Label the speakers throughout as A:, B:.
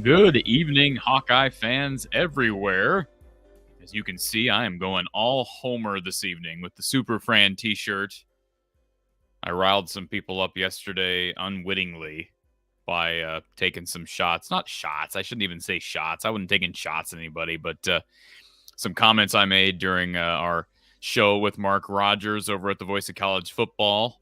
A: Good evening, Hawkeye fans everywhere. As you can see, I am going all Homer this evening with the Super Fran t-shirt. I riled some people up yesterday unwittingly by taking some shots. Not shots. I shouldn't even say shots. I wasn't taking shots at anybody, but some comments I made during our show with Mark Rogers over at the Voice of College Football,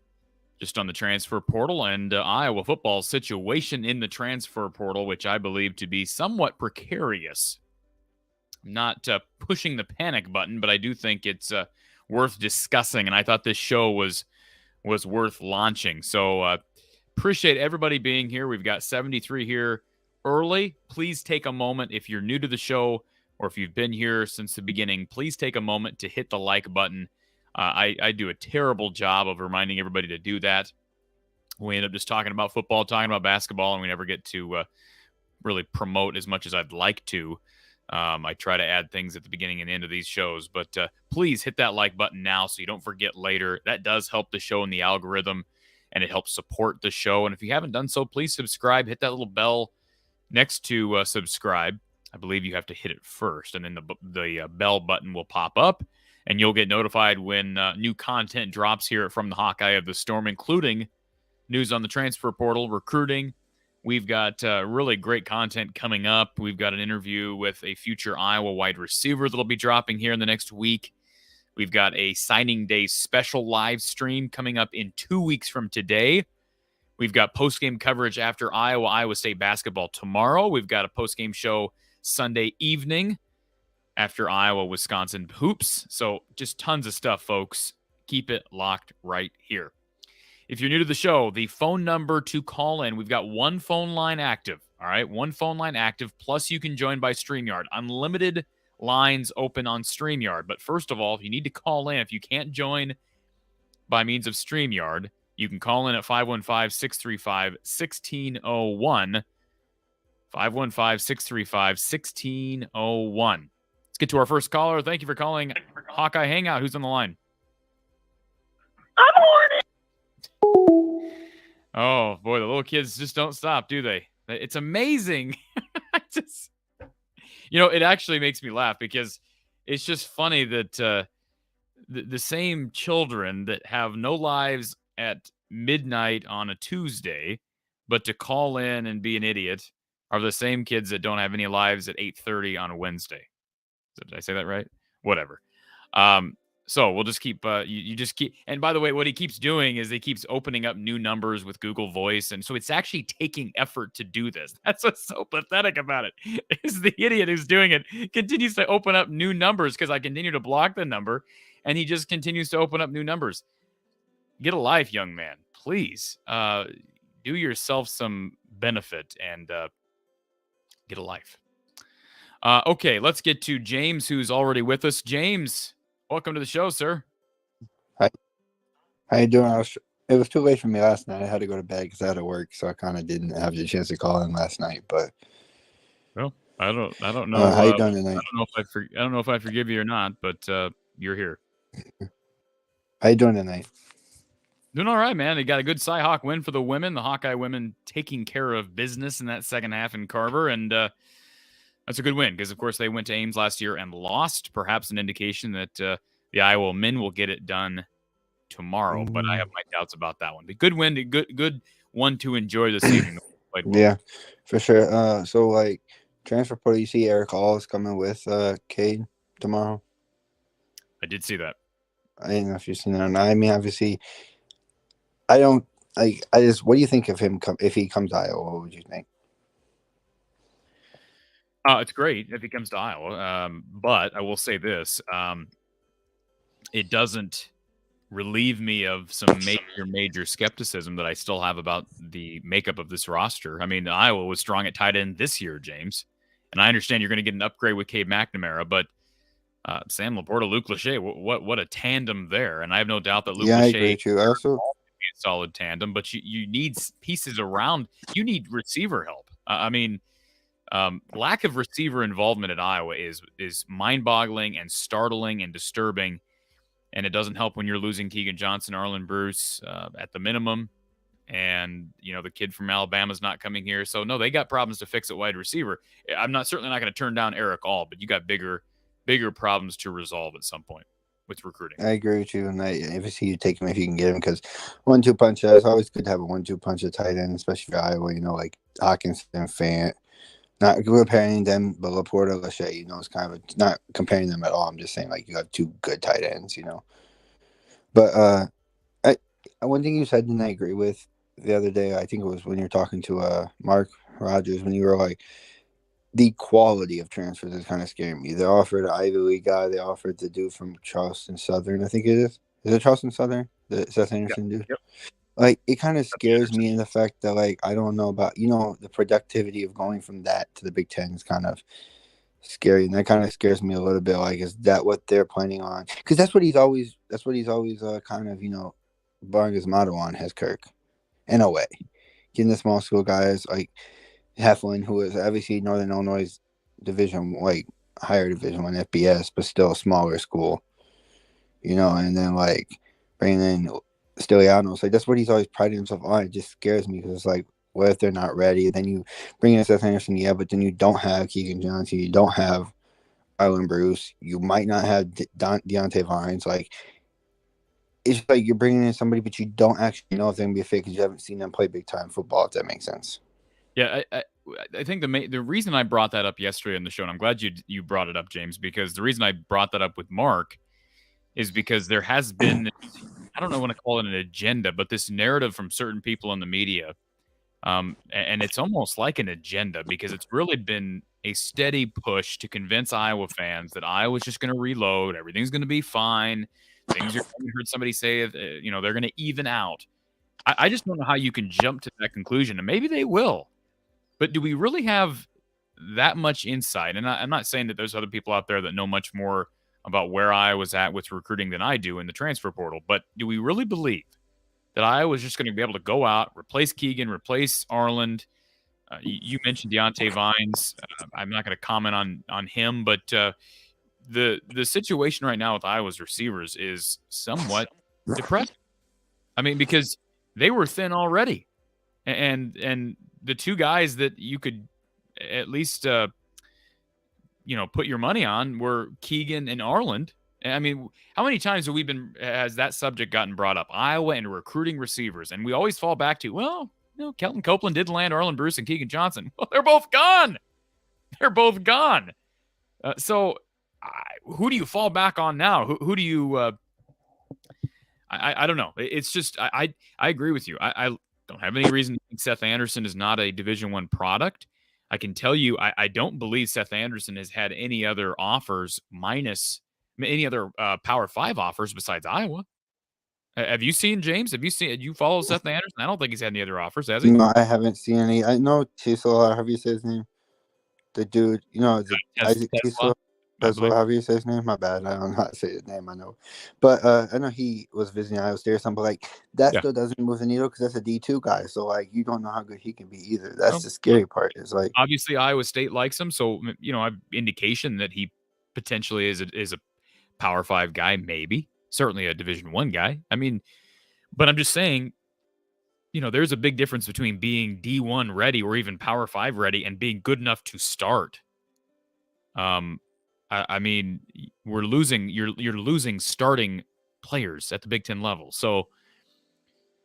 A: just on the transfer portal and Iowa football situation in the transfer portal, which I believe to be somewhat precarious. I'm not pushing the panic button, but I do think it's worth discussing, and I thought this show was worth launching. So appreciate everybody being here. We've got 73 here early. Please take a moment if you're new to the show or if you've been here since the beginning. Please take a moment to hit the like button. I do a terrible job of reminding everybody to do that. We end up just talking about football, talking about basketball, and we never get to really promote as much as I'd like to. I try to add things at the beginning and end of these shows, but please hit that like button now so you don't forget later. That does help the show in the algorithm, and it helps support the show. And if you haven't done so, please subscribe. Hit that little bell next to subscribe. I believe you have to hit it first, and then the bell button will pop up, and you'll get notified when new content drops here from the Hawkeye of the Storm, including news on the transfer portal, recruiting. We've got really great content coming up. We've got an interview with a future Iowa wide receiver that'll be dropping here in the next week. We've got a signing day special live stream coming up in 2 weeks from today. We've got post-game coverage after Iowa State basketball tomorrow. We've got a post-game show Sunday evening after Iowa-Wisconsin hoops. So just tons of stuff, folks. Keep it locked right here. If you're new to the show, the phone number to call in, we've got one phone line active. All right, one phone line active, plus you can join by StreamYard. Unlimited lines open on StreamYard. But first of all, if you need to call in, if you can't join by means of StreamYard, you can call in at 515-635-1601. 515-635-1601. Let's get to our first caller. Thank you for calling Hawkeye Hangout. Who's on the line?
B: I'm on it.
A: Oh, boy, the little kids just don't stop, do they? It's amazing. It actually makes me laugh because it's just funny that the same children that have no lives at midnight on a Tuesday, but to call in and be an idiot, are the same kids that don't have any lives at 8:30 on a Wednesday. Did I say that right? Whatever. So we'll just keep, you just keep, and by the way, what he keeps doing is he keeps opening up new numbers with Google Voice. And so it's actually taking effort to do this. That's what's so pathetic about it, is the idiot who's doing it continues to open up new numbers because I continue to block the number and he just continues to open up new numbers. Get a life, young man, please. Do yourself some benefit and get a life. Okay, let's get to James, who's already with us. James, welcome to the show, sir.
C: Hi. How you doing? It was too late for me last night. I had to go to bed because I had to work, so I kind of didn't have the chance to call in last night. But
A: well, I don't know.
C: How you doing tonight?
A: I don't know if I forgive you or not, but you're here.
C: How you doing tonight?
A: Doing all right, man. They got a good Cy-Hawk win for the women. The Hawkeye women taking care of business in that second half in Carver, and that's a good win because, of course, they went to Ames last year and lost. Perhaps an indication that the Iowa men will get it done tomorrow, but I have my doubts about that one. But good win, good one to enjoy this evening.
C: Yeah, for sure. So, like, transfer portal, you see Eric Hall is coming with Cade tomorrow?
A: I did see that.
C: I didn't know if you've seen that or not. I mean, obviously, I don't like. What do you think of him if he comes to Iowa? What would you think?
A: It's great if he comes to Iowa, but I will say this: it doesn't relieve me of some major skepticism that I still have about the makeup of this roster. I mean, Iowa was strong at tight end this year, James, and I understand you're going to get an upgrade with Cade McNamara, but Sam Laporta, Luke Lachey, what a tandem there, and I have no doubt that Luke Lachey
C: I agree too. Also,
A: be a solid tandem, but you need pieces around. You need receiver help. Lack of receiver involvement at Iowa is mind-boggling and startling and disturbing, and it doesn't help when you're losing Keegan Johnson, Arlen Bruce at the minimum, and the kid from Alabama's not coming here. So no, they got problems to fix at wide receiver. I'm certainly not going to turn down Eric All, but you got bigger problems to resolve at some point with recruiting.
C: I agree with you, and if you see you take him if you can get him, because 1-2 punch. It's always good to have a 1-2 punch at tight end, especially for Iowa. Like Hawkins and Ferentz. Not comparing them, but Laporta, Lachey, it's kind of not comparing them at all. I'm just saying, like, you have two good tight ends, But one thing you said, and I agree with the other day, I think it was when you were talking to Mark Rogers, when you were like, the quality of transfers is kind of scaring me. They offered an Ivy League guy. They offered the dude from Charleston Southern, I think it is. Is it Charleston Southern? The Seth Anderson dude?
A: Yep.
C: Like, it kind of scares me in the fact that, like, I don't know about, the productivity of going from that to the Big Ten is kind of scary. And that kind of scares me a little bit. Like, is that what they're planning on? Because that's what he's always kind of, barring his motto on, has Kirk, in a way. Getting the small school guys, like Heflin, who is obviously Northern Illinois Division, like, higher Division 1 FBS, but still a smaller school, and then, like, bringing in Stilianos, like, that's what he's always prided himself on. It just scares me because it's like, what if they're not ready? Then you bring in Seth Anderson, but then you don't have Keegan Johnson, you don't have Arlen Bruce, you might not have Deontay Vines. Like, it's like you're bringing in somebody, but you don't actually know if they're gonna be a fit because you haven't seen them play big time football. If that makes sense.
A: Yeah, I think the reason I brought that up yesterday on the show, and I'm glad you brought it up, James, because the reason I brought that up with Mark is because there has been, I don't know what to call it, an agenda, but this narrative from certain people in the media, and it's almost like an agenda because it's really been a steady push to convince Iowa fans that Iowa's just going to reload, everything's going to be fine, things are. I heard somebody say, they're going to even out. I just don't know how you can jump to that conclusion, and maybe they will. But do we really have that much insight? And I'm not saying that there's other people out there that know much more about where I was at with recruiting than I do in the transfer portal. But do we really believe that Iowa's just going to be able to go out, replace Keegan, replace Arland? You mentioned Deontay Vines. I'm not going to comment on him, but the situation right now with Iowa's receivers is somewhat depressing. I mean, because they were thin already. And the two guys that you could at least, put your money on were Keegan and Arland. I mean, how many times has that subject gotten brought up? Iowa and recruiting receivers. And we always fall back to, Kelton Copeland did land Arlen Bruce and Keegan Johnson. Well, they're both gone. They're both gone. So who do you fall back on now? Who do you, I don't know. It's just, I agree with you. I don't have any reason to think Seth Anderson is not a Division I product. I can tell you, I don't believe Seth Anderson has had any other offers minus any other Power 5 offers besides Iowa. Have you seen, James? You follow Seth Anderson? I don't think he's had any other offers, has he?
C: No, I haven't seen any. I know Tisla, have you said his name? The dude, Isaac Tisla. That's how you say his name. My bad. I don't know how to say his name. I know, but I know he was visiting Iowa State or something. But like that still doesn't move the needle because that's a D2 guy. So like you don't know how good he can be either. That's the scary part. Is like
A: obviously Iowa State likes him, so I've indication that he potentially is a Power 5 guy, maybe certainly a Division I guy. I mean, but I'm just saying, there's a big difference between being D1 ready or even Power 5 ready and being good enough to start. I mean, you're losing starting players at the Big Ten level. So,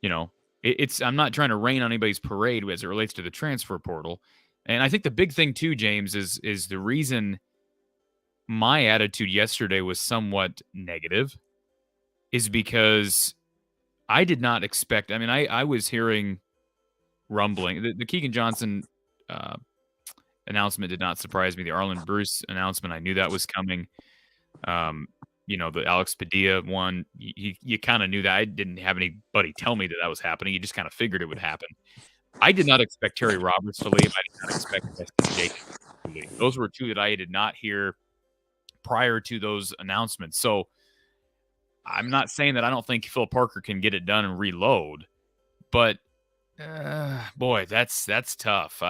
A: I'm not trying to rain on anybody's parade as it relates to the transfer portal. And I think the big thing too, James, is the reason my attitude yesterday was somewhat negative is because I did not expect. I mean, I was hearing rumbling. The Keegan Johnson announcement did not surprise me. The Arlen Bruce announcement, I knew that was coming. The Alex Padilla one, you kind of knew that. I didn't have anybody tell me that was happening. You just kind of figured it would happen. I did not expect Terry Roberts to leave. I did not expect Weston Jacobs to leave. Those were two that I did not hear prior to those announcements. So I'm not saying that I don't think Phil Parker can get it done and reload, but boy, that's tough.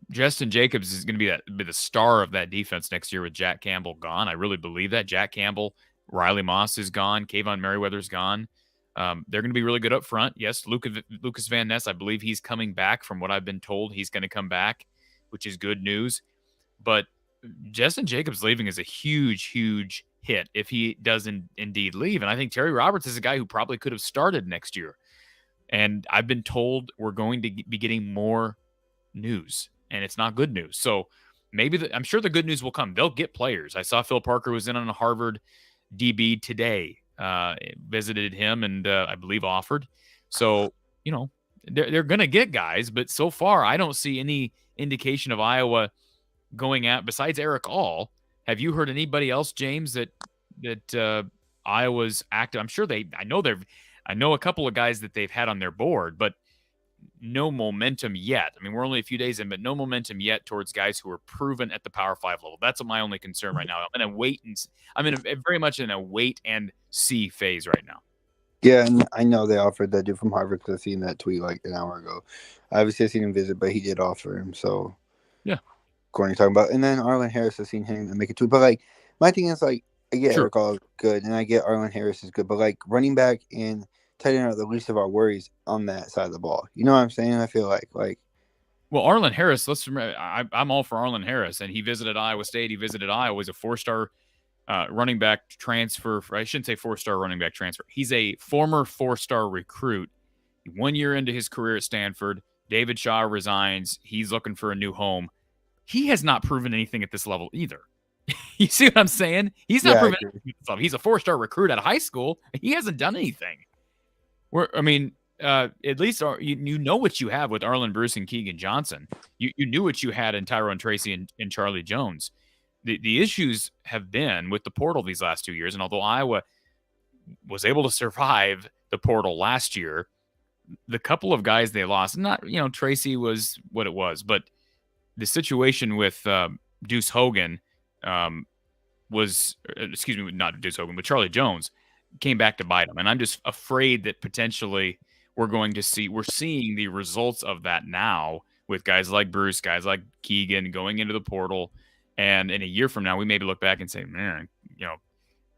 A: Justin Jacobs is going to be the star of that defense next year with Jack Campbell gone. I really believe that. Jack Campbell, Riley Moss is gone. Kayvon Merriweather's gone. They're going to be really good up front. Yes, Lucas Van Ness, I believe he's coming back. From what I've been told, he's going to come back, which is good news. But Justin Jacobs leaving is a huge, huge hit if he does indeed leave. And I think Terry Roberts is a guy who probably could have started next year. And I've been told we're going to be getting more news, and it's not good news. So maybe I'm sure the good news will come. They'll get players. I saw Phil Parker was in on a Harvard DB today, visited him and I believe offered. So, they're going to get guys, but so far I don't see any indication of Iowa going at, besides Eric All. Have you heard anybody else, James, that Iowa's active? I'm sure I know a couple of guys that they've had on their board, but no momentum yet. I mean, we're only a few days in, but no momentum yet towards guys who are proven at the Power 5 level. That's my only concern right now. I'm very much in a wait and see phase right now.
C: Yeah, and I know they offered that dude from Harvard because I seen that tweet like an hour ago. Obviously, I seen him visit, but he did offer him. So,
A: yeah.
C: According to talking about, and then Arlen Harris, I've seen him make a tweet. But like, my thing is like, I get Eric All is good, and I get Arlen Harris is good, but like running back and tight end are the least of our worries on that side of the ball. You know what I'm saying? I feel like.
A: Well, Arlen Harris, let's remember, I'm all for Arlen Harris, and he visited Iowa State. He visited Iowa as a 4-star running back transfer. I shouldn't say 4-star running back transfer. He's a former 4-star recruit. 1 year into his career at Stanford, David Shaw resigns. He's looking for a new home. He has not proven anything at this level either. You see what I'm saying? He's not proven anything at this level. He's a 4-star recruit out of high school. He hasn't done anything. At least you know what you have with Arlen Bruce and Keegan Johnson. You knew what you had in Tyrone Tracy and Charlie Jones. The issues have been with the portal these last 2 years, and although Iowa was able to survive the portal last year, the couple of guys they lost, Tracy was what it was, but the situation with Deuce Hogan not Deuce Hogan, but Charlie Jones came back to bite him. And I'm just afraid that potentially we're seeing the results of that now with guys like Bruce, guys like Keegan going into the portal. And in a year from now, we maybe look back and say, man,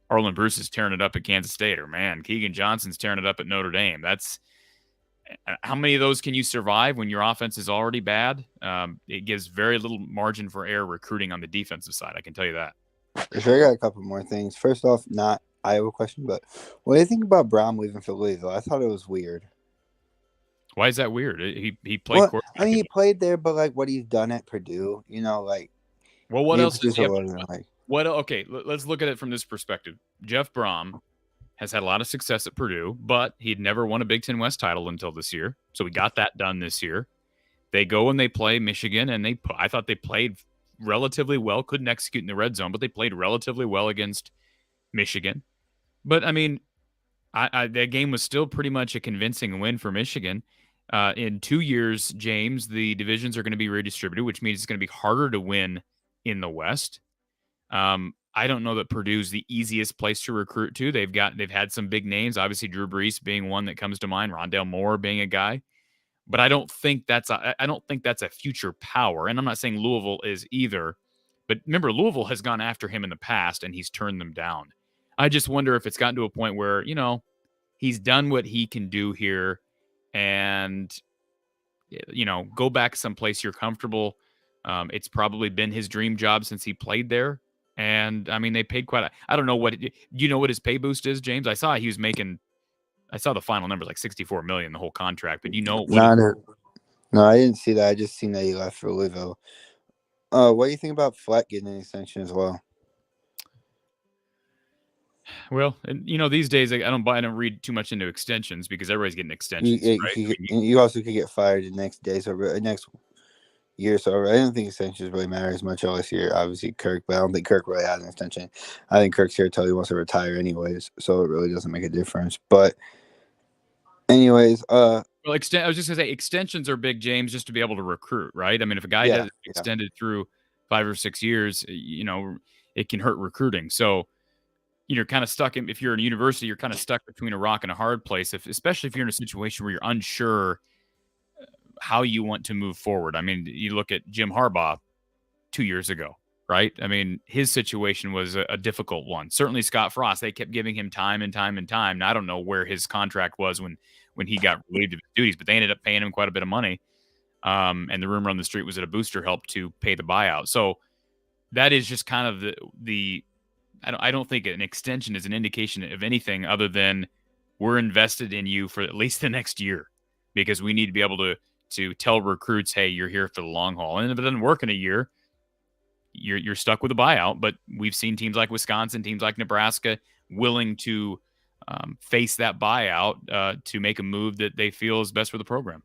A: Arlen Bruce is tearing it up at Kansas State, or man, Keegan Johnson's tearing it up at Notre Dame. That's how many of those can you survive when your offense is already bad? It gives very little margin for error recruiting on the defensive side. I can tell you that.
C: Sure, I got a couple more things. First off, not Iowa question, but what do you think about Brown leaving for Louisville? I thought it was weird.
A: Why is that weird? He played.
C: He played there, but like what he's done at Purdue,
A: Well, what else?
C: Okay,
A: let's look at it from this perspective. Jeff Brom has had a lot of success at Purdue, but he'd never won a Big Ten West title until this year. So we got that done this year. They go and they play Michigan, and I thought they played relatively well. Couldn't execute in the red zone, but they played relatively well against Michigan. But I mean, that game was still pretty much a convincing win for Michigan. In 2 years, James, the divisions are going to be redistributed, which means it's going to be harder to win in the West. I don't know that Purdue's the easiest place to recruit to. They've had some big names, obviously Drew Brees being one that comes to mind, Rondale Moore being a guy. But I don't think that's a future power. And I'm not saying Louisville is either. But remember, Louisville has gone after him in the past, and he's turned them down. I just wonder if it's gotten to a point where, he's done what he can do here, and, go back someplace you're comfortable. It's probably been his dream job since he played there. And I mean, they paid I don't know what his pay boost is, James? I saw the final numbers, like $64 million, the whole contract, but
C: No, I didn't see that. I just seen that he left for Louisville. What do you think about Fleck getting an extension as well?
A: Well, these days I don't read too much into extensions because everybody's getting extensions.
C: You also could get fired the next day, so next year. So I don't think extensions really matter as much this year. Obviously, Kirk, but I don't think Kirk really has an extension. I think Kirk's here until he wants to retire, anyways. So it really doesn't make a difference. But anyways,
A: I was just gonna say extensions are big, James, just to be able to recruit, right? I mean, if a guy has extended through 5 or 6 years, it can hurt recruiting. So you're kind of stuck if you're in a university, you're kind of stuck between a rock and a hard place, especially if you're in a situation where you're unsure how you want to move forward. I mean, you look at Jim Harbaugh 2 years ago. right? I mean, his situation was a difficult one. Certainly Scott Frost, they kept giving him time and time and time. Now, I don't know where his contract was when he got relieved of his duties, but they ended up paying him quite a bit of money. And the rumor on the street was that a booster helped to pay the buyout. So that is just kind of the I don't think an extension is an indication of anything other than we're invested in you for at least the next year, because we need to be able to tell recruits, hey, you're here for the long haul. And if it doesn't work in a year, you're stuck with a buyout. But we've seen teams like Wisconsin, teams like Nebraska willing to face that buyout to make a move that they feel is best for the program.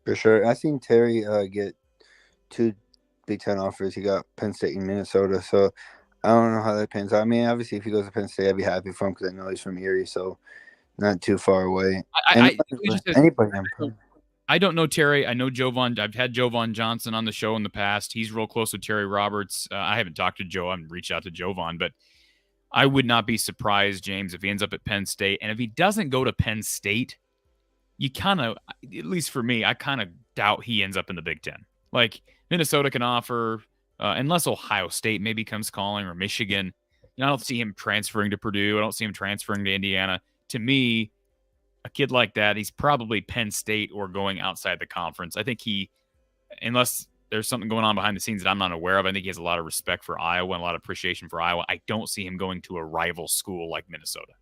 C: For sure. I seen Terry get 2 Big Ten offers. He got Penn State and Minnesota. So I don't know how that pans out. I mean, obviously, if he goes to Penn State, I'd be happy for him because I know he's from Erie, so not too far away.
A: I don't know Terry. I know Jovan. I've had Jovan Johnson on the show in the past. He's real close with Terry Roberts. I haven't talked to Joe. I haven't reached out to Jovan, but I would not be surprised, James, if he ends up at Penn State. And if he doesn't go to Penn State, you kind of, at least for me, I kind of doubt he ends up in the Big Ten. Like, Minnesota can offer, unless Ohio State maybe comes calling, or Michigan. I don't see him transferring to Purdue. I don't see him transferring to Indiana. To me, a kid like that, he's probably Penn State or going outside the conference. I think unless there's something going on behind the scenes that I'm not aware of, I think he has a lot of respect for Iowa and a lot of appreciation for Iowa. I don't see him going to a rival school like Minnesota.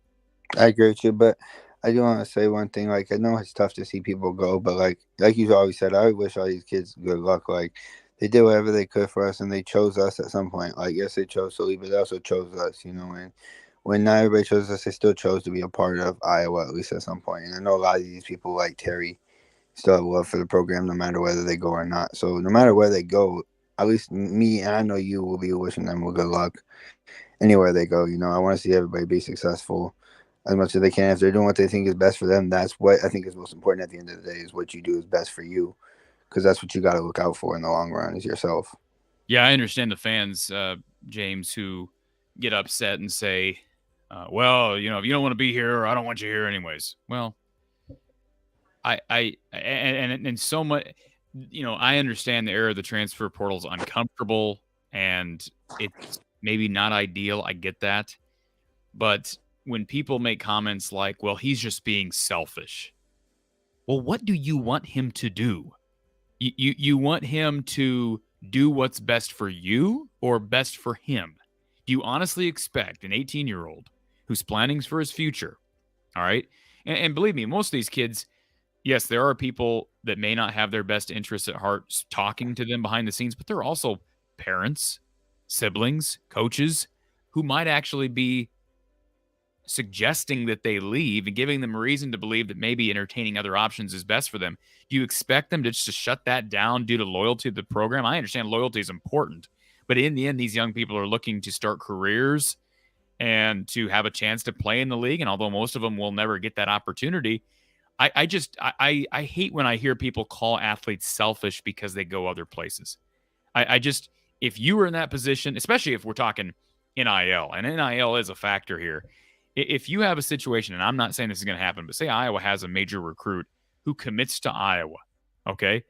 C: I agree with you, but I do want to say one thing. Like, I know it's tough to see people go, but like you always said, I wish all these kids good luck. Like, they did whatever they could for us, and they chose us at some point. Like, yes, they chose to leave, but they also chose us, and when not everybody chose us, they still chose to be a part of Iowa, at least at some point. And I know a lot of these people, like Terry, still have love for the program no matter whether they go or not. So no matter where they go, at least me, and I know you, will be wishing them good luck anywhere they go. I want to see everybody be successful as much as they can. If they're doing what they think is best for them, that's what I think is most important at the end of the day, is what you do is best for you, because that's what you got to look out for in the long run, is yourself.
A: Yeah, I understand the fans, James, who get upset and say, well, if you don't want to be here, I don't want you here anyways. Well, and so much, I understand the era of the transfer portal is uncomfortable and it's maybe not ideal. I get that. But when people make comments like, well, he's just being selfish. Well, what do you want him to do? You want him to do what's best for you or best for him? Do you honestly expect an 18-year-old who's planning for his future, all right? And believe me, most of these kids, yes, there are people that may not have their best interests at heart talking to them behind the scenes, but there are also parents, siblings, coaches who might actually be suggesting that they leave and giving them a reason to believe that maybe entertaining other options is best for them. Do you expect them to just shut that down due to loyalty to the program? I understand loyalty is important, but in the end, these young people are looking to start careers and to have a chance to play in the league. And although most of them will never get that opportunity, I hate when I hear people call athletes selfish because they go other places. If you were in that position, especially if we're talking NIL, and NIL is a factor here. If you have a situation, and I'm not saying this is going to happen, but say Iowa has a major recruit who commits to Iowa, okay?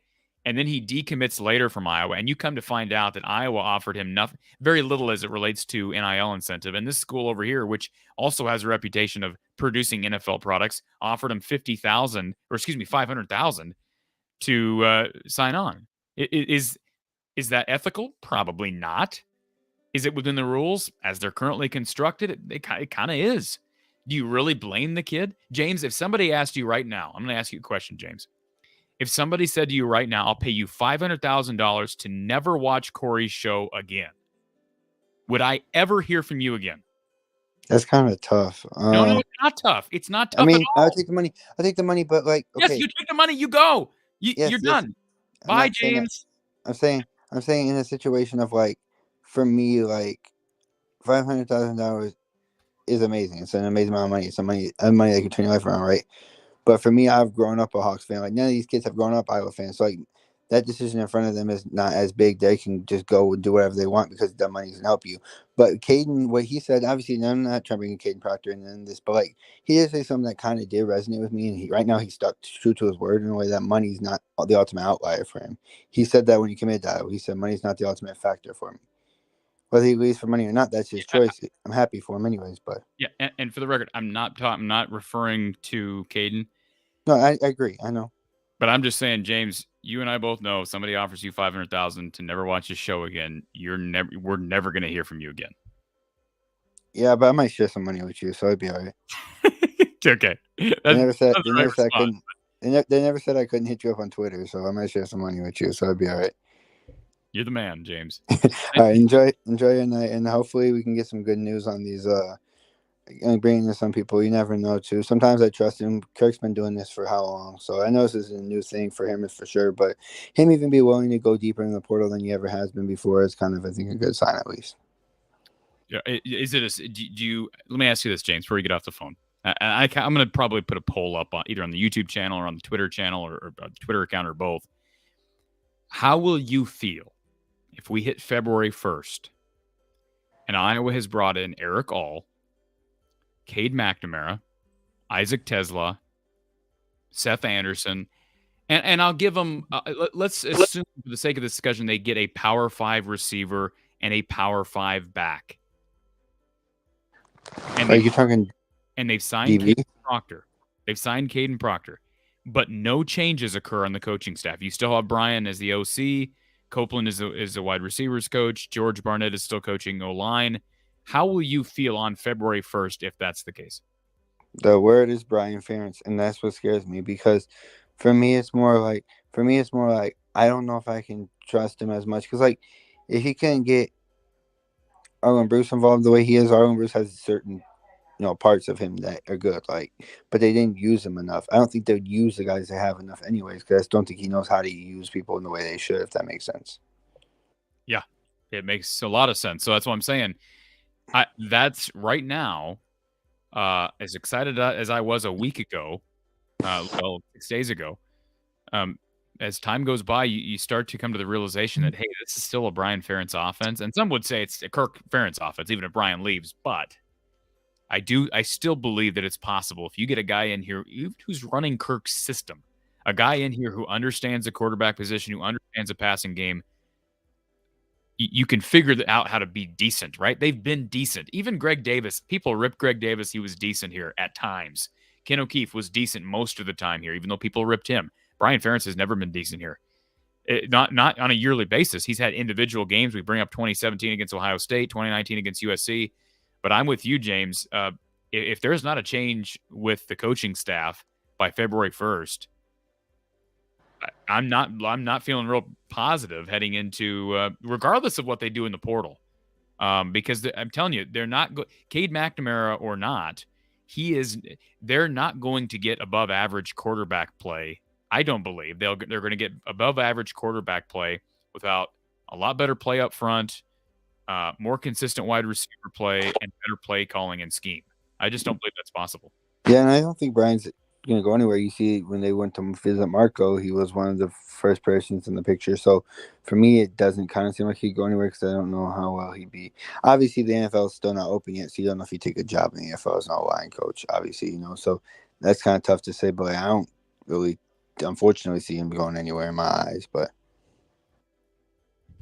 A: And then he decommits later from Iowa, and you come to find out that Iowa offered him nothing, very little as it relates to NIL incentive. And this school over here, which also has a reputation of producing NFL products, offered him $500,000 to sign on. Is that ethical? Probably not. Is it within the rules as they're currently constructed? It kind of is. Do you really blame the kid? James, if somebody asked you right now, I'm going to ask you a question, James. If somebody said to you right now, I'll pay you $500,000 to never watch Corey's show again, would I ever hear from you again?
C: That's kind of tough.
A: No, it's not tough. It's not tough.
C: I mean,
A: at all.
C: I'll take the money. But okay.
A: Yes, you take the money. You go. You're done. Bye, James.
C: I'm saying in a situation of for me, $500,000 is amazing. It's an amazing amount of money. It's money that can turn your life around, right? But for me, I've grown up a Hawks fan. None of these kids have grown up Iowa fans. So that decision in front of them is not as big. They can just go and do whatever they want because that money doesn't help you. But Caden, what he said, obviously, I'm not trying to bring Caden Proctor in this, but he did say something that kind of did resonate with me. And right now he's stuck true to his word in a way that money's not the ultimate outlier for him. He said that when he committed to Iowa. He said money's not the ultimate factor for him. Whether he leaves for money or not, that's his choice. I'm happy for him anyways. But
A: yeah, and for the record, I'm not referring to Caden.
C: no, I agree. I know.
A: But I'm just saying, James, you and I both know if somebody offers you $500,000 to never watch his show again, we're never going to hear from you again.
C: Yeah, but I might share some money with you, so it'd be all right.
A: Okay.
C: They never said I couldn't. They never said I couldn't hit you up on Twitter, so I might share some money with you, so it'd be all right.
A: You're the man, James.
C: All right, enjoy your night, and hopefully we can get some good news on these. Bringing in some people, you never know. Too. Sometimes I trust him. Kirk's been doing this for how long, so I know this is a new thing for him, for sure. But him even be willing to go deeper in the portal than he ever has been before is kind of, I think, a good sign at least.
A: Yeah, is it? Do you? Let me ask you this, James, before you get off the phone. I'm going to probably put a poll up on either on the YouTube channel or on the Twitter channel or Twitter account or both. How will you feel if we hit February 1st and Iowa has brought in Eric All, Cade McNamara, Isaac Tesla, Seth Anderson, and I'll give them, let's assume for the sake of the discussion, they get a Power 5 receiver and a Power 5 back. And
C: Are you talking?
A: And they've signed Caden Proctor. They've signed Caden Proctor. But no changes occur on the coaching staff. You still have Brian as the OC. Copeland is the wide receivers coach. George Barnett is still coaching O-line. How will you feel on February 1st if that's the case?
C: The word is Brian Ferentz, and that's what scares me because for me it's more like I don't know if I can trust him as much because like if he can't get Arlen Bruce involved the way he is, Arlen Bruce has certain parts of him that are good, but they didn't use him enough. I don't think they'd use the guys they have enough anyways, because I don't think he knows how to use people in the way they should, if that makes sense.
A: Yeah, it makes a lot of sense. So that's what I'm saying. That's right now, as excited as I was a week ago, 6 days ago, as time goes by, you start to come to the realization that, hey, this is still a Brian Ferentz offense. And some would say it's a Kirk Ferentz offense, even if Brian leaves, but I still believe that it's possible if you get a guy in here who's running Kirk's system, a guy in here who understands the quarterback position, who understands the passing game, you can figure out how to be decent, right? They've been decent. Even Greg Davis, people rip Greg Davis. He was decent here at times. Ken O'Keefe was decent most of the time here, even though people ripped him. Brian Ferentz has never been decent here. Not on a yearly basis. He's had individual games. We bring up 2017 against Ohio State, 2019 against USC. But I'm with you, James. If there's not a change with the coaching staff by February 1st, I'm not feeling real positive heading into regardless of what they do in the portal, because I'm telling you, they're not Cade McNamara or not. They're not going to get above average quarterback play. I don't believe they're going to get above average quarterback play without a lot better play up front. More consistent wide receiver play and better play calling and scheme. I just don't believe that's possible.
C: Yeah, and I don't think Brian's going to go anywhere. You see, when they went to visit Marco, he was one of the first persons in the picture. So for me, it doesn't kind of seem like he'd go anywhere because I don't know how well he'd be. Obviously, the NFL is still not open yet, so you don't know if he'd take a job in the NFL as an O-line coach, obviously, So that's kind of tough to say, but I don't really, unfortunately, see him going anywhere in my eyes. But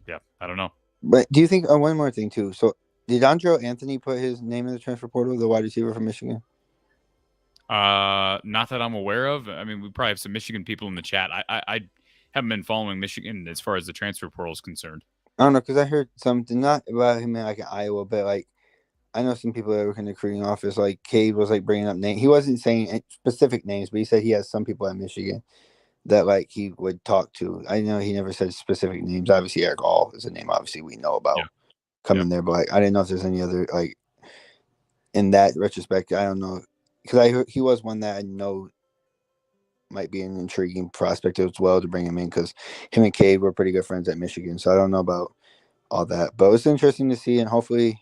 A: yeah, I don't know.
C: But do you think one more thing too? So did Andrew Anthony put his name in the transfer portal, the wide receiver from Michigan?
A: Not that I'm aware of. I mean, we probably have some Michigan people in the chat. I haven't been following Michigan as far as the transfer portal is concerned.
C: I don't know, because I heard something not about him in Iowa, but I know some people that work in the recruiting office. Cade was bringing up names. He wasn't saying specific names, but he said he has some people at Michigan that he would talk to. I know he never said specific names. Obviously, Eric All is a name obviously we know about coming there, but I didn't know if there's any other in that retrospect. I don't know, because I heard he was one that I know might be an intriguing prospect as well to bring him in, because him and Cade were pretty good friends at Michigan. So I don't know about all that, but it's interesting to see, and hopefully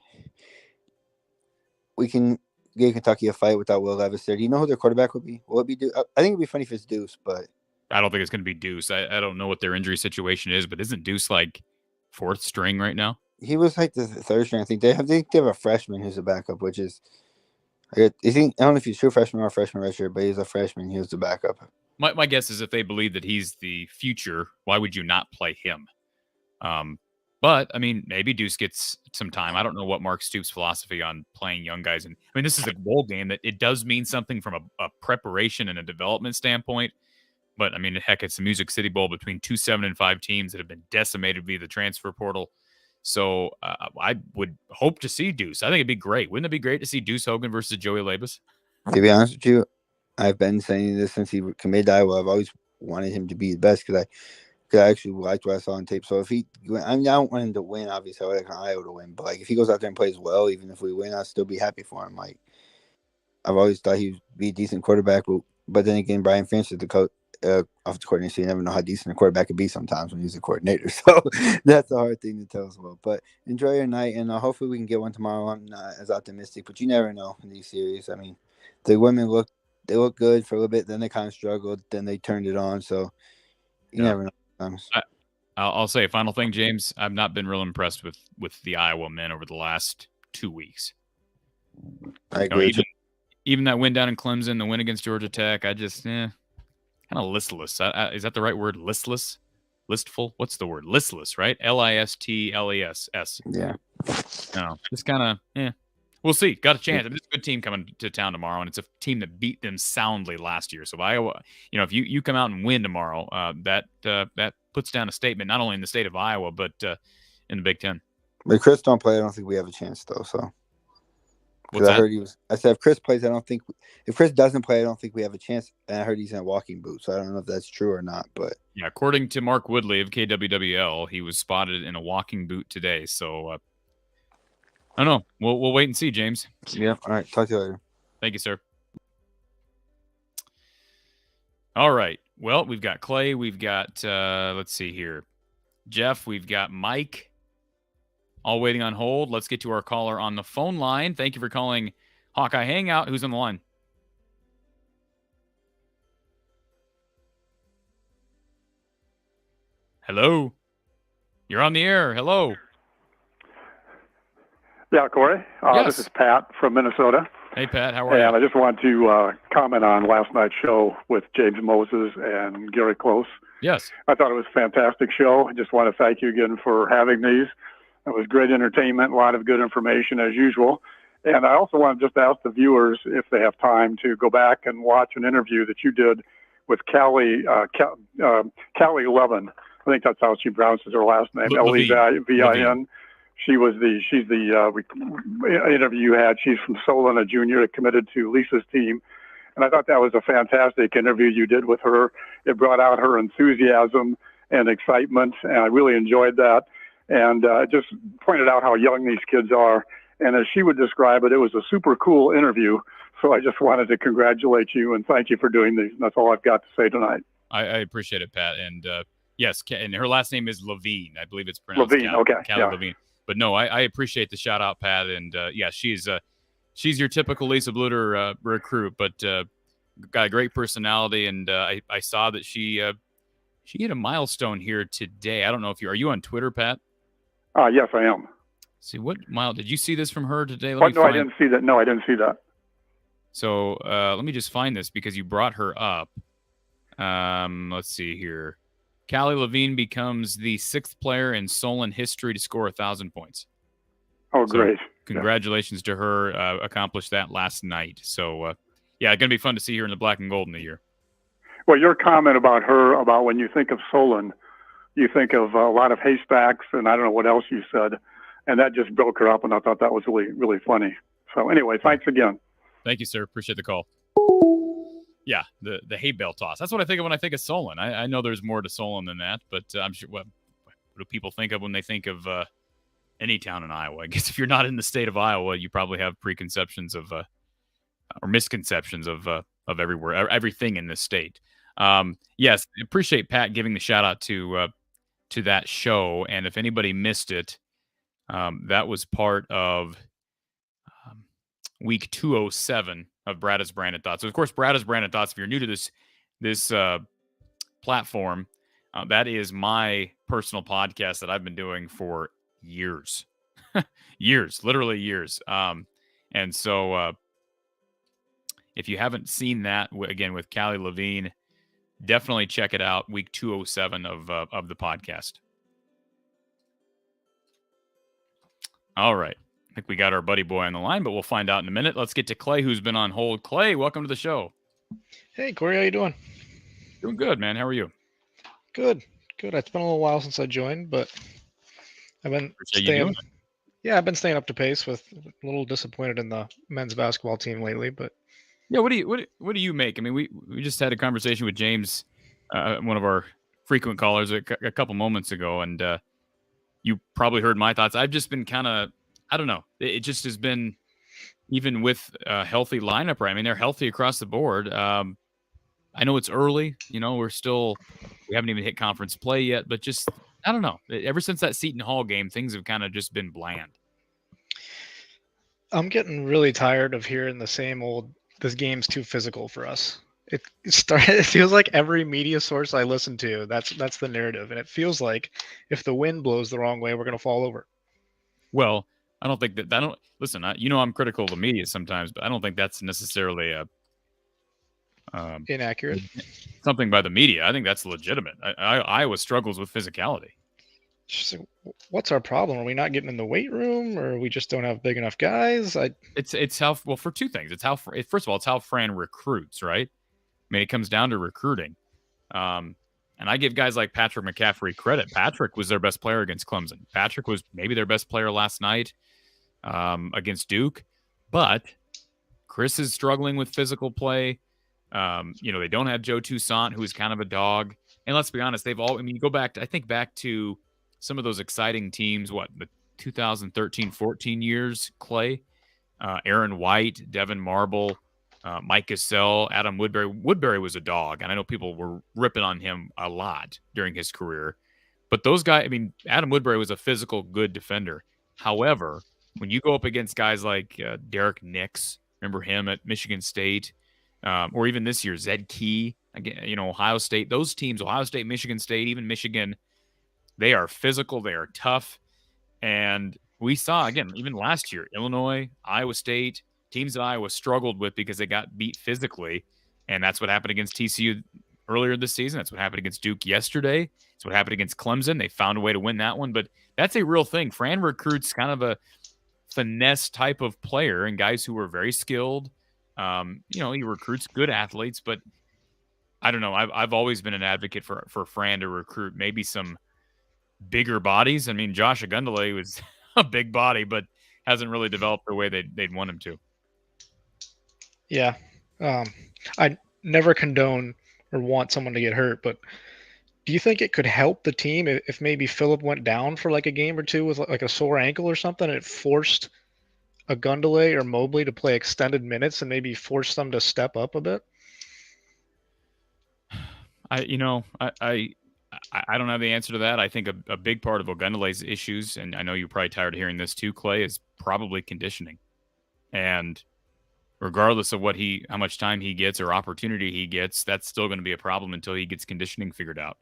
C: we can give Kentucky a fight without Will Levis there. Do you know who their quarterback would be? Will it be Deuce? I think it'd be funny if it's Deuce, but
A: I don't think it's going to be Deuce. I don't know what their injury situation is, but isn't Deuce fourth string right now?
C: He was the third string. I think they have a freshman who's a backup, which is I don't know if he's true freshman or a freshman redshirt, but he's a freshman. He was the backup.
A: My guess is if they believe that he's the future, why would you not play him? But, I mean, maybe Deuce gets some time. I don't know what Mark Stoops' philosophy on playing young guys. And I mean, this is a bowl game that it does mean something from a preparation and a development standpoint. But, I mean, heck, it's a Music City Bowl between 2 7-5 teams that have been decimated via the transfer portal. So I would hope to see Deuce. I think it'd be great. Wouldn't it be great to see Deuce Hogan versus Joey Labus?
C: To be honest with you, I've been saying this since he committed to Iowa. I've always wanted him to be the best because I actually liked what I saw on tape. So if I don't want him to win. Obviously, I would like Iowa to win. But like if he goes out there and plays well, even if we win, I'll still be happy for him. Like I've always thought he'd be a decent quarterback. But then again, Brian Ferentz is the coach. Off the coordinator, so you never know how decent a quarterback could be sometimes when he's a coordinator. So that's a hard thing to tell as well. But enjoy your night, and hopefully we can get one tomorrow. I'm not as optimistic, but you never know in these series. I mean, the women look good for a little bit, then they kind of struggled, then they turned it on. So you never know. Sometimes.
A: I'll say a final thing, James. I've not been real impressed with the Iowa men over the last 2 weeks.
C: I agree.
A: Even that win down in Clemson, the win against Georgia Tech, I just kind of listless. Is that the right word? Listless? Listful? What's the word? Listless, right? Listles.
C: Yeah.
A: No, just kind of, We'll see. Got a chance. It's a good team coming to town tomorrow, and it's a team that beat them soundly last year. So if Iowa, if you come out and win tomorrow, that puts down a statement not only in the state of Iowa, but in the Big Ten.
C: But if Chris don't play, I don't think we have a chance, though. So. I said if Chris plays, if Chris doesn't play, I don't think we have a chance. And I heard he's in a walking boot, so I don't know if that's true or not. But
A: yeah, according to Mark Woodley of KWWL, he was spotted in a walking boot today. So I don't know. We'll wait and see, James.
C: Yeah. All right. Talk to you later.
A: Thank you, sir. All right. Well, we've got Clay. We've got let's see here, Jeff. We've got Mike. All waiting on hold. Let's get to our caller on the phone line. Thank you for calling Hawkeye Hangout. Who's on the line? Hello. You're on the air. Hello.
D: Yeah, Corey.
A: Yes.
D: This is Pat from Minnesota.
A: Hey, Pat. How are you?
D: And I just want to comment on last night's show with James Moses and Gary Close.
A: Yes.
D: I thought it was a fantastic show. I just want to thank you again for having these. It was great entertainment, a lot of good information as usual. And I also want to just ask the viewers if they have time to go back and watch an interview that you did with Callie Levin. I think that's how she pronounces her last name, Levin. She's the interview you had. She's from Solon, a junior committed to Lisa's team. And I thought that was a fantastic interview you did with her. It brought out her enthusiasm and excitement, and I really enjoyed that. And just pointed out how young these kids are. And as she would describe it, it was a super cool interview. So I just wanted to congratulate you and thank you for doing these. And that's all I've got to say tonight.
A: I appreciate it, Pat. And yes, and her last name is Levine. I believe it's pronounced
D: Levine. Okay.
A: Callie Levine. But no, I appreciate the shout out, Pat. And she's your typical Lisa Bluter recruit, but got a great personality. And I saw that she hit a milestone here today. I don't know if are you on Twitter, Pat?
D: Yes, I am.
A: See, what mile did you see this from her today?
D: I didn't see that. No, I didn't see that.
A: So let me just find this because you brought her up. Let's see here. Callie Levine becomes the 6th player in Solon history to score 1,000 points.
D: Oh, great.
A: Congratulations to her. Accomplished that last night. So, going to be fun to see her in the black and gold in the year.
D: Well, your comment about her, about when you think of Solon, you think of a lot of haystacks, and I don't know what else you said. And that just broke her up, and I thought that was really, really funny. So anyway, thanks again.
A: Thank you, sir. Appreciate the call. Yeah, the hay bale toss. That's what I think of when I think of Solon. I know there's more to Solon than that, but I'm sure what do people think of when they think of any town in Iowa? I guess if you're not in the state of Iowa, you probably have preconceptions of or misconceptions of everything in this state. Yes, appreciate Pat giving the shout out to that show. And if anybody missed it, that was part of week 207 of Brad's Branded Thoughts. So, of course, Brad's Branded Thoughts, if you're new to this platform, that is my personal podcast that I've been doing for years. Literally years. And so if you haven't seen that, again, with Callie Levine, definitely check it out, week 207 of the podcast. All right. I think we got our buddy boy on the line, but we'll find out in a minute. Let's get to Clay, who's been on hold. Clay, welcome to the show.
E: Hey, Corey, how you doing?
A: Doing good, man. How are you?
E: Good. It's been a little while since I joined, but I've been staying. Yeah, I've been staying up to pace. With a little disappointed in the men's basketball team lately, but
A: yeah. What do you make? I mean, we just had a conversation with James, one of our frequent callers, a couple moments ago, and you probably heard my thoughts. I've just been kind of, I don't know. It just has been, even with a healthy lineup, right? I mean, they're healthy across the board. I know it's early. We haven't even hit conference play yet, but just, I don't know. Ever since that Seton Hall game, things have kind of just been bland.
E: I'm getting really tired of hearing the same old, this game's too physical for us. It feels like every media source I listen to, that's the narrative. And it feels like if the wind blows the wrong way, we're going to fall over.
A: Well, I don't think that, listen, I'm critical of the media sometimes, but I don't think that's necessarily
E: inaccurate.
A: Something by the media. I think that's legitimate. Iowa struggles with physicality.
E: What's our problem? Are we not getting in the weight room, or we just don't have big enough guys?
A: It's how, well, for two things. It's how, first of all, it's how Fran recruits, right? I mean, it comes down to recruiting. And I give guys like Patrick McCaffrey credit. Patrick was their best player against Clemson. Patrick was maybe their best player last night against Duke. But Chris is struggling with physical play. They don't have Joe Toussaint, who is kind of a dog. And let's be honest, you go back to some of those exciting teams, the 2013-14 years, Clay, Aaron White, Devin Marble, Mike Cassell, Adam Woodbury. Woodbury was a dog, and I know people were ripping on him a lot during his career. But those guys, I mean, Adam Woodbury was a physical, good defender. However, when you go up against guys like Derek Nix, remember him at Michigan State, or even this year, Zed Key, again, Ohio State, those teams, Ohio State, Michigan State, even Michigan, they are physical, they are tough. And we saw, again, even last year, Illinois, Iowa State, teams that Iowa struggled with because they got beat physically. And that's what happened against TCU earlier this season. That's what happened against Duke yesterday. That's what happened against Clemson. They found a way to win that one. But that's a real thing. Fran recruits kind of a finesse type of player and guys who are very skilled. He recruits good athletes, but I don't know. I've always been an advocate for Fran to recruit maybe some bigger bodies. I mean, Josh Agundale was a big body, but hasn't really developed the way they'd want him to.
E: Yeah. I never condone or want someone to get hurt, but do you think it could help the team if maybe Phillip went down for like a game or two with like a sore ankle or something, and it forced Agundale or Mobley to play extended minutes and maybe force them to step up a bit?
A: I don't have the answer to that. I think a big part of Ogundale's issues, and I know you're probably tired of hearing this too, Clay, is probably conditioning. And regardless of how much time he gets or opportunity he gets, that's still going to be a problem until he gets conditioning figured out.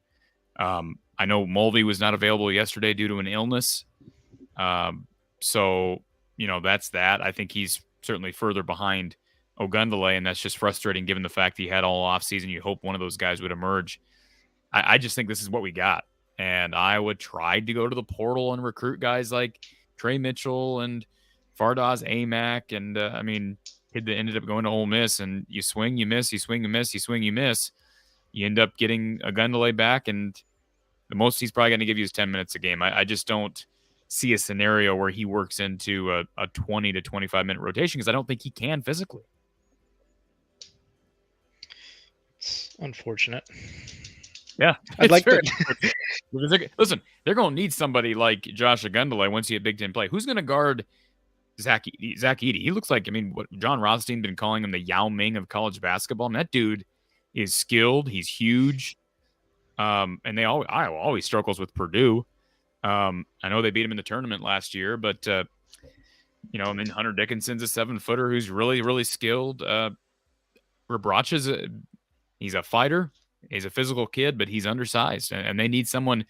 A: I know Mulvey was not available yesterday due to an illness. So, that's that. I think he's certainly further behind Ogundale, and that's just frustrating given the fact he had all offseason. You hope one of those guys would emerge. I just think this is what we got. And Iowa tried to go to the portal and recruit guys like Trey Mitchell and Fardaws Amack. And, kid that ended up going to Ole Miss. And you swing, you miss, you swing, you miss, you swing, you miss. You end up getting Agundale back, and the most he's probably going to give you is 10 minutes a game. I just don't see a scenario where he works into a 20 to 25-minute rotation because I don't think he can physically.
E: It's unfortunate.
A: Yeah,
E: I'd like to.
A: Listen, they're going to need somebody like Josh Agundale once you get Big Ten play. Who's going to guard Zach Edey? He looks like, what John Rothstein been calling him the Yao Ming of college basketball. That dude is skilled. He's huge. And Iowa always struggles with Purdue. I know they beat him in the tournament last year, but Hunter Dickinson's a 7-footer who's really, really skilled. Rebracha's he's a fighter. He's a physical kid, but he's undersized, and they need one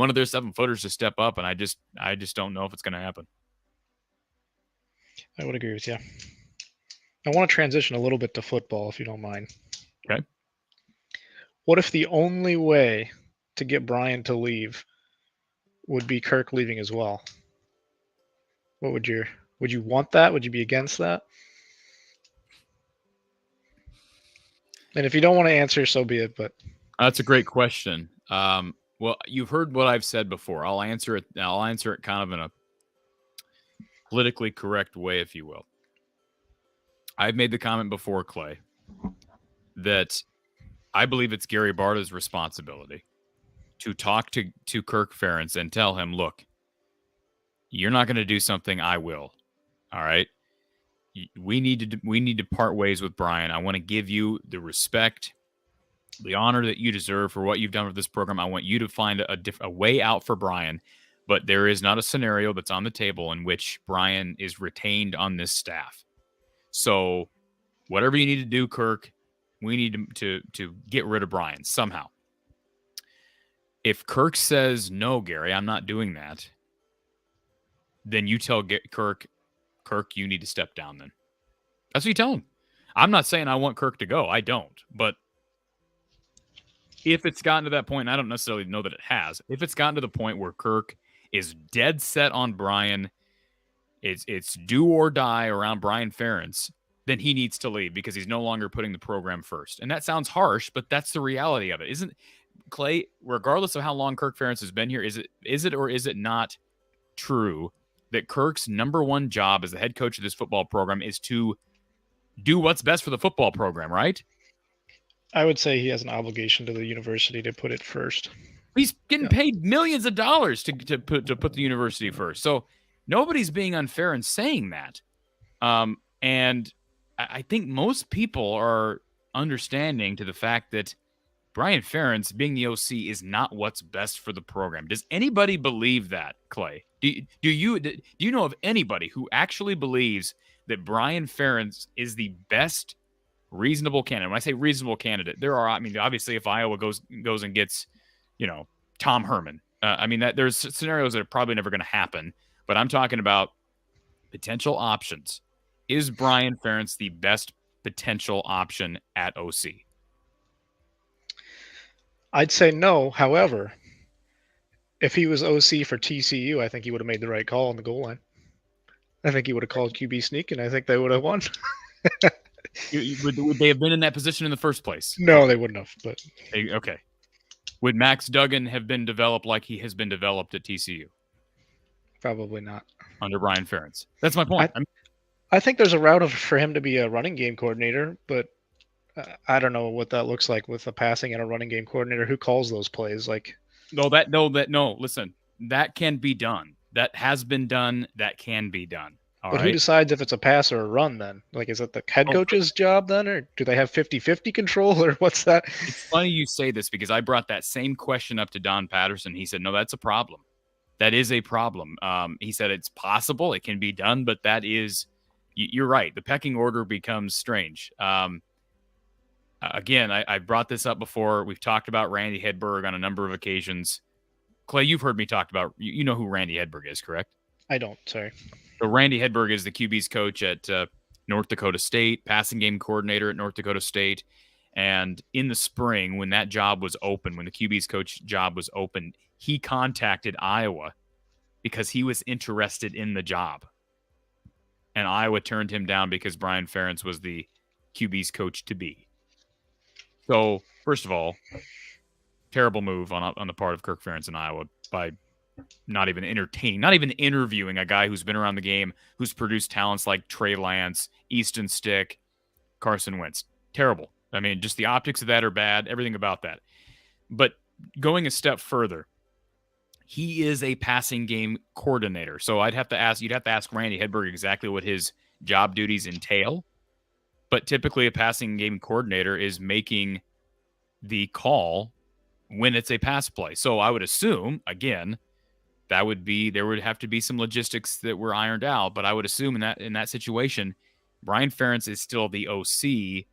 A: of their 7-footers to step up. And I just don't know if it's going to happen.
E: I would agree with you. I want to transition a little bit to football, if you don't mind.
A: Okay.
E: What if the only way to get Brian to leave would be Kirk leaving as well? What would you want that? Would you be against that? And if you don't want to answer, so be it. But
A: that's a great question. Well, you've heard what I've said before. I'll answer it kind of in a politically correct way, if you will. I've made the comment before, Clay, that I believe it's Gary Barta's responsibility to talk to Kirk Ferentz and tell him, look, you're not going to do something, I will. All right. We need to part ways with Brian. I want to give you the respect, the honor that you deserve for what you've done with this program. I want you to find a way out for Brian, but there is not a scenario that's on the table in which Brian is retained on this staff. So whatever you need to do, Kirk, we need to get rid of Brian somehow. If Kirk says, no, Gary, I'm not doing that, then you tell Kirk, you need to step down then. That's what you tell him. I'm not saying I want Kirk to go. I don't. But if it's gotten to that point, and I don't necessarily know that it has, if it's gotten to the point where Kirk is dead set on Brian, it's do or die around Brian Ferentz, then he needs to leave because he's no longer putting the program first. And that sounds harsh, but that's the reality of it. Isn't Clay, regardless of how long Kirk Ferentz has been here, is it or is it not true that Kirk's number one job as the head coach of this football program is to do what's best for the football program, right?
E: I would say he has an obligation to the university to put it first.
A: He's getting paid millions of dollars to put the university first. So nobody's being unfair in saying that. And I think most people are understanding to the fact that Brian Ferentz being the OC is not what's best for the program. Does anybody believe that, Clay? Do you know of anybody who actually believes that Brian Ferentz is the best reasonable candidate? When I say reasonable candidate, there are, I mean, obviously if Iowa goes and gets, Tom Herman, there's scenarios that are probably never going to happen, but I'm talking about potential options. Is Brian Ferentz the best potential option at OC?
E: I'd say no. However, if he was OC for TCU, I think he would have made the right call on the goal line. I think he would have called QB sneak, and I think they would have won.
A: Would they have been in that position in the first place?
E: No, they wouldn't have. But
A: okay. Would Max Duggan have been developed like he has been developed at TCU?
E: Probably not.
A: Under Brian Ferentz. That's my point.
E: I think there's a route for him to be a running game coordinator, but I don't know what that looks like with a passing and a running game coordinator. Who calls those plays?
A: Listen, that can be done. That has been done. That can be done.
E: But who decides if it's a pass or a run then? Like, is it the head coach's job then? Or do they have 50-50 control, or what's that?
A: It's funny you say this because I brought that same question up to Don Patterson. He said, no, that's a problem. That is a problem. He said it's possible. It can be done, but that is, you're right. The pecking order becomes strange. Again, I brought this up before. We've talked about Randy Hedberg on a number of occasions. Clay, you've heard me talk about, you know who Randy Hedberg is, correct?
E: I don't, sorry.
A: So Randy Hedberg is the QB's coach at North Dakota State, passing game coordinator at North Dakota State. And in the spring, when that job was open, when the QB's coach job was open, he contacted Iowa because he was interested in the job. And Iowa turned him down because Brian Ferentz was the QB's coach to be. So, first of all, terrible move on the part of Kirk Ferentz in Iowa by not even interviewing a guy who's been around the game, who's produced talents like Trey Lance, Easton Stick, Carson Wentz. Terrible. I mean, just the optics of that are bad, everything about that. But going a step further, he is a passing game coordinator. So you'd have to ask Randy Hedberg exactly what his job duties entail. But typically a passing game coordinator is making the call when it's a pass play. So I would assume, again, there would have to be some logistics that were ironed out, but I would assume in that situation, Brian Ferentz is still the OC.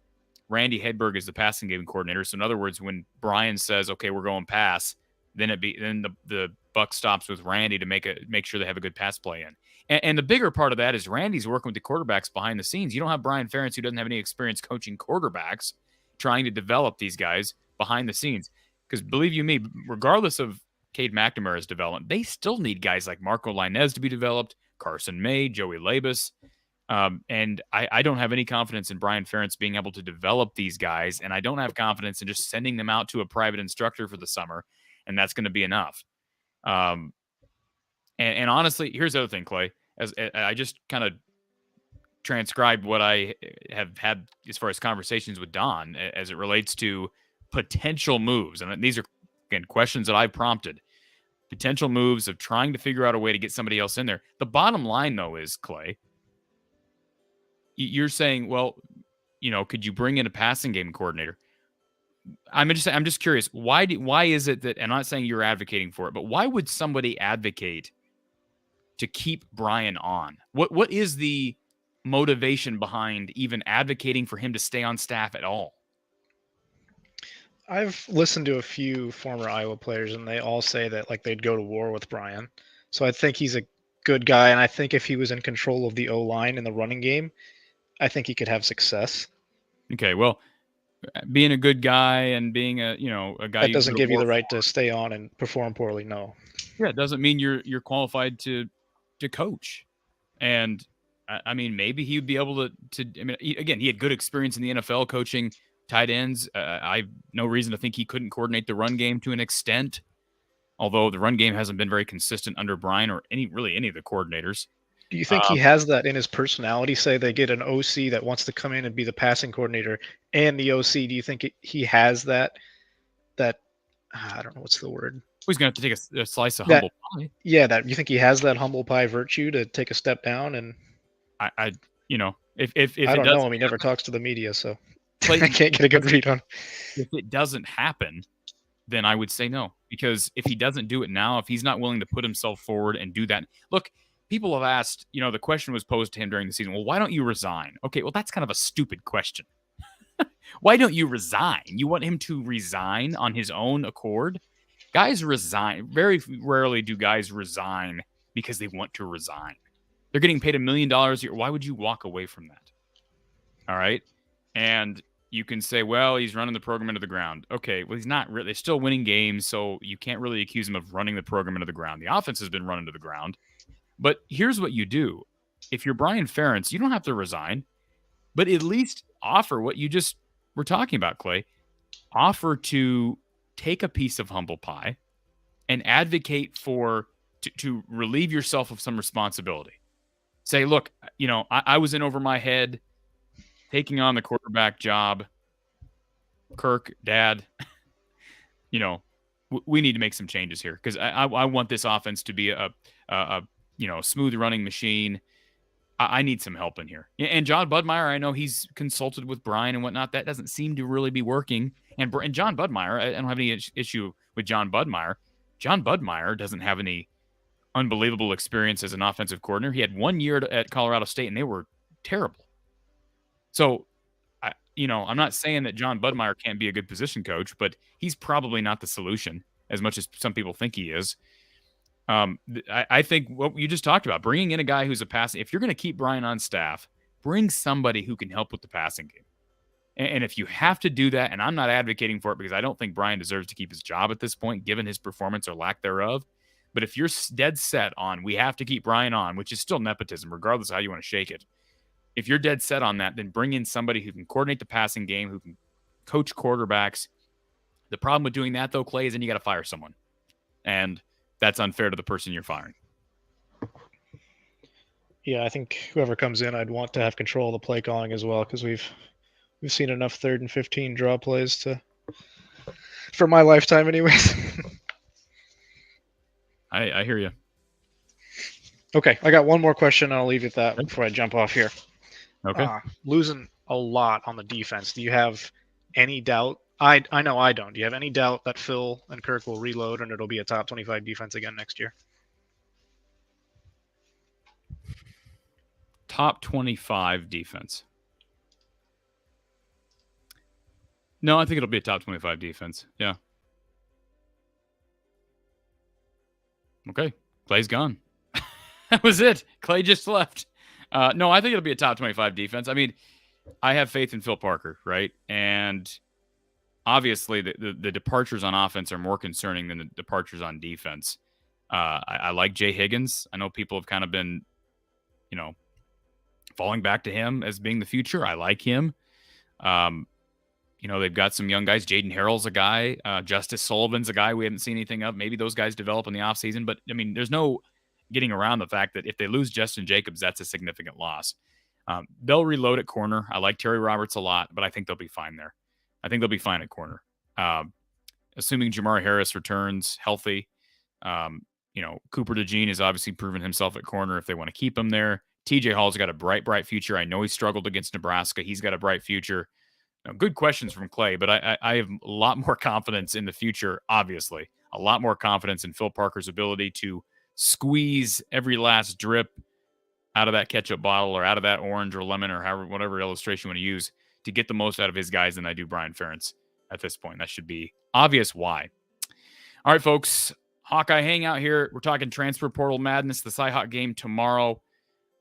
A: Randy Hedberg is the passing game coordinator. So in other words, when Brian says, "Okay, we're going pass," then the buck stops with Randy to make sure they have a good pass play in. And the bigger part of that is Randy's working with the quarterbacks behind the scenes. You don't have Brian Ferentz, who doesn't have any experience coaching quarterbacks, trying to develop these guys behind the scenes. Because believe you me, regardless of Cade McNamara's development. They still need guys like Marco Lainez to be developed, Carson May, Joey Labus. And I don't have any confidence in Brian Ferentz being able to develop these guys, and I don't have confidence in just sending them out to a private instructor for the summer, and that's going to be enough. And honestly, here's the other thing, Clay. As I just kind of transcribed what I have had as far as conversations with Don as it relates to potential moves, and these are, again, questions that I prompted. Potential moves of trying to figure out a way to get somebody else in there. The bottom line, though, is, Clay, you're saying, well, could you bring in a passing game coordinator? I'm just curious. Why is it that, and I'm not saying you're advocating for it, but why would somebody advocate to keep Brian on? What is the motivation behind even advocating for him to stay on staff at all?
E: I've listened to a few former Iowa players, and they all say that they'd go to war with Brian. So I think he's a good guy, and I think if he was in control of the O-line in the running game, I think he could have success.
A: Okay, well, being a good guy and being a guy
E: that doesn't give you the right to stay on and perform poorly. No.
A: Yeah, it doesn't mean you're qualified to coach. And I mean, maybe he would be able to. I mean, again, he had good experience in the NFL coaching tight ends. I have no reason to think he couldn't coordinate the run game to an extent. Although the run game hasn't been very consistent under Brian or any of the coordinators.
E: Do you think he has that in his personality? Say they get an OC that wants to come in and be the passing coordinator and the OC. Do you think he has that I don't know what's the word.
A: He's going to have to take a slice of humble pie.
E: Yeah, that you think he has that humble pie virtue to take a step down? And
A: if
E: I
A: don't
E: know him, he never talks to the media, so I can't get a good read on.
A: If it doesn't happen, then I would say no, because if he doesn't do it now, if he's not willing to put himself forward and do that, look. People have asked, the question was posed to him during the season, well, why don't you resign? Okay, well, that's kind of a stupid question. Why don't you resign? You want him to resign on his own accord? Guys resign. Very rarely do guys resign because they want to resign. They're getting paid $1 million a year. Why would you walk away from that? All right? And you can say, well, he's running the program into the ground. Okay, well, he's not really. They're still winning games, so you can't really accuse him of running the program into the ground. The offense has been run into the ground. But here's what you do. If you're Brian Ferentz, you don't have to resign, but at least offer what you just were talking about, Clay. Offer to take a piece of humble pie and advocate to relieve yourself of some responsibility. Say, look, I was in over my head taking on the quarterback job. Kirk, Dad, we need to make some changes here because I want this offense to be a smooth running machine. I need some help in here. And John Budmeyer, I know he's consulted with Brian and whatnot. That doesn't seem to really be working. And John Budmeyer, I don't have any issue with John Budmeyer. John Budmeyer doesn't have any unbelievable experience as an offensive coordinator. He had 1 year at Colorado State, and they were terrible. So, I'm not saying that John Budmeyer can't be a good position coach, but he's probably not the solution as much as some people think he is. I think what you just talked about, bringing in a guy who's a passing, if you're going to keep Brian on staff, bring somebody who can help with the passing game. And if you have to do that, and I'm not advocating for it because I don't think Brian deserves to keep his job at this point, given his performance or lack thereof. But if you're dead set on, we have to keep Brian on, which is still nepotism, regardless of how you want to shake it. If you're dead set on that, then bring in somebody who can coordinate the passing game, who can coach quarterbacks. The problem with doing that, though, Clay, is then you got to fire someone. And that's unfair to the person you're firing.
E: Yeah, I think whoever comes in, I'd want to have control of the play calling as well, because we've seen enough 3rd and 15 draw plays for my lifetime, anyways.
A: I hear you.
E: Okay, I got one more question. And I'll leave it at that before I jump off here.
A: Okay.
E: Losing a lot on the defense. Do you have any doubt? I know I don't. Do you have any doubt that Phil and Kirk will reload and it'll be a top 25 defense again next year?
A: Top 25 defense. No, I think it'll be a top 25 defense. Yeah. Okay. Clay's gone. That was it. Clay just left. No, I think it'll be a top 25 defense. I mean, I have faith in Phil Parker, right? And obviously the departures on offense are more concerning than the departures on defense. I like Jay Higgins. I know people have kind of been, falling back to him as being the future. I like him. They've got some young guys. Jaden Harrell's a guy. Justice Sullivan's a guy we haven't seen anything of. Maybe those guys develop in the offseason. But, there's no getting around the fact that if they lose Justin Jacobs, that's a significant loss. They'll reload at corner. I like Terry Roberts a lot, but I think they'll be fine there. I think they'll be fine at corner. Assuming Jamar Harris returns healthy. Cooper DeJean has obviously proven himself at corner if they want to keep him there. TJ Hall's got a bright future. I know he struggled against Nebraska. He's got a bright future. Good questions from Clay, but I have a lot more confidence in the future, obviously. A lot more confidence in Phil Parker's ability to squeeze every last drip out of that ketchup bottle or out of that orange or lemon or whatever illustration you want to use to get the most out of his guys than I do Brian Ferentz at this point. That should be obvious why. All right, folks. Hawkeye Hangout here. We're talking transfer portal madness, the Cyhawk game tomorrow.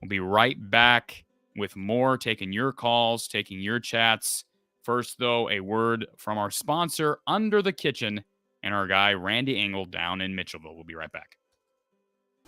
A: We'll be right back with more, taking your calls, taking your chats. First, though, a word from our sponsor, Under the Kitchen, and our guy, Randy Engel, down in Mitchellville. We'll be right back.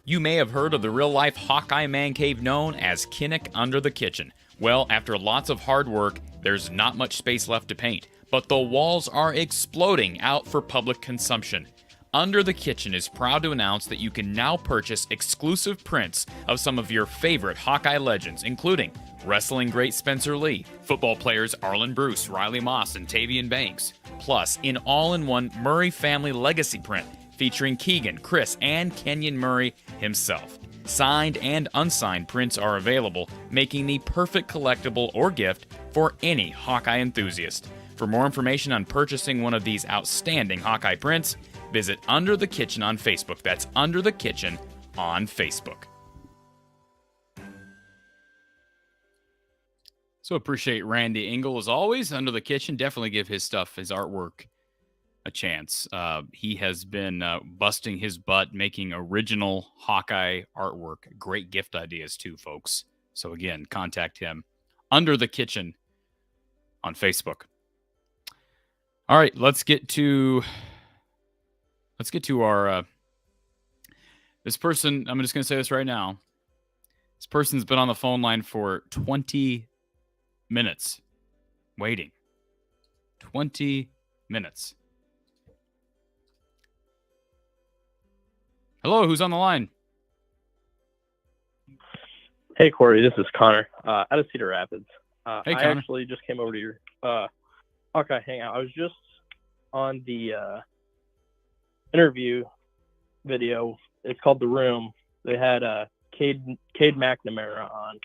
A: You may have heard of the real-life Hawkeye man cave known as Kenneth Under the Kitchen. Well, after lots of hard work, there's not much space left to paint, but the walls are exploding out for public consumption. Under the Kitchen is proud to announce that you can now purchase exclusive prints of some of your favorite Hawkeye legends, including wrestling great Spencer Lee, football players Arlen Bruce, Riley Moss, and Tavian Banks, plus an all-in-one Murray family legacy print featuring Keegan, Chris, and Kenyon Murray himself. Signed and unsigned prints are available, making the perfect collectible or gift for any Hawkeye enthusiast. For more information on purchasing one of these outstanding Hawkeye prints, visit Under the Kitchen on Facebook. That's Under the Kitchen on Facebook. So appreciate Randy Engel as always. Under the Kitchen, definitely give his stuff, his artwork, a chance. He has been busting his butt making original Hawkeye artwork. Great gift ideas too, folks. So again, contact him. Under the Kitchen on Facebook. All right, let's get to our this person. I'm just going to say this right now. This person's been on the phone line for 20 minutes waiting. 20 minutes. Hello, who's on the line?
F: Hey, Corey, this is Connor out of Cedar Rapids.
A: Hey,
F: I
A: Connor.
F: actually just came over to your Hawkeye Hangout. I was just on the interview video. It's called The Room. They had Cade McNamara on,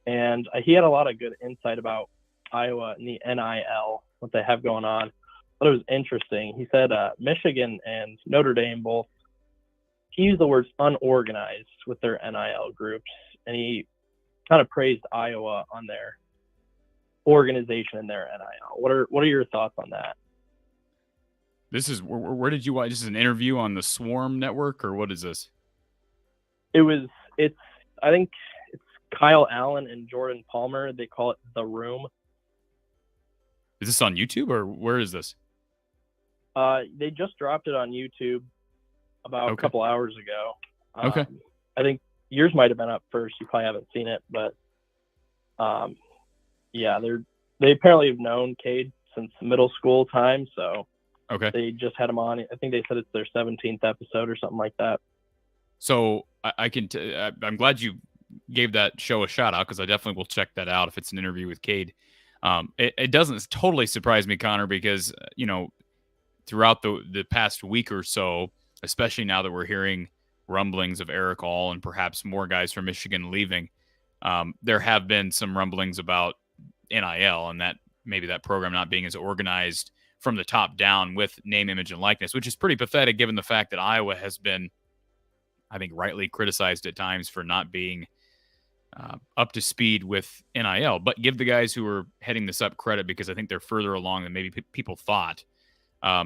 F: and he had a lot of good insight about Iowa and the NIL, what they have going on. But it was interesting. He said Michigan and Notre Dame both, he used the words unorganized with their NIL groups, and he kind of praised Iowa on their organization and their NIL. What are your thoughts on that?
A: This is where did you watch? This is an interview on the Swarm Network, or what is this?
F: I think it's Kyle Allen and Jordan Palmer. They call it The Room.
A: Is this on YouTube, or where is this?
F: They just dropped it on YouTube about a couple hours ago.
A: Okay.
F: I think yours might have been up first. You probably haven't seen it, but yeah, they apparently have known Cade since middle school time, so
A: okay.
F: They just had him on. I think they said it's their 17th episode or something like that.
A: So I'm glad you gave that show a shout out, because I definitely will check that out if it's an interview with Cade. It doesn't totally surprise me, Connor, because throughout the past week or so, especially now that we're hearing rumblings of Eric All and perhaps more guys from Michigan leaving, there have been some rumblings about NIL and that maybe that program not being as organized from the top down with name, image, and likeness, which is pretty pathetic given the fact that Iowa has been, I think, rightly criticized at times for not being up to speed with NIL. But give the guys who are heading this up credit, because I think they're further along than maybe people thought.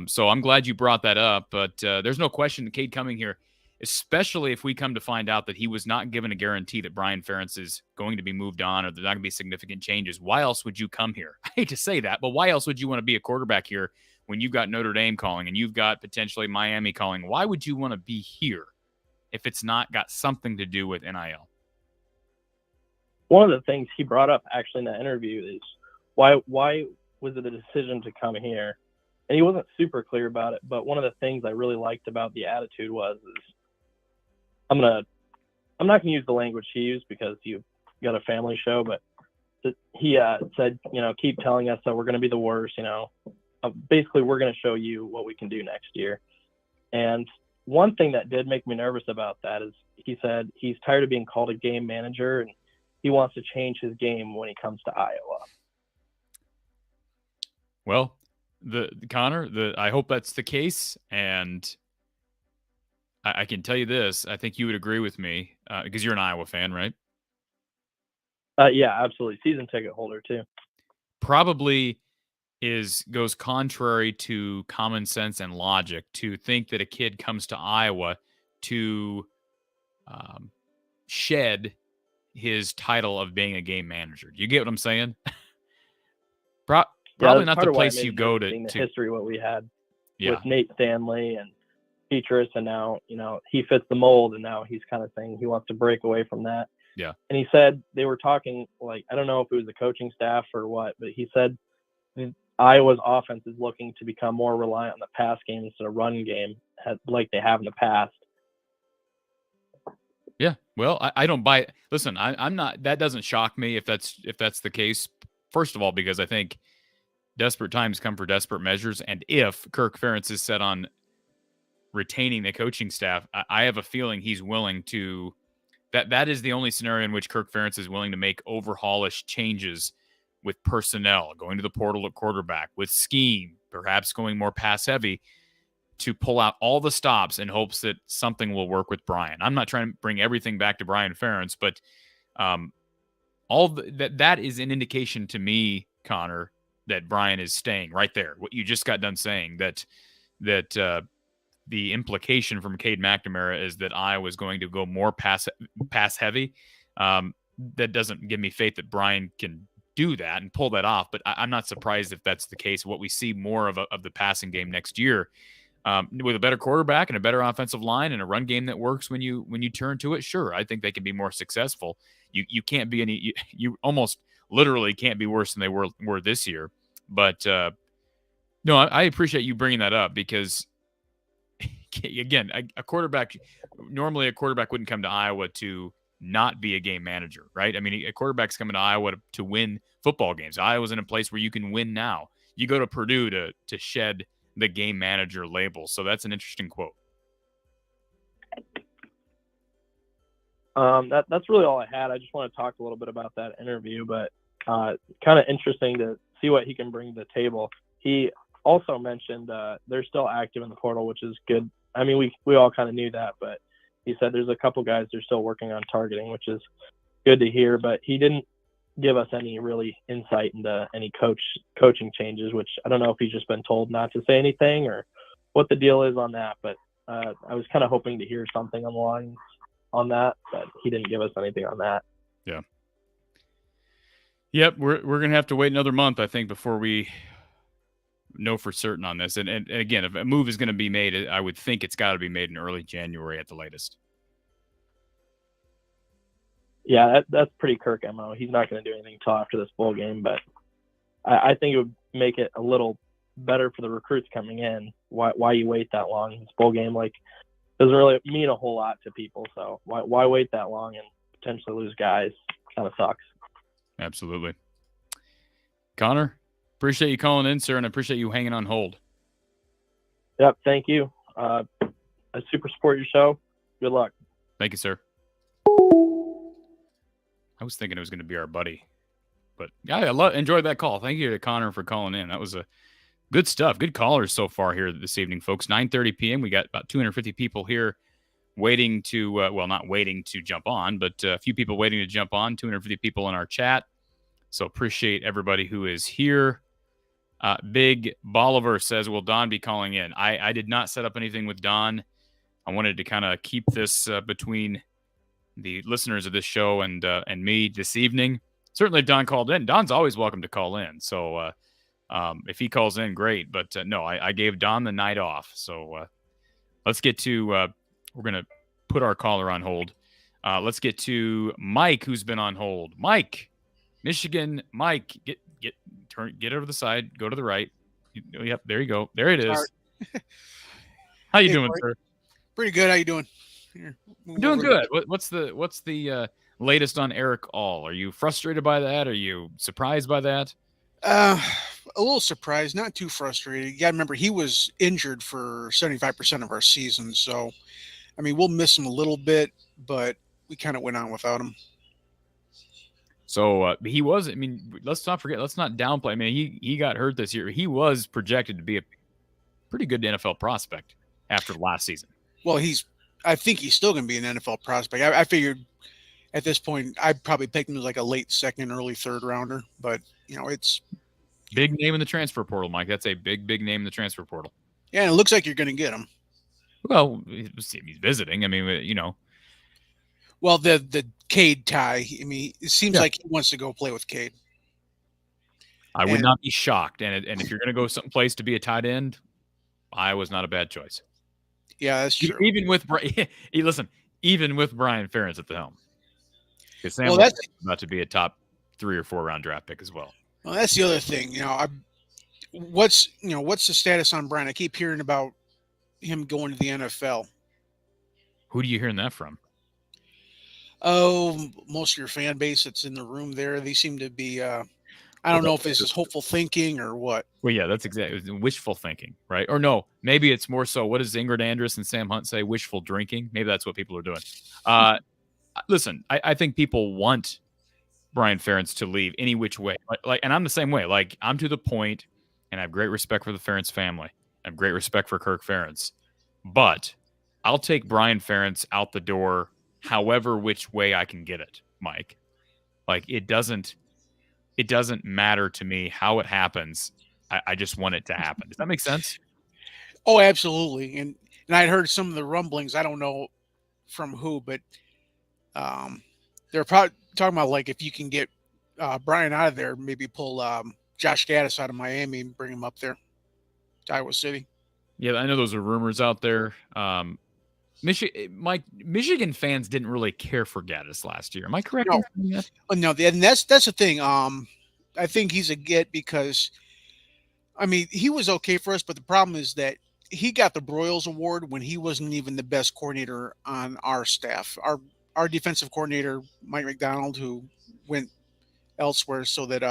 A: So I'm glad you brought that up. But there's no question that Cade coming here especially if we come to find out that he was not given a guarantee that Brian Ferentz is going to be moved on or there's not going to be significant changes. Why else would you come here? I hate to say that, but why else would you want to be a quarterback here when you've got Notre Dame calling and you've got potentially Miami calling? Why would you want to be here if it's not got something to do with NIL?
F: One of the things he brought up actually in that interview is why was it a decision to come here? And he wasn't super clear about it, but one of the things I really liked about the attitude is I'm not gonna use the language he used because you've got a family show, but he said, keep telling us that we're gonna be the worst, basically we're gonna show you what we can do next year. And one thing that did make me nervous about that is he said he's tired of being called a game manager and he wants to change his game when he comes to Iowa.
A: Well, Connor, I hope that's the case, and I can tell you this: I think you would agree with me because you're an Iowa fan, right?
F: Yeah, absolutely. Season ticket holder too.
A: Probably goes contrary to common sense and logic to think that a kid comes to Iowa to shed his title of being a game manager. Do you get what I'm saying? Probably not the place you go to.
F: The history what we had
A: yeah.
F: with Nate Stanley and Petrus, and now he fits the mold, and now he's kind of saying he wants to break away from that.
A: Yeah.
F: And he said they were talking, like, I don't know if it was the coaching staff or what, but he said Iowa's offense is looking to become more reliant on the pass game instead of run game, like they have in the past.
A: Yeah. Well, I don't buy it. Listen, I'm not. That doesn't shock me if that's the case. First of all, because I think desperate times come for desperate measures, and if Kirk Ferentz is set on retaining the coaching staff, I have a feeling he's willing to. That is the only scenario in which Kirk Ferentz is willing to make overhaulish changes with personnel, going to the portal at quarterback, with scheme, perhaps going more pass heavy, to pull out all the stops in hopes that something will work with Brian. I'm not trying to bring everything back to Brian Ferentz, but that is an indication to me, Connor, that Brian is staying right there. What you just got done saying, that the implication from Cade McNamara is that Iowa's going to go more pass heavy. That doesn't give me faith that Brian can do that and pull that off, but I'm not surprised if that's the case. What we see more of the passing game next year, with a better quarterback and a better offensive line and a run game that works when you turn to it. Sure, I think they can be more successful. You can't be you almost literally can't be worse than they were this year. But no, I appreciate you bringing that up because again, a quarterback wouldn't come to Iowa to not be a game manager, right? I mean, a quarterback's coming to Iowa to win football games. Iowa's in a place where you can win now. You go to Purdue to shed the game manager label. So that's an interesting quote.
F: That's really all I had. I just want to talk a little bit about that interview, but kind of interesting to see what he can bring to the table. He also mentioned they're still active in the portal, which is good. I mean, we all kind of knew that, but he said there's a couple guys they're still working on targeting, which is good to hear, but he didn't give us any really insight into any coaching changes, which I don't know if he's just been told not to say anything or what the deal is on that, but I was kind of hoping to hear something along on that, but he didn't give us anything on that.
A: Yeah. Yep, we're going to have to wait another month, I think, before we know for certain on this. And again, if a move is going to be made, I would think it's got to be made in early January at the latest.
F: Yeah, that's pretty Kirk MO. He's not going to do anything until after this bowl game, but I think it would make it a little better for the recruits coming in. Why you wait that long? This bowl game doesn't really mean a whole lot to people, so why wait that long and potentially lose guys? Kind of sucks.
A: Absolutely. Connor, appreciate you calling in, sir, and I appreciate you hanging on hold.
F: Yep, thank you. I super support your show. Good luck.
A: Thank you, sir. I was thinking it was going to be our buddy, but yeah, I enjoyed that call. Thank you to Connor for calling in. That was good stuff. Good callers so far here this evening, folks. 9:30 p.m. We got about 250 people here waiting to, not waiting to jump on, but a few people waiting to jump on, 250 people in our chat. So appreciate everybody who is here. Big Bolivar says, will Don be calling in? I did not set up anything with Don. I wanted to kind of keep this between the listeners of this show and me this evening. Certainly, if Don called in, Don's always welcome to call in. So if he calls in, great. But no, I gave Don the night off. So let's get to. We're gonna put our caller on hold. Let's get to Mike, who's been on hold. Mike, Michigan. Mike, get over the side. Go to the right. Yep, there you go. There it is. How you doing, sir?
G: Pretty good. How you doing?
A: Here, doing good. What's the latest on Eric All? Are you frustrated by that? Are you surprised by that?
G: A little surprised, not too frustrated. You got to remember he was injured for 75% of our season, so I mean we'll miss him a little bit, but we kind of went on without him.
A: So he was. I mean, let's not forget. Let's not downplay. I mean, he got hurt this year. He was projected to be a pretty good NFL prospect after last season.
G: Well, I think he's still going to be an NFL prospect. I figured at this point I'd probably pick him as like a late second, early third rounder. But it's
A: big name in the transfer portal, Mike. That's a big name in the transfer portal.
G: Yeah, and it looks like you're going to get him.
A: Well, he's visiting. I mean,
G: Well, the Cade tie. I mean, it seems like he wants to go play with Cade.
A: I would not be shocked. And if you're going to go someplace to be a tight end, Iowa's not a bad choice.
G: Yeah, that's true.
A: Even with even with Brian Ferentz at the helm, because Sam
G: that's
A: about to be a top 3 or 4 round draft pick as well.
G: Well, that's the other thing. What's the status on Brian? I keep hearing about him going to the NFL.
A: Who do you hearing that from?
G: Oh, most of your fan base that's in the room there. They seem to be. I don't know if this is hopeful thinking or what.
A: Well, yeah, that's exactly wishful thinking, right? Or no, maybe it's more so. What does Ingrid Andress and Sam Hunt say? Wishful drinking. Maybe that's what people are doing. Listen, I think people want Brian Ferentz to leave any which way. And I'm the same way. Like, I'm to the point, and I have great respect for the Ferentz family. I have great respect for Kirk Ferentz, but I'll take Brian Ferentz out the door, however which way I can get it, Mike. Like, it doesn't matter to me how it happens. I just want it to happen. Does that make sense?
G: Oh, absolutely. And I'd heard some of the rumblings. I don't know from who, but they're probably talking about like if you can get Brian out of there, maybe pull Josh Gaddis out of Miami and bring him up there to Iowa City.
A: Yeah, I know those are rumors out there. Michigan fans didn't really care for Gaddis last year. Am I correct?
G: No, no, and that's the thing. I think he's a get because, I mean, he was okay for us, but the problem is that he got the Broyles Award when he wasn't even the best coordinator on our staff. Our defensive coordinator, Mike McDonald, who went elsewhere, so that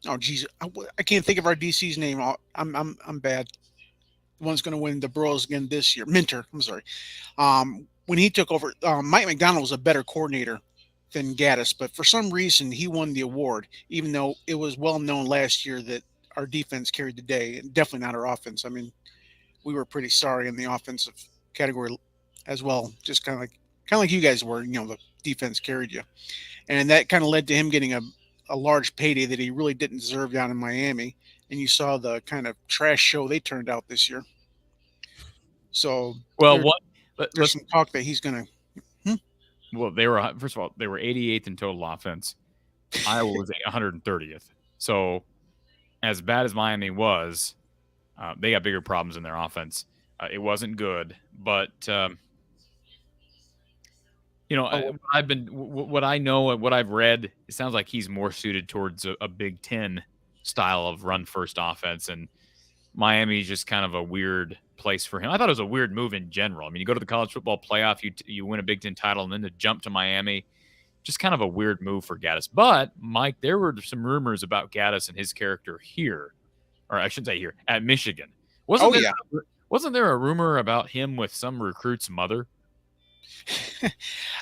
G: oh geez, I can't think of our DC's name. I'm bad. The one's going to win the Broyles again this year. Minter, I'm sorry. When he took over, Mike McDonald was a better coordinator than Gaddis, but for some reason he won the award, even though it was well known last year that our defense carried the day, and definitely not our offense. I mean, we were pretty sorry in the offensive category as well, just kind of like you guys were. The defense carried you, and that kind of led to him getting a large payday that he really didn't deserve down in Miami. And you saw the kind of trash show they turned out this year. So,
A: well,
G: there's some talk that he's going to.
A: Well, they were 88th in total offense. Iowa was 130th. So, as bad as Miami was, they got bigger problems in their offense. It wasn't good, but what I know, what I've read, it sounds like he's more suited towards a Big Ten style of run first offense, and Miami's just kind of a weird place for him. I thought it was a weird move in general. I mean, you go to the college football playoff, you win a Big Ten title, and then to jump to Miami, just kind of a weird move for Gaddis. But Mike, there were some rumors about Gaddis and his character here, or I shouldn't say here, at Michigan. Wasn't there a rumor about him with some recruit's mother?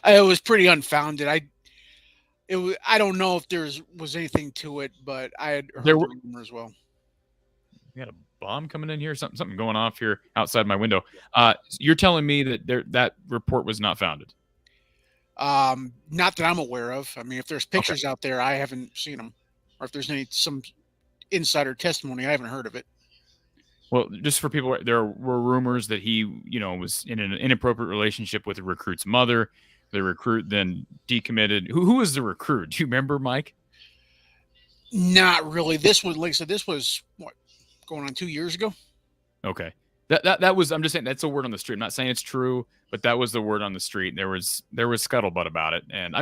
G: It was pretty unfounded. I don't know if there was anything to it, but I had heard the rumor as well.
A: We had a bomb coming in here, something going off here outside my window. You're telling me that that report was not founded?
G: Not that I'm aware of. I mean, if there's pictures out there, I haven't seen them, or if there's some insider testimony, I haven't heard of it.
A: Well, just for people, there were rumors that he, was in an inappropriate relationship with the recruit's mother. The recruit then decommitted. Who was the recruit? Do you remember, Mike?
G: Not really. This was, like I said, this was what, going on 2 years ago.
A: Okay. That was, I'm just saying that's a word on the street. I'm not saying it's true, but that was the word on the street. There was scuttlebutt about it. And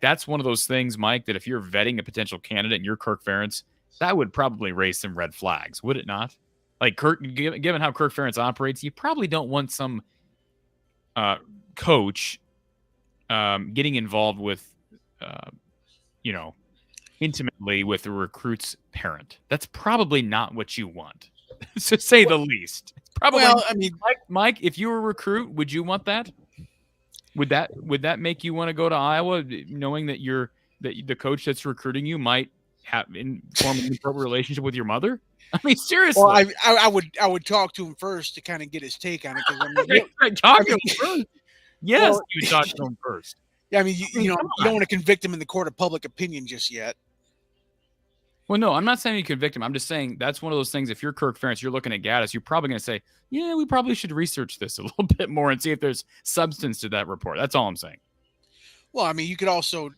A: that's one of those things, Mike, that if you're vetting a potential candidate and you're Kirk Ferentz, that would probably raise some red flags, would it not? Like given how Kirk Ferentz operates, you probably don't want some coach getting involved with, intimately with the recruit's parent. That's probably not what you want, to say the least. It's probably.
G: Well, I mean,
A: Mike, if you were a recruit, would you want that? Would that make you want to go to Iowa, knowing that the coach that's recruiting you might form an inappropriate relationship with your mother? I mean, seriously.
G: Well, I would talk to him first to kind of get his take on it.
A: Talk to him first. Yes, you talk to him first.
G: Yeah, I mean, you don't want to convict him in the court of public opinion just yet.
A: Well, no, I'm not saying you convict him. I'm just saying that's one of those things. If you're Kirk Ferentz, you're looking at Gaddis, you're probably going to say, yeah, we probably should research this a little bit more and see if there's substance to that report. That's all I'm saying.
G: Well, I mean, you could also,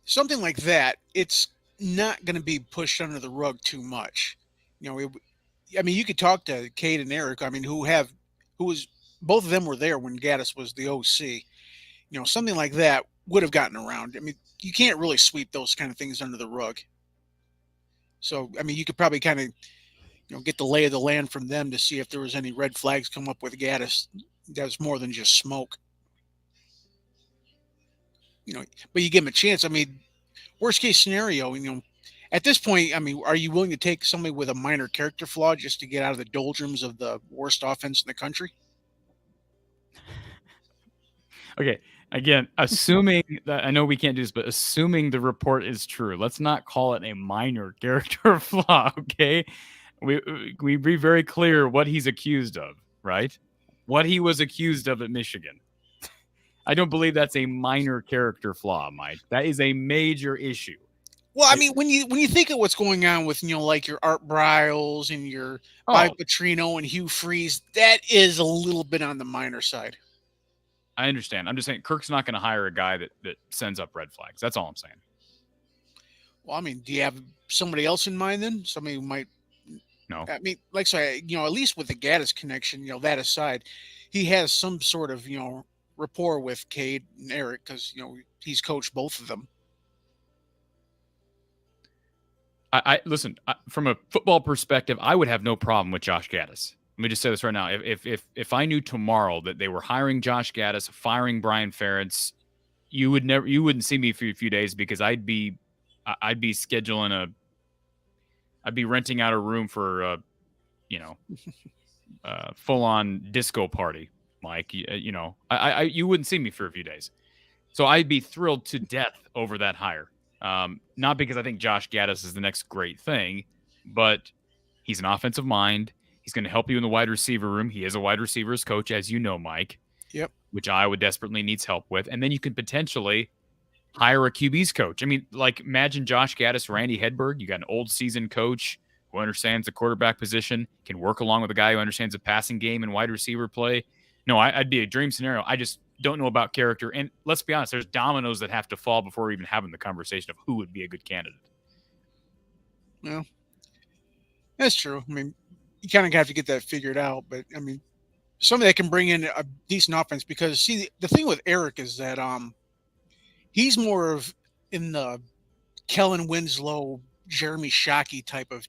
G: something like that, it's not going to be pushed under the rug too much. I mean, you could talk to Cade and Eric, I mean, both of them were there when Gaddis was the OC. Something like that would have gotten around. I mean, you can't really sweep those kind of things under the rug. So, I mean, you could probably kind of, get the lay of the land from them to see if there was any red flags come up with Gaddis. That was more than just smoke. But you give him a chance. I mean, worst case scenario, at this point, I mean, are you willing to take somebody with a minor character flaw just to get out of the doldrums of the worst offense in the country?
A: Okay. Again, assuming that, I know we can't do this, but assuming the report is true, let's not call it a minor character flaw, okay? We be very clear what he's accused of, right? What he was accused of at Michigan. I don't believe that's a minor character flaw, Mike. That is a major issue.
G: Well, I mean, when you think of what's going on with, like your Art Briles and your Mike Petrino and Hugh Freeze, that is a little bit on the minor side.
A: I understand. I'm just saying Kirk's not going to hire a guy that sends up red flags. That's all I'm saying.
G: Well, I mean, do you have somebody else in mind then? Somebody who might.
A: No.
G: I mean, like I say, at least with the Gaddis connection, that aside, he has some sort of, rapport with Cade and Eric because, he's coached both of them.
A: I listen, from a football perspective, I would have no problem with Josh Gaddis. Let me just say this right now. If I knew tomorrow that they were hiring Josh Gaddis, firing Brian Ferentz, you wouldn't see me for a few days because I'd be scheduling I'd be renting out a room for full on disco party, Mike. You wouldn't see me for a few days. So I'd be thrilled to death over that hire. Not because I think Josh Gaddis is the next great thing, but he's an offensive mind. He's going to help you in the wide receiver room. He is a wide receivers coach, as you know, Mike.
G: Yep.
A: Which Iowa desperately needs help with. And then you could potentially hire a QB's coach. I mean, like, imagine Josh Gaddis, Randy Hedberg. You got an old seasoned coach who understands the quarterback position, can work along with a guy who understands the passing game and wide receiver play. No, I'd be a dream scenario. I just don't know about character. And let's be honest, there's dominoes that have to fall before we're even having the conversation of who would be a good candidate.
G: Well, that's true. I mean, you kind of have to get that figured out. But, I mean, somebody that can bring in a decent offense because, see, the thing with Eric is that he's more of in the Kellen Winslow, Jeremy Shockey type of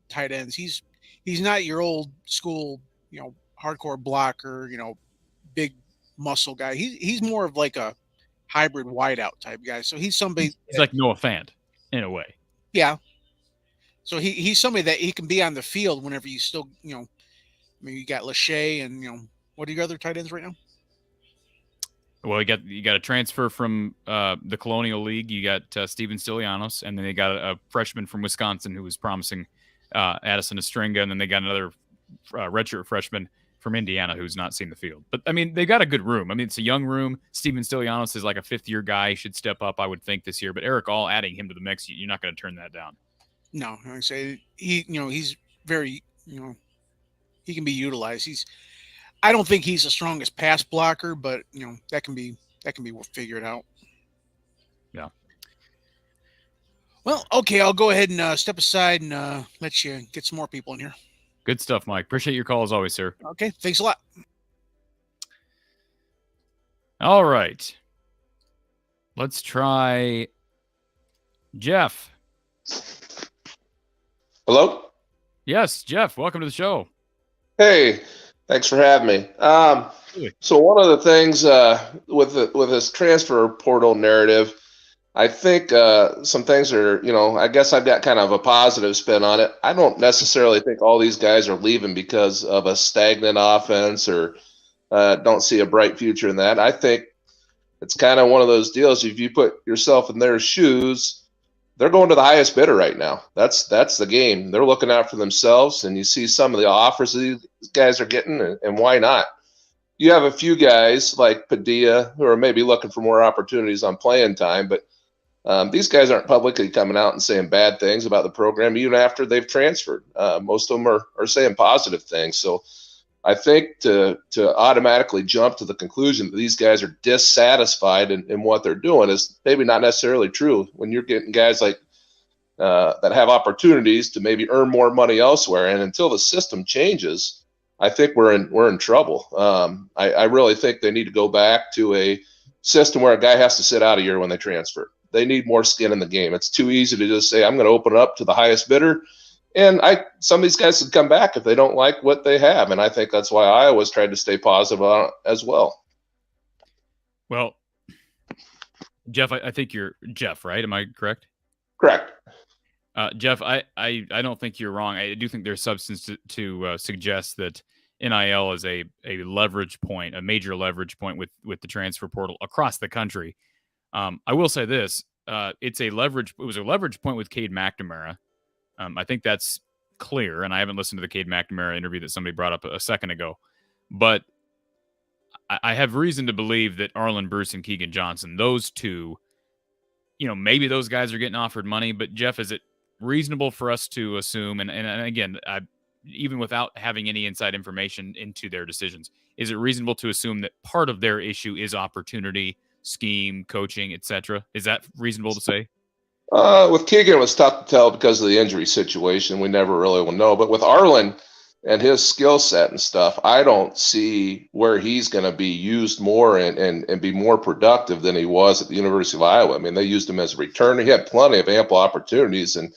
G: tight ends. He's not your old school, hardcore blocker, big muscle guy. He's more of like a hybrid wideout type guy. So he's somebody.
A: He's like Noah Fant in a way.
G: Yeah. So he's somebody that he can be on the field whenever you still, I mean, you got Lachey and, what are your other tight ends right now?
A: Well, you got a transfer from the Colonial League. You got Steven Stilianos, and then they got a freshman from Wisconsin who was promising, Addison Estringa, and then they got another redshirt freshman from Indiana who's not seen the field. But, I mean, they got a good room. I mean, it's a young room. Steven Stilianos is like a fifth-year guy. He should step up, I would think, this year. But Eric All adding him to the mix, you're not going to turn that down.
G: No, like I say, he's very, he can be utilized. I don't think he's the strongest pass blocker, but that can be figured out.
A: Yeah.
G: Well, okay, I'll go ahead and step aside and let you get some more people in here.
A: Good stuff, Mike. Appreciate your call as always, sir.
G: Okay, thanks a lot.
A: All right. Let's try Jeff.
H: Hello?
A: Yes, Jeff, welcome to the show.
H: Hey, thanks for having me. So one of the things with this transfer portal narrative, I think some things are, I guess I've got kind of a positive spin on it. I don't necessarily think all these guys are leaving because of a stagnant offense or don't see a bright future in that. I think it's kind of one of those deals. If you put yourself in their shoes, they're going to the highest bidder right now. That's the game. They're looking out for themselves, and you see some of the offers these guys are getting, and why not? You have a few guys like Padilla who are maybe looking for more opportunities on playing time, but these guys aren't publicly coming out and saying bad things about the program even after they've transferred. Most of them are saying positive things. So I think to automatically jump to the conclusion that these guys are dissatisfied in what they're doing is maybe not necessarily true. When you're getting guys like that have opportunities to maybe earn more money elsewhere, and until the system changes, I think we're in trouble. I really think they need to go back to a system where a guy has to sit out a year when they transfer. They need more skin in the game. It's too easy to just say, I'm going to open it up to the highest bidder. And some of these guys could come back if they don't like what they have. And I think that's why I always tried to stay positive on it as well.
A: Well, Jeff, I think you're Jeff, right? Am I correct?
H: Correct.
A: Jeff, I don't think you're wrong. I do think there's substance to suggest that NIL is a leverage point, a major leverage point with the transfer portal across the country. I will say this: it was a leverage point with Cade McNamara. I think that's clear, and I haven't listened to the Cade McNamara interview that somebody brought up a second ago, but I have reason to believe that Arlen Bruce and Keegan Johnson, those two, maybe those guys are getting offered money, but Jeff, is it reasonable for us to assume, and again, even without having any inside information into their decisions, is it reasonable to assume that part of their issue is opportunity, scheme, coaching, etc.? Is that reasonable to say?
H: With Keegan, it was tough to tell because of the injury situation. We never really will know. But with Arlen and his skill set and stuff, I don't see where he's going to be used more and be more productive than he was at the University of Iowa. I mean, they used him as a returner. He had plenty of ample opportunities, and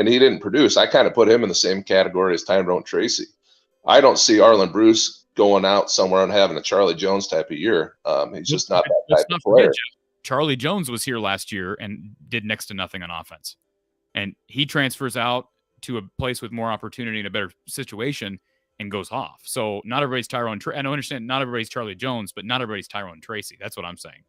H: he didn't produce. I kind of put him in the same category as Tyrone Tracy. I don't see Arlen Bruce going out somewhere and having a Charlie Jones type of year. He's just not that type of player.
A: Charlie Jones was here last year and did next to nothing on offense. And he transfers out to a place with more opportunity and a better situation and goes off. So not everybody's Tyrone. I don't understand. Not everybody's Charlie Jones, but not everybody's Tyrone Tracy. That's what I'm saying.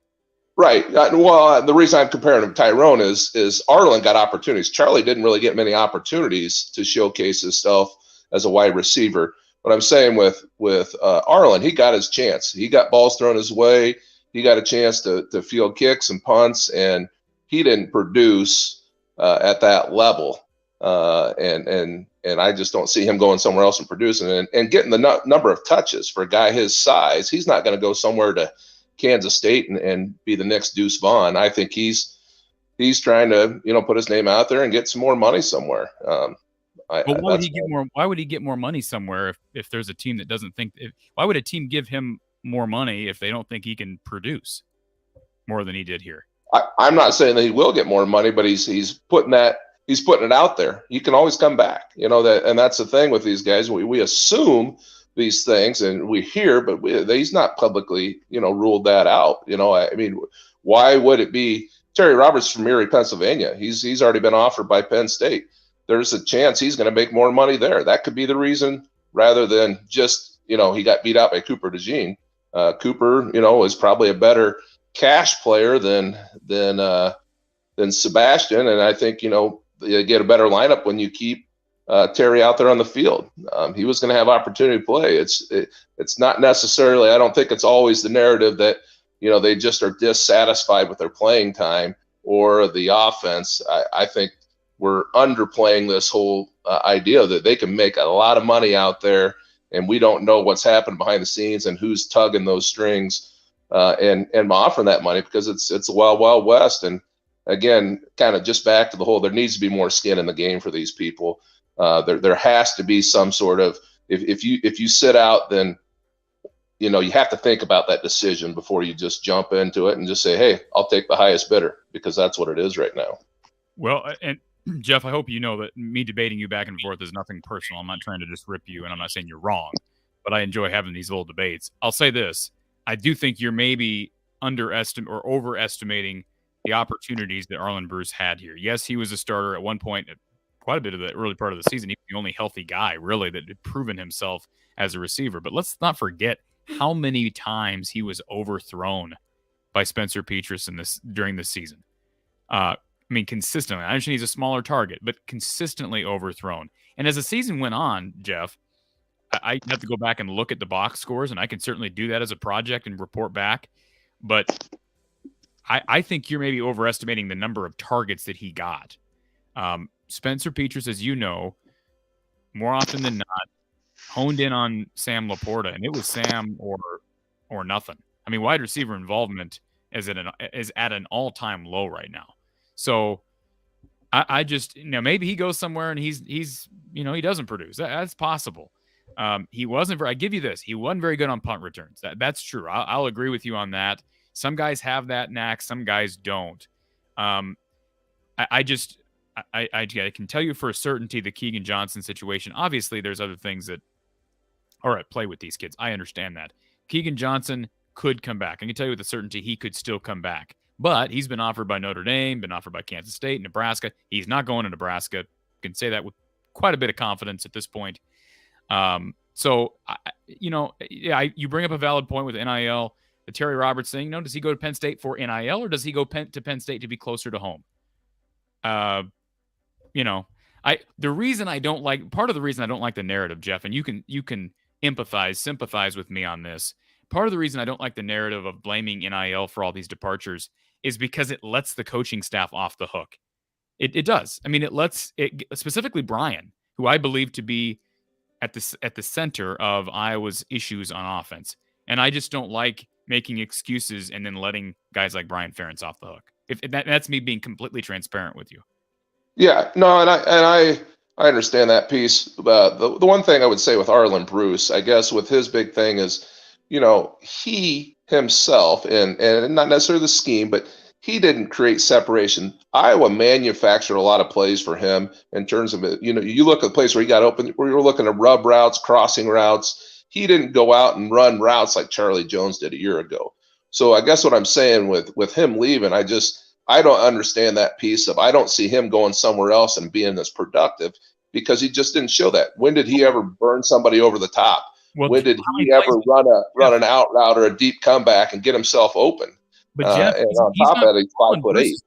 H: Right. Well, the reason I'm comparing him to Tyrone is Arlen got opportunities. Charlie didn't really get many opportunities to showcase himself as a wide receiver. But I'm saying with Arlen, he got his chance. He got balls thrown his way. He got a chance to field kicks and punts, and he didn't produce at that level. And I just don't see him going somewhere else and producing and getting the number of touches for a guy his size. He's not going to go somewhere to Kansas State and be the next Deuce Vaughn. I think he's trying to put his name out there and get some more money somewhere.
A: But why would he get more money somewhere if there's a team that doesn't think? Why would a team give him more money if they don't think he can produce more than he did here?
H: I'm not saying that he will get more money, but he's putting it out there. You can always come back, and that's the thing with these guys. We assume these things and we hear, but he's not publicly, ruled that out. I mean, why would it be Terry Roberts from Erie, Pennsylvania? He's already been offered by Penn State. There's a chance he's going to make more money there. That could be the reason rather than just, he got beat out by Cooper DeJean. Cooper, is probably a better cash player than Sebastian. And I think, you get a better lineup when you keep Terry out there on the field. He was going to have opportunity to play. It's not necessarily, I don't think it's always the narrative that, they just are dissatisfied with their playing time or the offense. I think we're underplaying this whole idea that they can make a lot of money out there, and we don't know what's happened behind the scenes and who's tugging those strings and offering that money, because it's a wild, wild west. And again, kind of just back to the whole, there needs to be more skin in the game for these people. There has to be some sort of, if you sit out, then you have to think about that decision before you just jump into it and just say, hey, I'll take the highest bidder, because that's what it is right now.
A: Well, and Jeff, I hope you know that me debating you back and forth is nothing personal. I'm not trying to just rip you, and I'm not saying you're wrong, but I enjoy having these little debates. I'll say this. I do think you're maybe underestimating or overestimating the opportunities that Arlen Bruce had here. Yes, he was a starter at one point, quite a bit of the early part of the season. He was the only healthy guy, really, that had proven himself as a receiver. But let's not forget how many times he was overthrown by Spencer Petras during this season. I mean, consistently. I understand he's a smaller target, but consistently overthrown. And as the season went on, Jeff, I have to go back and look at the box scores, and I can certainly do that as a project and report back. But I think you're maybe overestimating the number of targets that he got. Spencer Petras, as you know, more often than not, honed in on Sam Laporta, and it was Sam or nothing. I mean, wide receiver involvement is at an all-time low right now. So I just, maybe he goes somewhere and he's he doesn't produce. That's possible. He wasn't very, I give you this, he wasn't very good on punt returns. That's true. I'll agree with you on that. Some guys have that knack, some guys don't. I can tell you for a certainty the Keegan Johnson situation. Obviously, there's other things that are at play with these kids. I understand that. Keegan Johnson could come back. I can tell you with a certainty he could still come back. But he's been offered by Notre Dame, been offered by Kansas State, Nebraska. He's not going to Nebraska. I can say that with quite a bit of confidence at this point. You bring up a valid point with NIL. The Terry Roberts thing, does he go to Penn State for NIL, or does he go to Penn State to be closer to home? Part of the reason I don't like the narrative, Jeff, and you can sympathize with me on this. Part of the reason I don't like the narrative of blaming NIL for all these departures is because it lets the coaching staff off the hook. It does. I mean, it lets specifically Brian, who I believe to be at the center of Iowa's issues on offense. And I just don't like making excuses and then letting guys like Brian Ferentz off the hook. That's me being completely transparent with you. Yeah, no, and I understand that piece. The one thing I would say with Arlen Bruce, I guess with his big thing is, he himself and not necessarily the scheme, but he didn't create separation. Iowa manufactured a lot of plays for him in terms of it. You look at the place where he got open, where you were looking at rub routes, crossing routes. He didn't go out and run routes like Charlie Jones did a year ago. So I guess what I'm saying with him leaving, I don't understand that piece of, I don't see him going somewhere else and being as productive, because he just didn't show that. When did he ever burn somebody over the top? Well, when did he ever run an out route or a deep comeback and get himself open? But Jeff, and on top of that, he's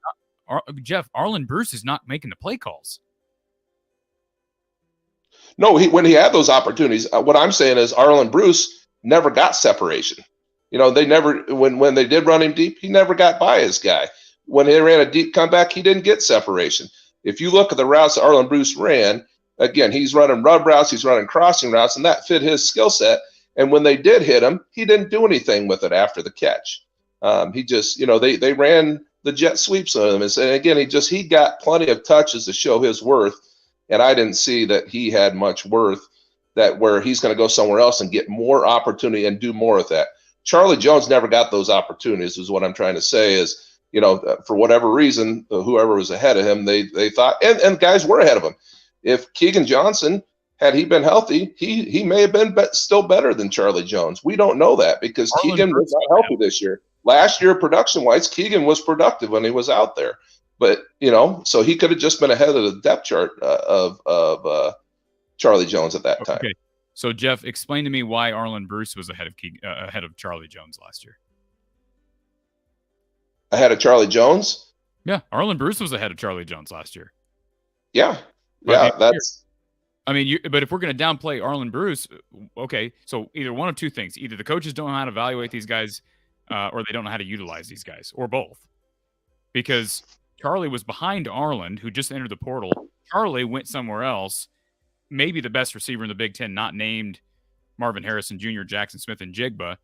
A: 5'8". Jeff, Arlen Bruce is not making the play calls.
H: No, when he had those opportunities, what I'm saying is Arlen Bruce never got separation. They never, when they did run him deep, he never got by his guy. When they ran a deep comeback, he didn't get separation. If you look at the routes that Arlen Bruce ran, again, he's running rub routes, he's running crossing routes, and that fit his skill set. And when they did hit him, he didn't do anything with it after the catch. He just, they ran the jet sweeps on him. And again, he got plenty of touches to show his worth. And I didn't see that he had much worth where he's going to go somewhere else and get more opportunity and do more with that. Charlie Jones never got those opportunities, is what I'm trying to say is, for whatever reason, whoever was ahead of him, they thought, and guys were ahead of him. If Keegan Johnson, had he been healthy, he may have been still better than Charlie Jones. We don't know that because Keegan was not healthy this year. Last year, production-wise, Keegan was productive when he was out there. But, so he could have just been ahead of the depth chart of Charlie Jones at that time.
A: Okay. So, Jeff, explain to me why Arlen Bruce was ahead of Charlie Jones last year.
H: Ahead of Charlie Jones?
A: Yeah, Arlen Bruce was ahead of Charlie Jones last year.
H: Yeah. That's...
A: I mean, but if we're going to downplay Arlen Bruce, okay, so either one of two things. Either the coaches don't know how to evaluate these guys or they don't know how to utilize these guys, or both. Because Charlie was behind Arlen, who just entered the portal, Charlie went somewhere else, maybe the best receiver in the Big Ten, not named Marvin Harrison Jr., Jackson Smith, and Jigba.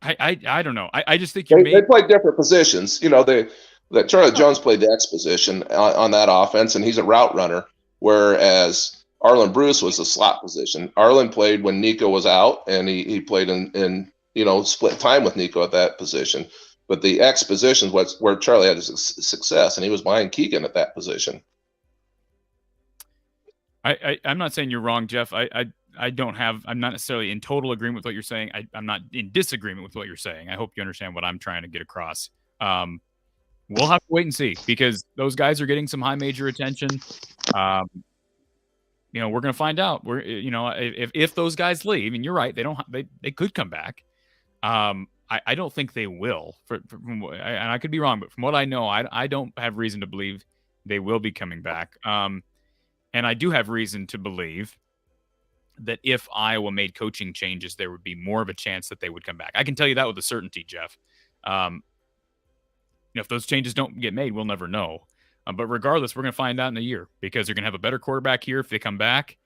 A: I don't know. I just think
H: they play different positions. That Charlie Jones played the X position on that offense, and he's a route runner, whereas Arlen Bruce was the slot position. Arlen played when Nico was out, and he played in split time with Nico at that position. But the X position was where Charlie had his success, and he was behind Keegan at that position.
A: I'm not saying you're wrong, Jeff. I'm not necessarily in total agreement with what you're saying. I'm not in disagreement with what you're saying. I hope you understand what I'm trying to get across. We'll have to wait and see, because those guys are getting some high major attention. We're going to find out. If those guys leave, and you're right, they could come back. I don't think they will. And I could be wrong, but from what I know, I don't have reason to believe they will be coming back. And I do have reason to believe that if Iowa made coaching changes, there would be more of a chance that they would come back. I can tell you that with a certainty, Jeff. If those changes don't get made, we'll never know. But regardless, we're going to find out in a year, because they're going to have a better quarterback here if they come back.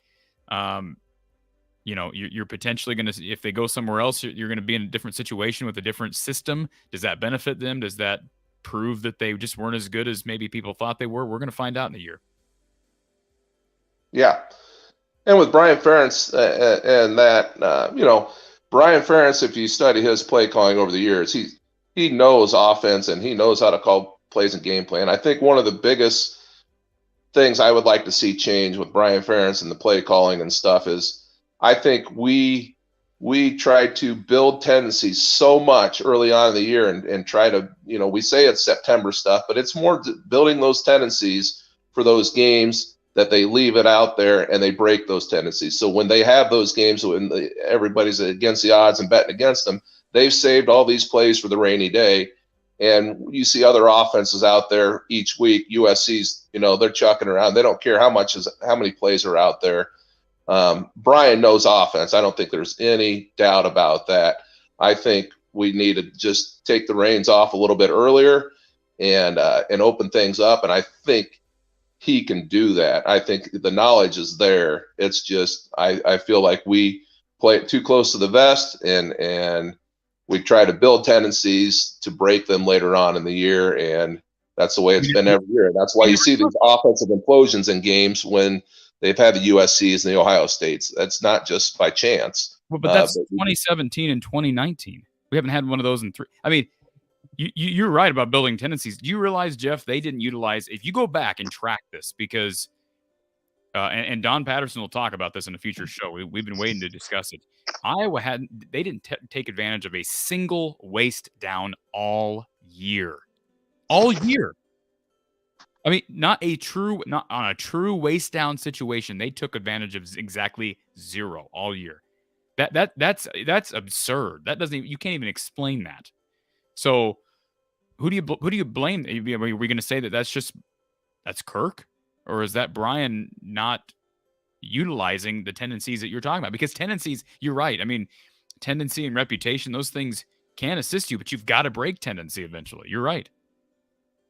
A: You're potentially going to, if they go somewhere else, you're going to be in a different situation with a different system. Does that benefit them? Does that prove that they just weren't as good as maybe people thought they were? We're going to find out in a year.
H: Yeah. And with Brian Ferentz Brian Ferentz, if you study his play calling over the years, he knows offense, and he knows how to call plays and game plan. I think one of the biggest things I would like to see change with Brian Ferentz and the play calling and stuff is, I think we try to build tendencies so much early on in the year and try to, we say it's September stuff, but it's more building those tendencies for those games that they leave it out there and they break those tendencies. So when they have those games when everybody's against the odds and betting against them, they've saved all these plays for the rainy day. And you see other offenses out there each week. USC's, they're chucking around. They don't care how many plays are out there. Brian knows offense. I don't think there's any doubt about that. I think we need to just take the reins off a little bit earlier and open things up. And I think he can do that. I think the knowledge is there. It's just I feel like we play it too close to the vest, and we try to build tendencies to break them later on in the year, and that's the way it's been every year. That's why you see these offensive implosions in games when they've had the USCs and the Ohio States. That's not just by chance.
A: Well, but that's 2017 and 2019. We haven't had one of those in 3. I mean, you're right about building tendencies. Do you realize, Jeff, they didn't utilize, if you go back and track this, because and Don Patterson will talk about this in a future show. We've been waiting to discuss it. Iowa they didn't take advantage of a single waste down all year. All year. I mean, not on a true waste down situation. They took advantage of exactly 0 all year. That's absurd. That doesn't, you can't even explain that. So who do you blame? Are we going to say that's Kirk, or is that Brian not utilizing the tendencies that you're talking about? Because tendencies, you're right. I mean, tendency and reputation, those things can assist you, but you've got to break tendency eventually. You're right.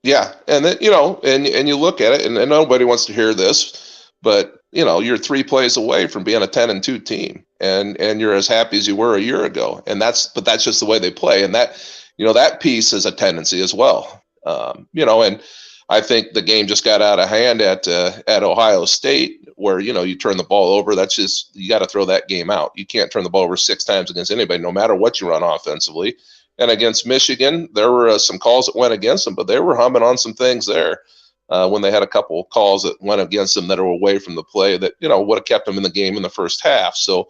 H: Yeah. And then, and you look at it, and nobody wants to hear this, but you're 3 plays away from being a 10-2 team, and you're as happy as you were a year ago. And that's just the way they play. And that, that piece is a tendency as well. And I think the game just got out of hand at Ohio State, where, you turn the ball over. That's just, you got to throw that game out. You can't turn the ball over 6 times against anybody, no matter what you run offensively. And against Michigan, there were some calls that went against them, but they were humming on some things there when they had a couple of calls that went against them that were away from the play that, would have kept them in the game in the first half. So,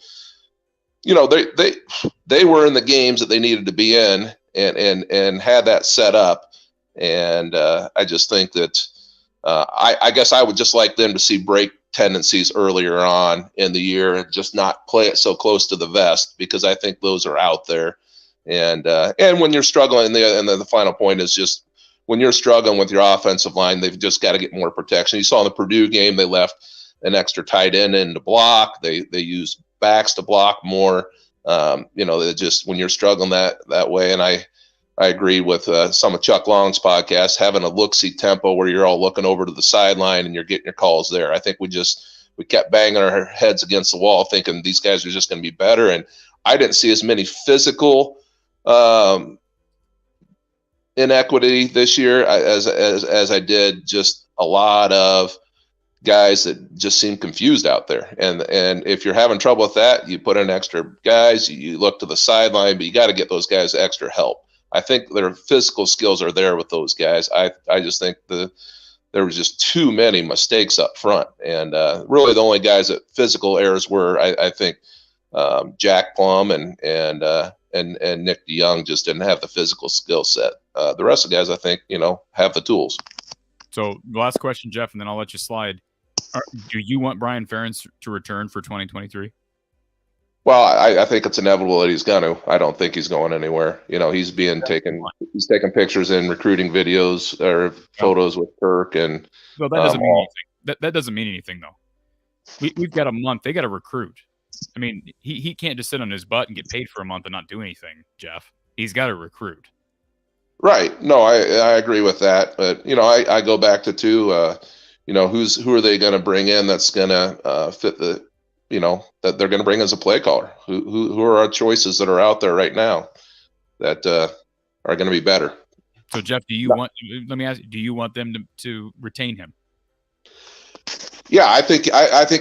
H: they were in the games that they needed to be in and had that set up. And I just think that I guess I would just like them to see break tendencies earlier on in the year and just not play it so close to the vest, because I think those are out there. And when you're struggling, and the final point is just when you're struggling with your offensive line, they've just got to get more protection. You saw in the Purdue game, they left an extra tight end in to block. They used backs to block more. Just when you're struggling that way, and I agree with some of Chuck Long's podcasts, having a look-see tempo where you're all looking over to the sideline and you're getting your calls there. I think we kept banging our heads against the wall thinking these guys are just going to be better. And I didn't see as many physical inequity this year as I did just a lot of guys that just seem confused out there. And if you're having trouble with that, you put in extra guys, you look to the sideline, but you got to get those guys extra help. I think their physical skills are there with those guys. I just think there was just too many mistakes up front. And really the only guys that physical errors were, I think, Jack Plum and Nick DeYoung just didn't have the physical skill set. The rest of the guys, I think, have the tools.
A: So the last question, Jeff, and then I'll let you slide. Do you want Brian Ferentz to return for 2023?
H: Well, I think it's inevitable that he's going to. I don't think he's going anywhere. He's taking pictures in recruiting videos or photos with Kirk, and
A: well, that doesn't mean anything. That doesn't mean anything though. We've got a month. They got to recruit. I mean, he can't just sit on his butt and get paid for a month and not do anything, Jeff. He's got to recruit. Right.
H: No, I agree with that. But I go back to who are they going to bring in that's going to fit the. That they're going to bring as a play caller. Who are our choices that are out there right now that are going to be better?
A: So, Jeff, let me ask you, do you want them to retain him?
H: Yeah, I think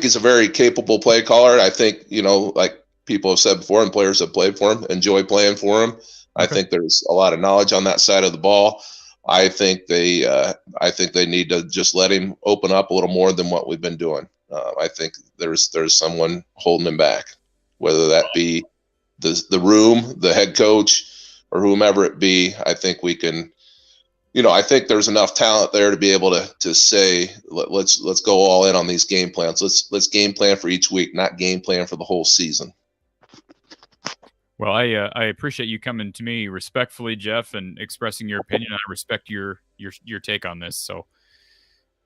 H: he's a very capable play caller. I think, like people have said before and players have played for him, enjoy playing for him. Okay. I think there's a lot of knowledge on that side of the ball. I think they need to just let him open up a little more than what we've been doing. I think there's someone holding him back, whether that be the room, the head coach, or whomever it be. I think we can, I think there's enough talent there to be able to say, let's go all in on these game plans. Let's game plan for each week, not game plan for the whole season.
A: Well, I appreciate you coming to me respectfully, Jeff, and expressing your opinion. I respect your take on this. So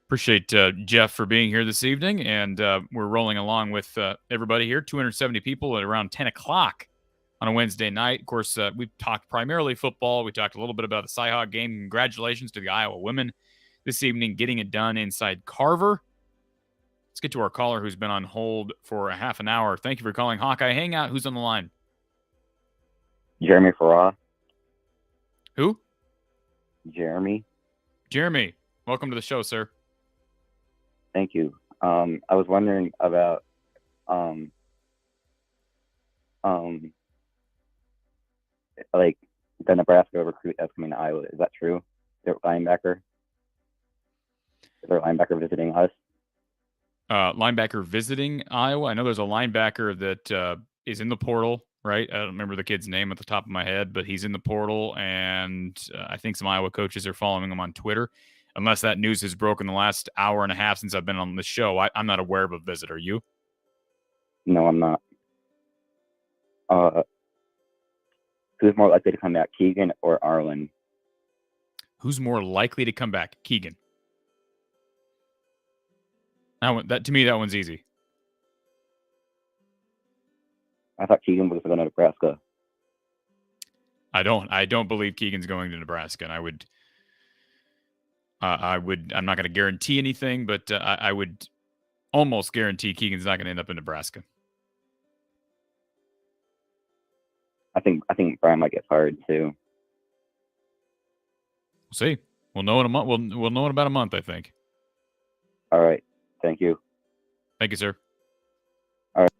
A: appreciate Jeff for being here this evening, and we're rolling along with everybody here. 270 people at around 10 o'clock on a Wednesday night. Of course, we've talked primarily football. We talked a little bit about the Cyhawk game. Congratulations to the Iowa women this evening, getting it done inside Carver. Let's get to our caller who's been on hold for a half an hour. Thank you for calling Hawkeye Hangout. Who's on the line?
I: Jeremy Farah.
A: Who?
I: Jeremy.
A: Jeremy, welcome to the show, sir.
I: Thank you. I was wondering about like the Nebraska recruit that's coming to Iowa. Is that true? Their linebacker? Is there a linebacker visiting us?
A: Linebacker visiting Iowa? I know there's a linebacker that is in the portal, right? I don't remember the kid's name at the top of my head, but he's in the portal, and I think some Iowa coaches are following him on Twitter. Unless that news has broken the last hour and a half since I've been on the show, I'm not aware of a visit. Are you?
I: No, I'm not. Who's more likely to come back, Keegan or Arlen?
A: Who's more likely to come back? Keegan. To me, that one's easy.
I: I thought Keegan was going to Nebraska.
A: I don't believe Keegan's going to Nebraska, and I'm not going to guarantee anything, but I would almost guarantee Keegan's not going to end up in Nebraska.
I: I think Brian might get fired too.
A: We'll see. We'll know in a month. We'll know in about a month, I think.
I: All right. Thank you.
A: Thank you, sir.
I: All right.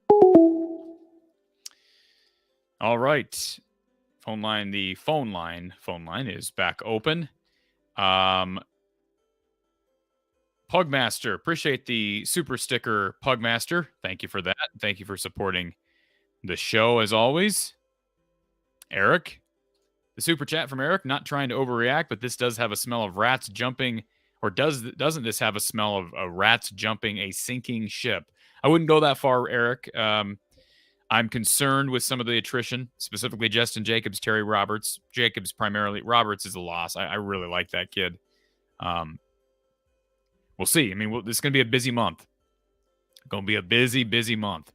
A: All right. The phone line is back open. Pugmaster, appreciate the super sticker, Pugmaster. Thank you for that. Thank you for supporting the show as always. Eric, the super chat from Eric, not trying to overreact, but this does have a smell of rats jumping, or doesn't this have a smell of rats jumping a sinking ship? I wouldn't go that far, Eric. I'm concerned with some of the attrition, specifically Justin Jacobs, Terry Roberts. Jacobs primarily. Roberts is a loss. I really like that kid. We'll see. I mean, this is going to be a busy month. Going to be a busy month.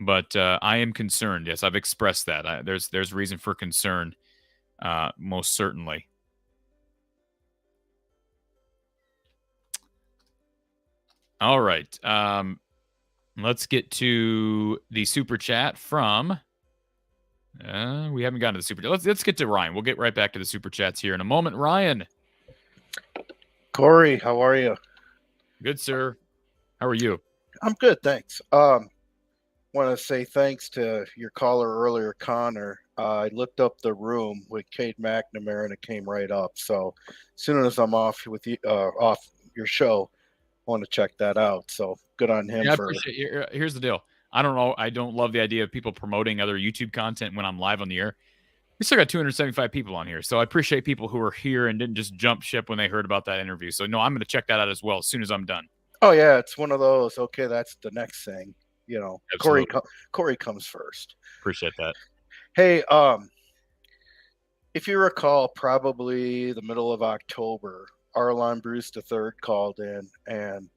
A: But I am concerned. Yes, I've expressed that. There's reason for concern most certainly. All right. Let's get to the super chat from. We haven't gotten to the super chat. Let's get to Ryan. We'll get right back to the super chats here in a moment. Ryan.
J: Corey, how are you?
A: Good, sir. How are you?
J: I'm good, thanks. Want to say thanks to your caller earlier, Connor. I looked up the room with Cade McNamara and it came right up. So as soon as I'm off with you, off your show, I want to check that out. So good on him.
A: Yeah, here's the deal. I don't know. I don't love the idea of people promoting other YouTube content when I'm live on the air. We still got 275 people on here. So I appreciate people who are here and didn't just jump ship when they heard about that interview. So no, I'm going to check that out as well as soon as I'm done.
J: Oh yeah. It's one of those. Okay. That's the next thing, you know,
A: Absolutely.
J: Corey comes first.
A: Appreciate that.
J: Hey, if you recall, probably the middle of October, Arlon Bruce III called in, and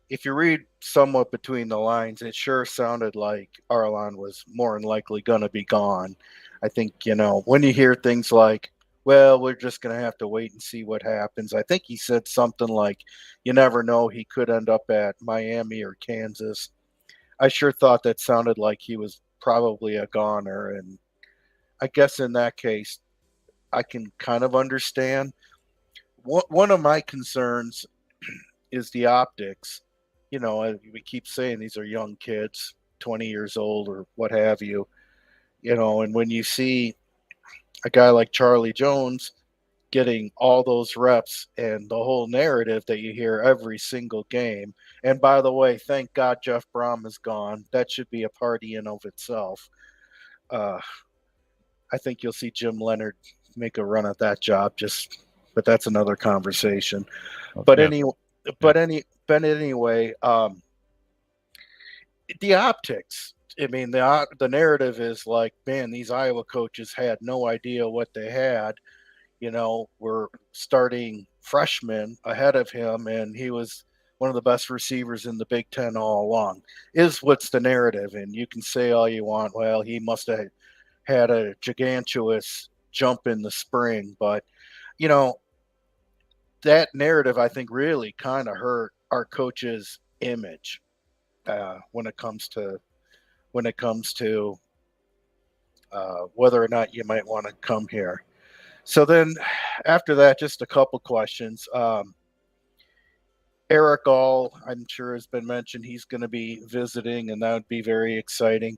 J: if you read somewhat between the lines, it sure sounded like Arlon was more than likely going to be gone. I think, you know, when you hear things like, well, we're just going to have to wait and see what happens. I think he said something like, you never know, he could end up at Miami or Kansas. I sure thought that sounded like he was probably a goner. And I guess in that case, I can kind of understand. One of my concerns is the optics. You know, we keep saying these are young kids, 20 years old or what have you, you know, and when you see a guy like Charlie Jones getting all those reps and the whole narrative that you hear every single game. And by the way, thank God Jeff Brom is gone. That should be a party in of itself. I think you'll see Jim Leonard make a run at that job, but that's another conversation.
A: Okay.
J: But anyway, the optics. I mean, the narrative is like, man, these Iowa coaches had no idea what they had. You know, we're starting freshmen ahead of him, and he was one of the best receivers in the Big Ten all along, is what's the narrative. And you can say all you want, well, he must have had a gigantuous jump in the spring. But, you know, that narrative, I think, really kind of hurt our coach's image when it comes to whether or not you might want to come here. So then after that, just a couple questions. Eric All, I'm sure has been mentioned. He's going to be visiting, and that would be very exciting.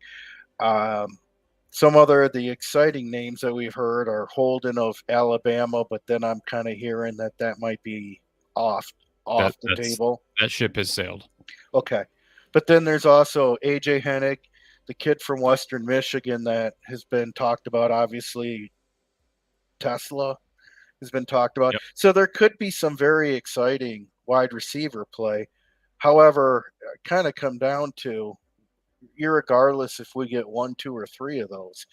J: Some other the exciting names that we've heard are Holden of Alabama, but then I'm kind of hearing that might be off the table.
A: That ship has sailed.
J: Okay. But then there's also A.J. Hennig, the kid from Western Michigan that has been talked about, obviously. Tesla has been talked about. Yep. So there could be some very exciting wide receiver play. However, kind of come down to, irregardless if we get 1, 2, or 3 of those,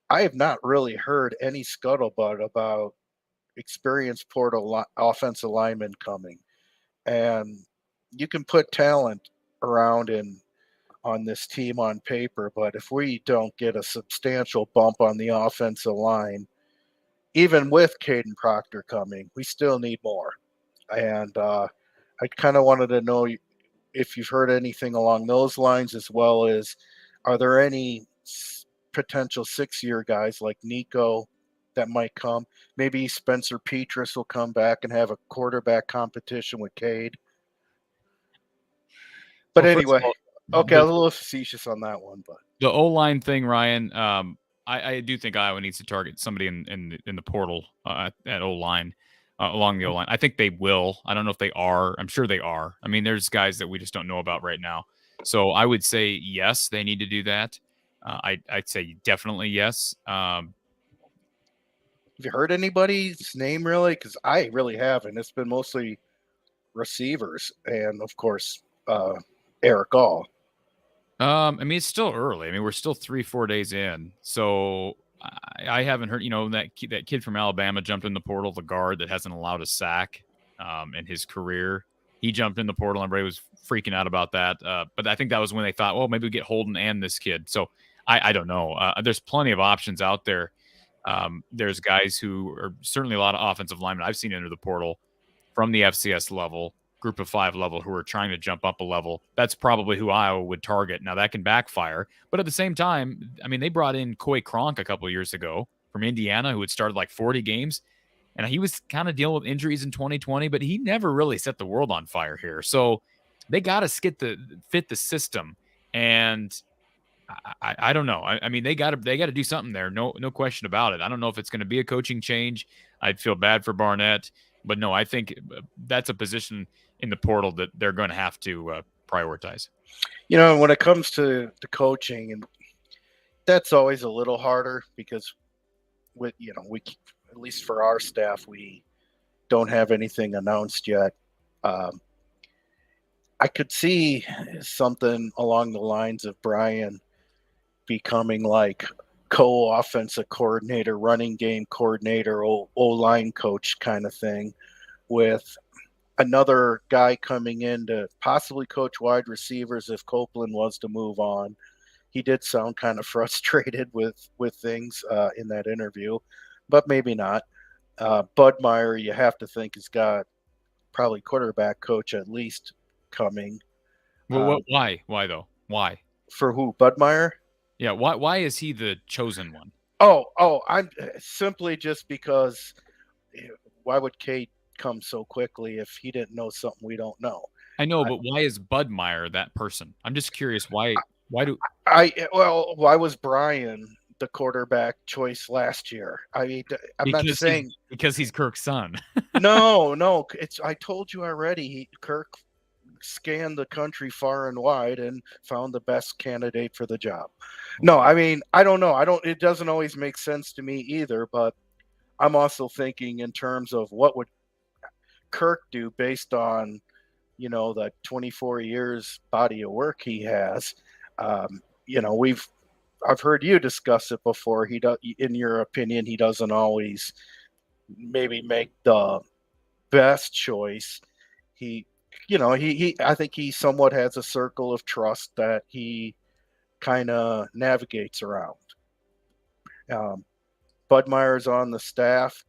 J: I have not really heard any scuttlebutt about experienced portal offensive linemen coming. And you can put talent around on this team on paper, but if we don't get a substantial bump on the offensive line, even with Caden Proctor coming, we still need more. And I kind of wanted to know if you've heard anything along those lines, as well as are there any potential 6-year guys like Nico that might come? Maybe Spencer Petras will come back and have a quarterback competition with Cade. But anyway, okay, I was a little facetious on that one. But
A: the O-line thing, Ryan, I do think Iowa needs to target somebody in the portal at O-line, along the O-line. I think they will. I don't know if they are. I'm sure they are. I mean, there's guys that we just don't know about right now. So I would say yes, they need to do that. I'd say definitely yes.
J: Have you heard anybody's name really? Because I really haven't. It's been mostly receivers and, of course, Eric All.
A: I mean, it's still early. I mean, we're still 3-4 days in. So I haven't heard, you know, that kid from Alabama jumped in the portal, the guard that hasn't allowed a sack in his career. He jumped in the portal and everybody was freaking out about that. But I think that was when they thought, well, maybe we get Holden and this kid. So I don't know. There's plenty of options out there. There's guys who are certainly a lot of offensive linemen I've seen enter the portal from the FCS level, group of 5 level, who are trying to jump up a level. That's probably who Iowa would target. Now, that can backfire. But at the same time, I mean, they brought in Coy Cronk a couple of years ago from Indiana, who had started like 40 games. And he was kind of dealing with injuries in 2020, but he never really set the world on fire here. So they got to fit the system. And I don't know. I mean, they got to do something there. No question about it. I don't know if it's going to be a coaching change. I'd feel bad for Barnett, but no, I think that's a position in the portal that they're going to have to prioritize.
J: You know, when it comes to the coaching, and that's always a little harder because we at least for our staff, we don't have anything announced yet. I could see something along the lines of Brian becoming like co-offensive coordinator, running game coordinator, O-line coach kind of thing, with another guy coming in to possibly coach wide receivers if Copeland was to move on. He did sound kind of frustrated with things in that interview, but maybe not. Bud Meyer, you have to think, has got probably quarterback coach at least coming.
A: Well, why? Why though? Why?
J: For who? Bud Meyer?
A: Yeah. Why is he the chosen one?
J: Oh, I'm simply just because why would Kate come so quickly if he didn't know something we don't know?
A: I know, but why is Bud Meyer that person? I'm just curious. Why
J: was Brian the quarterback choice last year? I mean, I'm not saying
A: because he's Kirk's son.
J: No. I told you already. Kirk scanned the country far and wide and found the best candidate for the job. No, I mean, I don't know. It doesn't always make sense to me either, but I'm also thinking in terms of what would Kirk do based on, the 24 years body of work he has. I've heard you discuss it before. He does, in your opinion, he doesn't always maybe make the best choice. I think he somewhat has a circle of trust that he kind of navigates around. Bud Meyer's on the staff.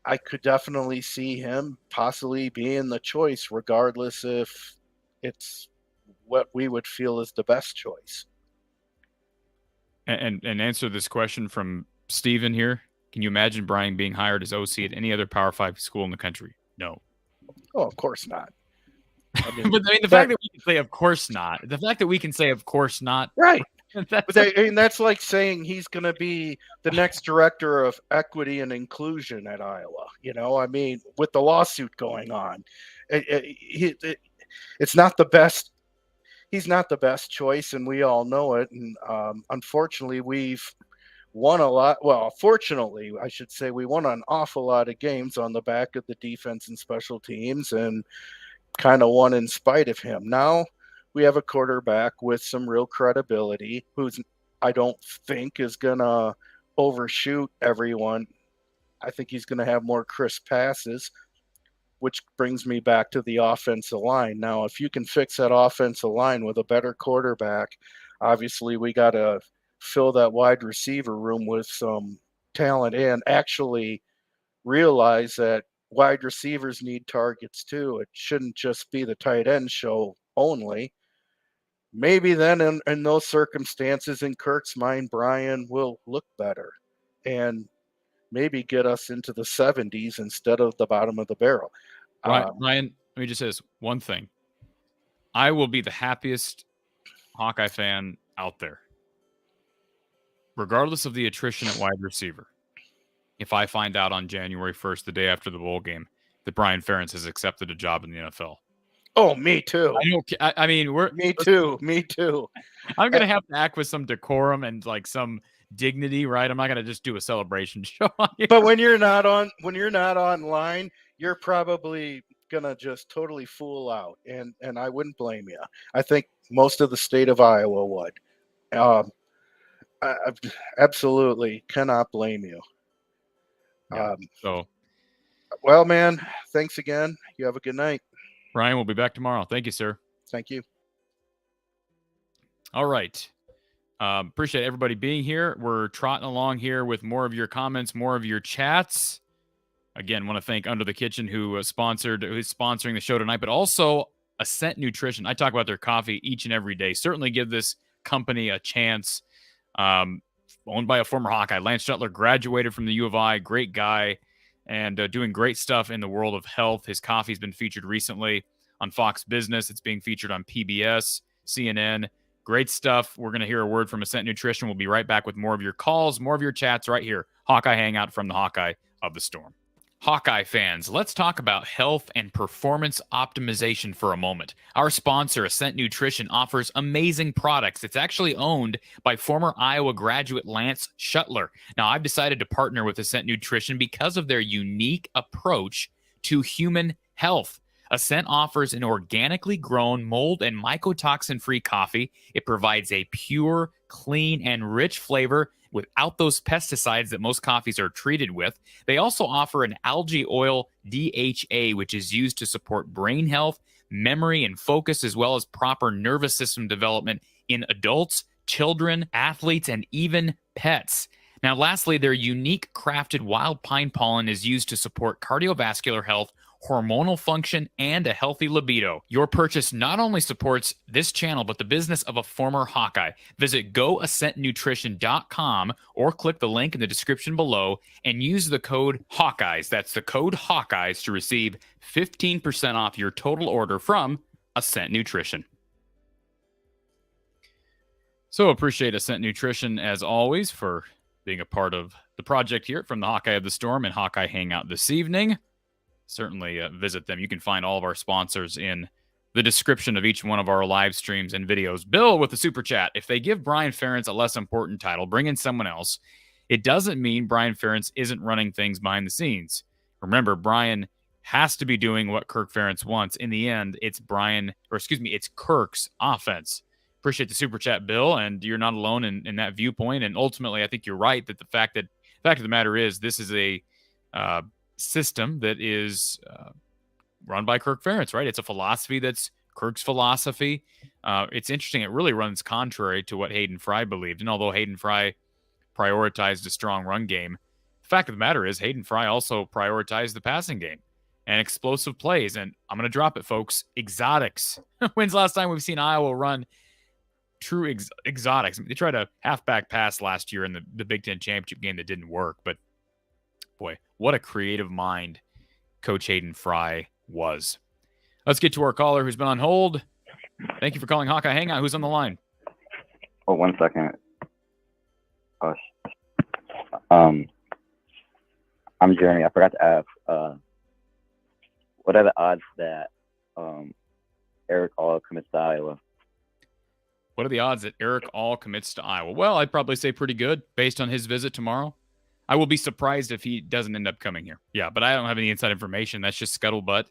J: I could definitely see him possibly being the choice, regardless if it's what we would feel is the best choice.
A: And answer this question from Steven here. Can you imagine Brian being hired as OC at any other Power 5 school in the country? No.
J: Oh, of course not.
A: But the fact that we can say of course not. The fact that we can say of course not.
J: Right. That's like saying he's going to be the next director of equity and inclusion at Iowa. I mean, with the lawsuit going on, it's not the best. He's not the best choice, and we all know it. And unfortunately, we've won a lot. Well, fortunately, I should say, we won an awful lot of games on the back of the defense and special teams, and kind of won in spite of him. Now we have a quarterback with some real credibility who's, I don't think, is going to overshoot everyone. I think he's going to have more crisp passes, which brings me back to the offensive line. Now, if you can fix that offensive line with a better quarterback, obviously we got to fill that wide receiver room with some talent and actually realize that wide receivers need targets too. It shouldn't just be the tight end show only. Maybe then in those circumstances, in Kirk's mind, Brian will look better and maybe get us into the 70s instead of the bottom of the barrel.
A: Ryan, let me just say this one thing. I will be the happiest Hawkeye fan out there, regardless of the attrition at wide receiver, if I find out on January 1st, the day after the bowl game, that Brian Ferentz has accepted a job in the NFL.
J: Oh, me too.
A: I mean,
J: Me too.
A: I'm going to have to act with some decorum and like some dignity, right? I'm not going to just do a celebration show on here.
J: But when you're not online, you're probably going to just totally fool out. And I wouldn't blame you. I think most of the state of Iowa would. I absolutely cannot blame you.
A: Yeah,
J: well, man, thanks again. You have a good night.
A: Ryan, we'll be back tomorrow. Thank you, sir.
J: Thank you.
A: All right. Appreciate everybody being here. We're trotting along here with more of your comments, more of your chats. Again, want to thank Under the Kitchen who's sponsoring the show tonight, but also Ascent Nutrition. I talk about their coffee each and every day. Certainly give this company a chance. Owned by a former Hawkeye. Lance Shuttler graduated from the U of I. Great guy and doing great stuff in the world of health. His coffee's been featured recently on Fox Business. It's being featured on PBS, CNN. Great stuff. We're going to hear a word from Ascent Nutrition. We'll be right back with more of your calls, more of your chats right here. Hawkeye Hangout from the Hawkeye of the Storm. Hawkeye fans, let's talk about health and performance optimization for a moment. Our sponsor, Ascent Nutrition, offers amazing products. It's actually owned by former Iowa graduate Lance Shuttler. Now, I've decided to partner with Ascent Nutrition because of their unique approach to human health. Ascent offers an organically grown, mold and mycotoxin-free coffee. It provides a pure, clean, and rich flavor without those pesticides that most coffees are treated with. They also offer an algae oil DHA, which is used to support brain health, memory, and focus, as well as proper nervous system development in adults, children, athletes, and even pets. Now, lastly, their unique crafted wild pine pollen is used to support cardiovascular health, hormonal function, and a healthy libido. Your purchase not only supports this channel, but the business of a former Hawkeye. Visit goascentnutrition.com or click the link in the description below and use the code Hawkeyes. That's the code Hawkeyes to receive 15% off your total order from Ascent Nutrition. So appreciate Ascent Nutrition, as always, for being a part of the project here from the Hawkeye of the Storm and Hawkeye Hangout this evening. Certainly visit them. You can find all of our sponsors in the description of each one of our live streams and videos. Bill with the super chat. If they give Brian Ferentz a less important title, bring in someone else, it doesn't mean Brian Ferentz isn't running things behind the scenes. Remember, Brian has to be doing what Kirk Ferentz wants. In the end, it's Kirk's offense. Appreciate the super chat, Bill, and you're not alone in that viewpoint. And ultimately, I think you're right that the fact of the matter is this is a system that is run by Kirk Ferentz, right? It's a philosophy that's Kirk's philosophy. It's interesting. It really runs contrary to what Hayden Fry believed. And although Hayden Fry prioritized a strong run game, the fact of the matter is Hayden Fry also prioritized the passing game and explosive plays. And I'm going to drop it, folks. Exotics. When's the last time we've seen Iowa run true exotics? I mean, they tried a halfback pass last year in the Big Ten championship game that didn't work, but boy, what a creative mind Coach Hayden Fry was. Let's get to our caller who's been on hold. Thank you for calling Hawkeye Hangout. Who's on the line?
I: Oh, 1 second. I'm Jeremy. I forgot to ask, what are the odds that Eric All commits to Iowa?
A: What are the odds that Eric All commits to Iowa? Well, I'd probably say pretty good based on his visit tomorrow. I will be surprised if he doesn't end up coming here. Yeah, but I don't have any inside information. That's just scuttlebutt.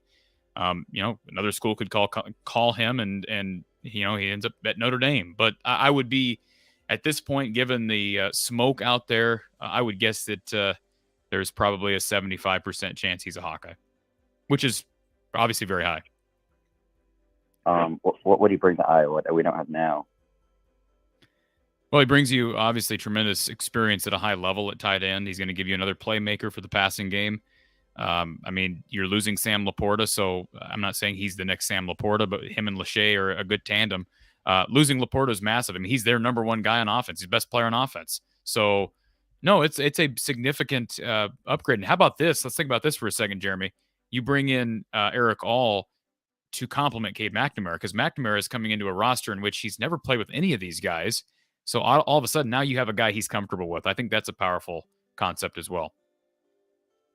A: Another school could call him, and he ends up at Notre Dame. But I would be, at this point, given the smoke out there, I would guess that there's probably a 75% chance he's a Hawkeye, which is obviously very high.
I: What would he bring to Iowa that we don't have now?
A: Well, he brings you, obviously, tremendous experience at a high level at tight end. He's going to give you another playmaker for the passing game. You're losing Sam Laporta, so I'm not saying he's the next Sam Laporta, but him and Lachey are a good tandem. Losing Laporta is massive. I mean, he's their number one guy on offense. He's the best player on offense. So, no, it's a significant upgrade. And how about this? Let's think about this for a second, Jeremy. You bring in Eric All to complement Cade McNamara, because McNamara is coming into a roster in which he's never played with any of these guys. So all of a sudden, now you have a guy he's comfortable with. I think that's a powerful concept as well.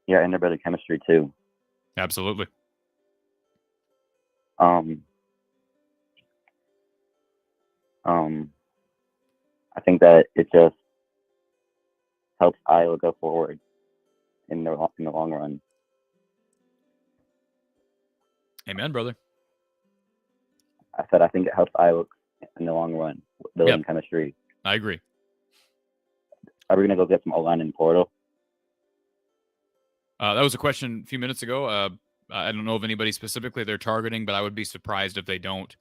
I: Yeah, and they're better chemistry too.
A: Absolutely.
I: I think that it just helps Iowa go forward in the long run.
A: Amen, brother.
I: I said I think it helps Iowa in the long run, building chemistry.
A: I agree.
I: Are we going to go get some O-line in the portal?
A: That was a question a few minutes ago. I don't know of anybody specifically they're targeting, but I would be surprised if they don't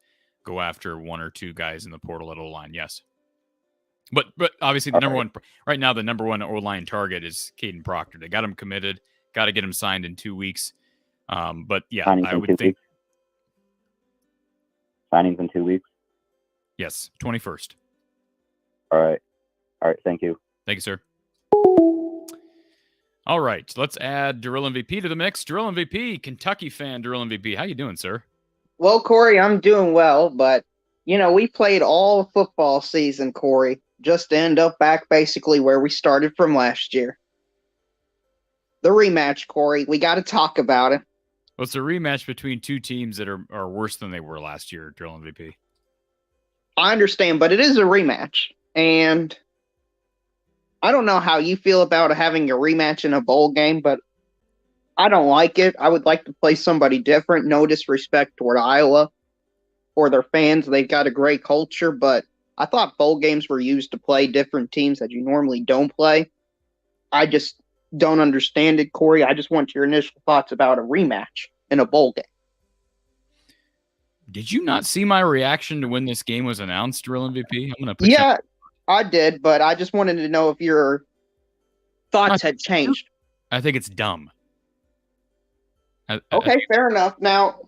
A: go after one or two guys in the portal at O-line. Yes. But obviously the number one right now, the number one O-line target is Caden Proctor. They got him committed. Got to get him signed in 2 weeks. But yeah, I would think
I: signings in 2 weeks.
A: Yes, 21st.
I: All right. Thank you.
A: Thank you, sir. All right, let's add Drill MVP to the mix. Drill MVP, Kentucky fan, Drill MVP. How you doing, sir?
B: Well, Corey, I'm doing well, but we played all football season, Corey, just to end up back basically where we started from last year. The rematch, Corey. We got to talk about it.
A: Well, it's a rematch between two teams that are worse than they were last year, Drill MVP.
B: I understand, but it is a rematch. And I don't know how you feel about having a rematch in a bowl game, but I don't like it. I would like to play somebody different. No disrespect toward Iowa or their fans. They've got a great culture, but I thought bowl games were used to play different teams that you normally don't play. I just don't understand it, Corey. I just want your initial thoughts about a rematch in a bowl game.
A: Did you not see my reaction to when this game was announced, Drill MVP? I'm gonna put
B: I did, but I just wanted to know if your thoughts had changed.
A: I think it's dumb.
B: Okay, fair enough. Now,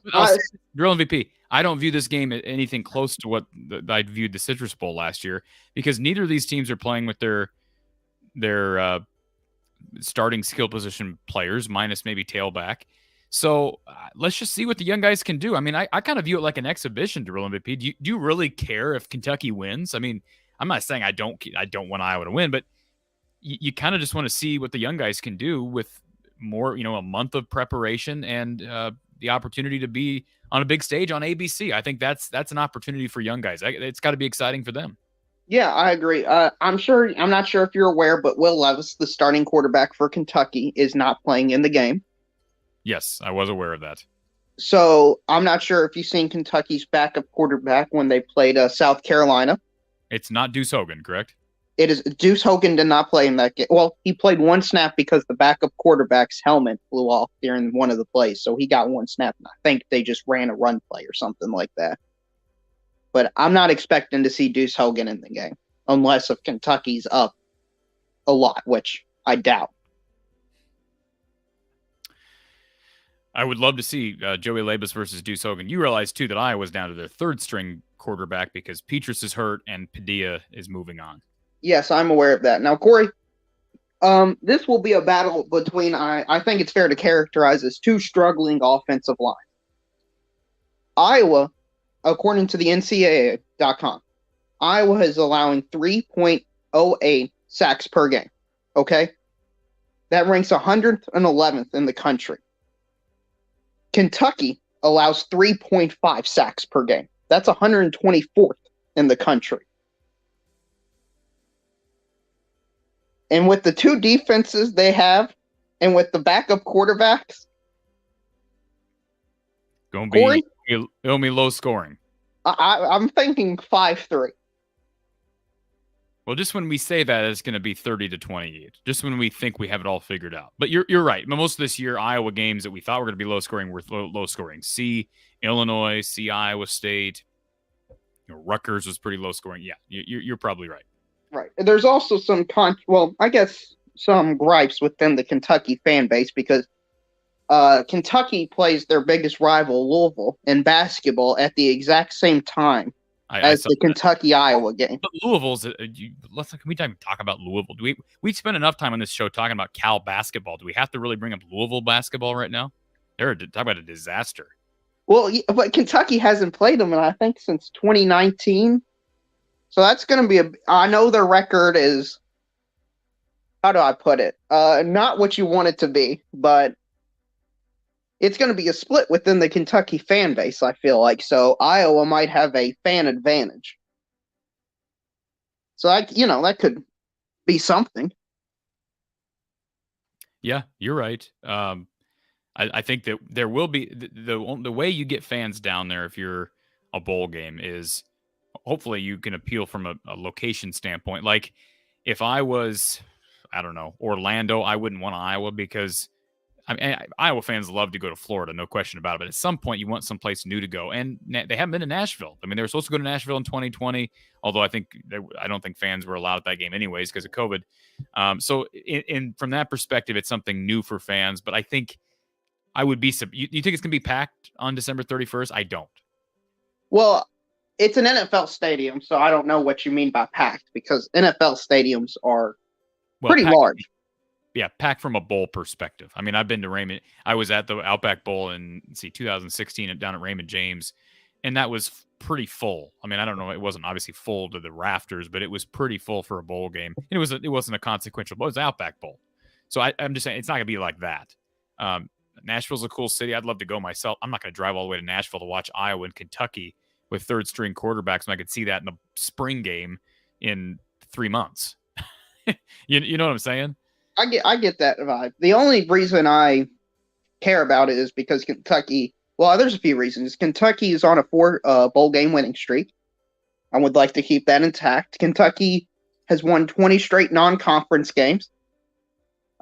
A: Drill MVP, I don't view this game anything close to what I viewed the Citrus Bowl last year, because neither of these teams are playing with their starting skill position players, minus maybe tailback. So let's just see what the young guys can do. I mean, I kind of view it like an exhibition, Drill MVP. Do you really care if Kentucky wins? I mean, I'm not saying I don't want Iowa to win, but you kind of just want to see what the young guys can do with more, a month of preparation and the opportunity to be on a big stage on ABC. I think that's an opportunity for young guys. It's got to be exciting for them.
B: Yeah, I agree. I'm not sure if you're aware, but Will Levis, the starting quarterback for Kentucky, is not playing in the game.
A: Yes, I was aware of that.
B: So I'm not sure if you've seen Kentucky's backup quarterback when they played South Carolina.
A: It's not Deuce Hogan, correct?
B: It is. Deuce Hogan did not play in that game. Well, he played one snap because the backup quarterback's helmet flew off during one of the plays, so he got one snap. And I think they just ran a run play or something like that. But I'm not expecting to see Deuce Hogan in the game unless if Kentucky's up a lot, which I doubt.
A: I would love to see Joey Labus versus Deuce Hogan. You realize, too, that Iowa's down to their third-string quarterback because Petrus is hurt and Padilla is moving on.
B: Yes, I'm aware of that. Now, Corey, this will be a battle between, I think it's fair to characterize as two struggling offensive lines. Iowa, according to the NCAA.com, Iowa is allowing 3.08 sacks per game. Okay? That ranks 111th in the country. Kentucky allows 3.5 sacks per game. That's 124th in the country. And with the two defenses they have, and with the backup quarterbacks,
A: it'll be low scoring.
B: I'm thinking 5-3.
A: Well, just when we say that, it's going to be 30-28. Just when we think we have it all figured out. But you're right. Most of this year, Iowa games that we thought were going to be low scoring were low scoring. See Illinois, see Iowa State. Rutgers was pretty low scoring. Yeah, you're probably right.
B: Right. There's also some some gripes within the Kentucky fan base because Kentucky plays their biggest rival, Louisville, in basketball at the exact same time as the Kentucky-Iowa game.
A: But Louisville's can we even talk about Louisville? We spend enough time on this show talking about Cal basketball. Do we have to really bring up Louisville basketball right now? Talk about a disaster.
B: Well, but Kentucky hasn't played them, I think, since 2019. So that's going to be I know their record is, how do I put it? Not what you want it to be, but it's going to be a split within the Kentucky fan base, I feel like. So Iowa might have a fan advantage. So that could be something.
A: Yeah, you're right. I think that there will be the way you get fans down there if you're a bowl game is hopefully you can appeal from a location standpoint. Like if I was, I don't know, Orlando, I wouldn't want Iowa because I mean, Iowa fans love to go to Florida, no question about it. But at some point, you want someplace new to go, and they haven't been to Nashville. I mean, they were supposed to go to Nashville in 2020, although I don't think fans were allowed at that game anyways because of COVID. So, from that perspective, it's something new for fans. But I think I would be. You think it's going to be packed on December 31st? I don't.
B: Well, it's an NFL stadium, so I don't know what you mean by packed because NFL stadiums are pretty large.
A: Yeah, packed from a bowl perspective. I mean, I've been to Raymond. I was at the Outback Bowl in 2016 down at Raymond James, and that was pretty full. I mean, I don't know. It wasn't obviously full to the rafters, but it was pretty full for a bowl game. It wasn't a consequential bowl. It was an Outback Bowl. So I'm just saying it's not going to be like that. Nashville's a cool city. I'd love to go myself. I'm not going to drive all the way to Nashville to watch Iowa and Kentucky with third-string quarterbacks when I could see that in the spring game in 3 months. You know what I'm saying?
B: I get that vibe. The only reason I care about it is because Kentucky. Well, there's a few reasons. Kentucky is on a 4 bowl game winning streak. I would like to keep that intact. Kentucky has won 20 straight non-conference games.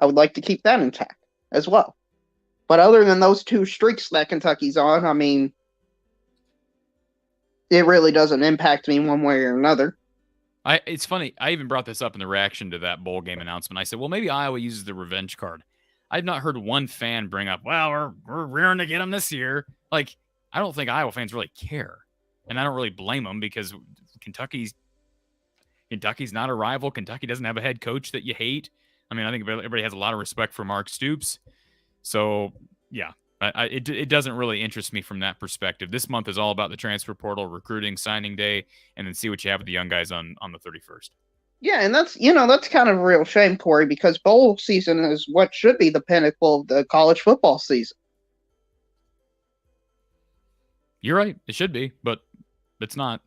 B: I would like to keep that intact as well. But other than those 2 streaks that Kentucky's on, I mean, it really doesn't impact me one way or another.
A: It's funny. I even brought this up in the reaction to that bowl game announcement. I said, well, maybe Iowa uses the revenge card. I've not heard one fan bring up, well, we're rearing to get them this year. Like, I don't think Iowa fans really care. And I don't really blame them because Kentucky's not a rival. Kentucky doesn't have a head coach that you hate. I mean, I think everybody has a lot of respect for Mark Stoops. So, yeah. It doesn't really interest me from that perspective. This month is all about the transfer portal, recruiting, signing day, and then see what you have with the young guys on the 31st.
B: Yeah, and that's kind of a real shame, Corey, because bowl season is what should be the pinnacle of the college football season.
A: You're right. It should be, but it's not.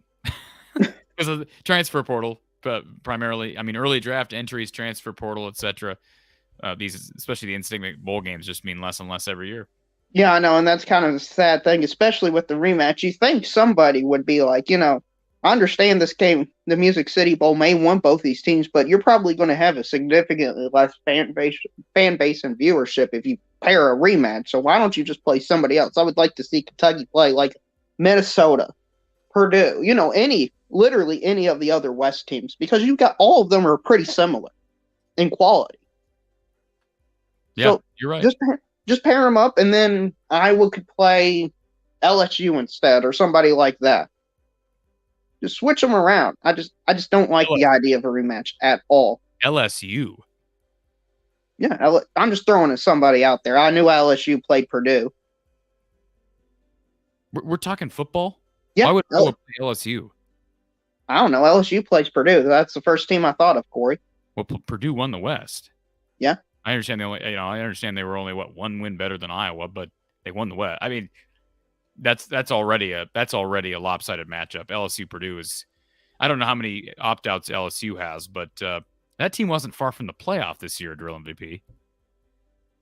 A: Because of the transfer portal, primarily. I mean, early draft entries, transfer portal, etc. These, especially the instignificant bowl games, just mean less and less every year.
B: Yeah, I know, and that's kind of the sad thing, especially with the rematch. You think somebody would be like, I understand this game, the Music City Bowl may win both these teams, but you're probably going to have a significantly less fan base and viewership if you pair a rematch. So why don't you just play somebody else? I would like to see Kentucky play like Minnesota, Purdue, literally any of the other West teams, because you've got all of them are pretty similar in quality.
A: Yeah, so you're right.
B: Just pair them up, and then Iowa could play LSU instead, or somebody like that. Just switch them around. I just don't like the idea of a rematch at all.
A: LSU.
B: Yeah, I'm just throwing somebody out there. I knew LSU played Purdue.
A: We're talking football?
B: Yeah.
A: Why would Iowa play LSU?
B: I don't know. LSU plays Purdue. That's the first team I thought of, Corey.
A: Well, Purdue won the West.
B: Yeah.
A: I understand I understand they were only one win better than Iowa, but they won the West. I mean, that's already a lopsided matchup. LSU Purdue is, I don't know how many opt-outs LSU has, but that team wasn't far from the playoff this year, Drill MVP.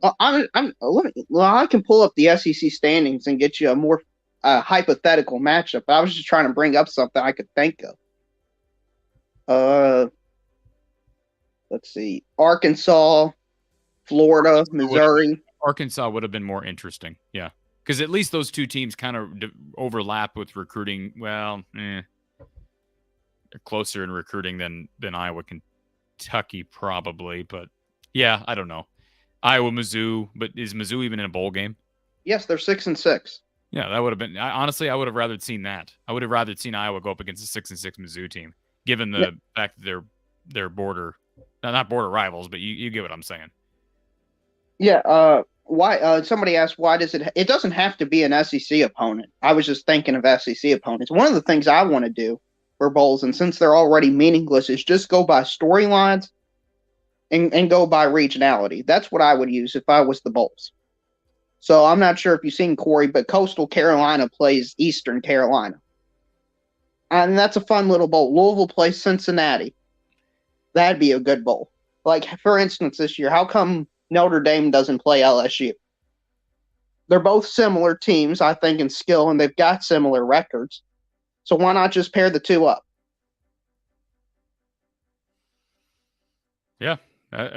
B: Well, I can pull up the SEC standings and get you a more hypothetical matchup. I was just trying to bring up something I could think of. Let's see, Arkansas, Florida, Missouri.
A: Arkansas would have been more interesting, yeah, because at least those 2 teams kind of overlap with recruiting. Well, they're closer in recruiting than Iowa, Kentucky probably, but yeah, I don't know. Iowa, Mizzou, but is Mizzou even in a bowl game?
B: Yes, they're 6-6.
A: Yeah, that would have been. Honestly, I would have rather seen that. I would have rather seen Iowa go up against a 6-6 Mizzou team, given the fact that they're border, not border rivals, but you get what I'm saying.
B: Yeah. Why? Somebody asked, why does it? It doesn't have to be an SEC opponent. I was just thinking of SEC opponents. One of the things I want to do for bowls, and since they're already meaningless, is just go by storylines and go by regionality. That's what I would use if I was the bowls. So I'm not sure if you've seen, Corey, but Coastal Carolina plays Eastern Carolina. And that's a fun little bowl. Louisville plays Cincinnati. That'd be a good bowl. Like, for instance, this year, how come Notre Dame doesn't play LSU? They're both similar teams, I think, in skill, and they've got similar records. So why not just pair the 2 up?
A: Yeah,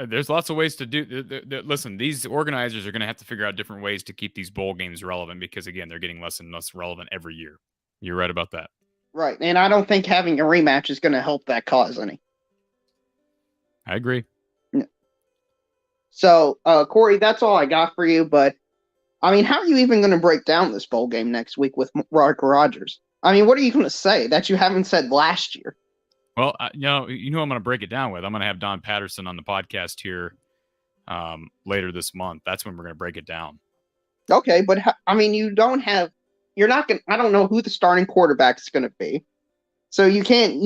A: There's lots of ways to do. Listen, these organizers are going to have to figure out different ways to keep these bowl games relevant because, again, they're getting less and less relevant every year. You're right about that.
B: Right, and I don't think having a rematch is going to help that cause any.
A: I agree.
B: So, Corey, that's all I got for you. But, I mean, how are you even going to break down this bowl game next week with Mark Rogers? I mean, what are you going to say that you haven't said last year?
A: Well, you know I'm going to break it down with. I'm going to have Don Patterson on the podcast here later this month. That's when we're going to break it down.
B: Okay, but I mean, you're not going to, I don't know who the starting quarterback is going to be. So you can't,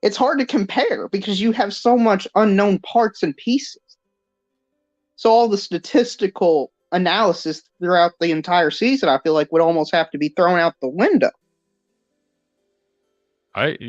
B: it's hard to compare because you have so much unknown parts and pieces. So all the statistical analysis throughout the entire season, I feel like would almost have to be thrown out the window.
A: I think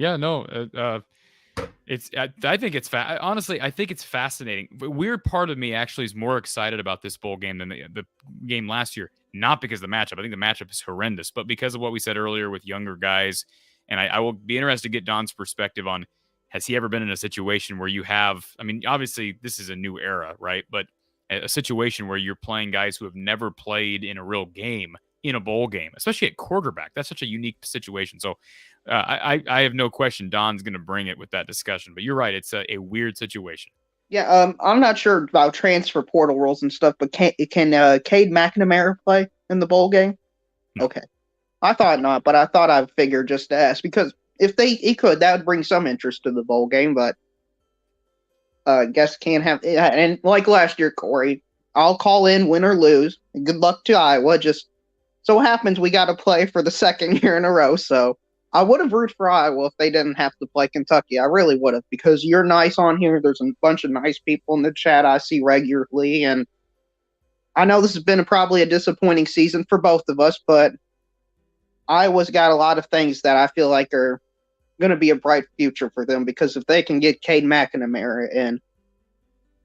A: it's honestly, I think it's fascinating. The weird part of me actually is more excited about this bowl game than the game last year. Not because of the matchup. I think the matchup is horrendous, but because of what we said earlier with younger guys. And I will be interested to get Don's perspective on, has he ever been in a situation where you have, I mean, obviously this is a new era, right? But a situation where you're playing guys who have never played in a real game, in a bowl game, especially at quarterback. That's such a unique situation. So I have no question Don's going to bring it with that discussion. But you're right. It's a weird situation.
B: Yeah, I'm not sure about transfer portal rules and stuff, but can Cade McNamara play in the bowl game? No. Okay. I thought not, but I thought I'd figure just to ask, because if he could, that would bring some interest to the bowl game, but guess can't have. And like last year, Corey, I'll call in win or lose. Good luck to Iowa. Just so happens we got to play for the second year in a row, so I would have rooted for Iowa if they didn't have to play Kentucky. I really would have, because you're nice on here. There's a bunch of nice people in the chat I see regularly, and I know this has been probably a disappointing season for both of us, but Iowa's got a lot of things that I feel like are going to be a bright future for them, because if they can get Cade McNamara in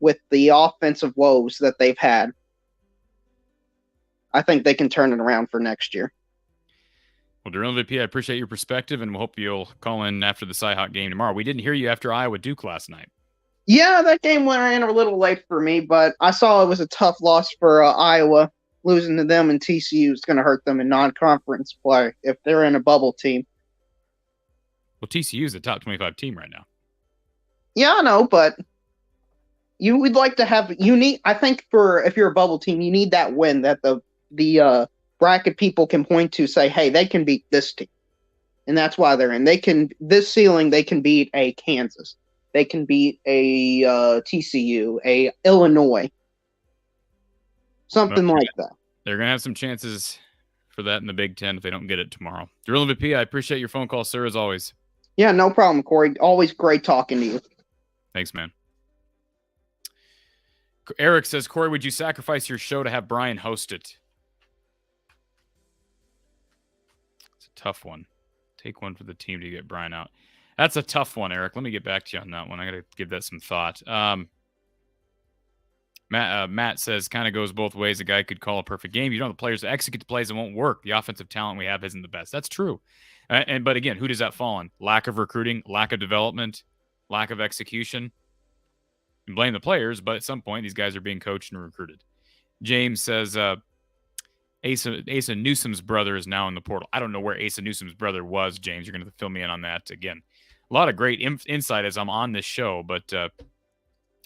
B: with the offensive woes that they've had, I think they can turn it around for next year.
A: Well, Daryl MVP, I appreciate your perspective, and we hope you'll call in after the Cyhawk game tomorrow. We didn't hear you after Iowa Duke last night.
B: Yeah, that game went in a little late for me, but I saw it was a tough loss for Iowa. Losing to them, and TCU is going to hurt them in non-conference play if they're in a bubble team.
A: Well, TCU is a top 25 team right now.
B: Yeah, I know, but you would like to have I think if you're a bubble team, you need that win that the bracket people can point to, say, hey, they can beat this team, and that's why they're in. They can beat a Kansas, they can beat a TCU, a Illinois. Something like that.
A: They're going to have some chances for that in the Big Ten if they don't get it tomorrow. Drill MVP, I appreciate your phone call, sir, as always.
B: Yeah, no problem, Corey. Always great talking to you.
A: Thanks, man. Eric says, Corey, would you sacrifice your show to have Brian host it? It's a tough one. Take one for the team to get Brian out. That's a tough one, Eric. Let me get back to you on that one. I got to give that some thought. Matt says, kind of goes both ways. A guy could call a perfect game. You don't have the players to execute the plays. It won't work. The offensive talent we have isn't the best. That's true. But again, who does that fall on? Lack of recruiting, lack of development, lack of execution. You can blame the players, but at some point, these guys are being coached and recruited. James says, Asa Newsom's brother is now in the portal. I don't know where Asa Newsom's brother was, James. You're going to fill me in on that again. A lot of great insight as I'm on this show, but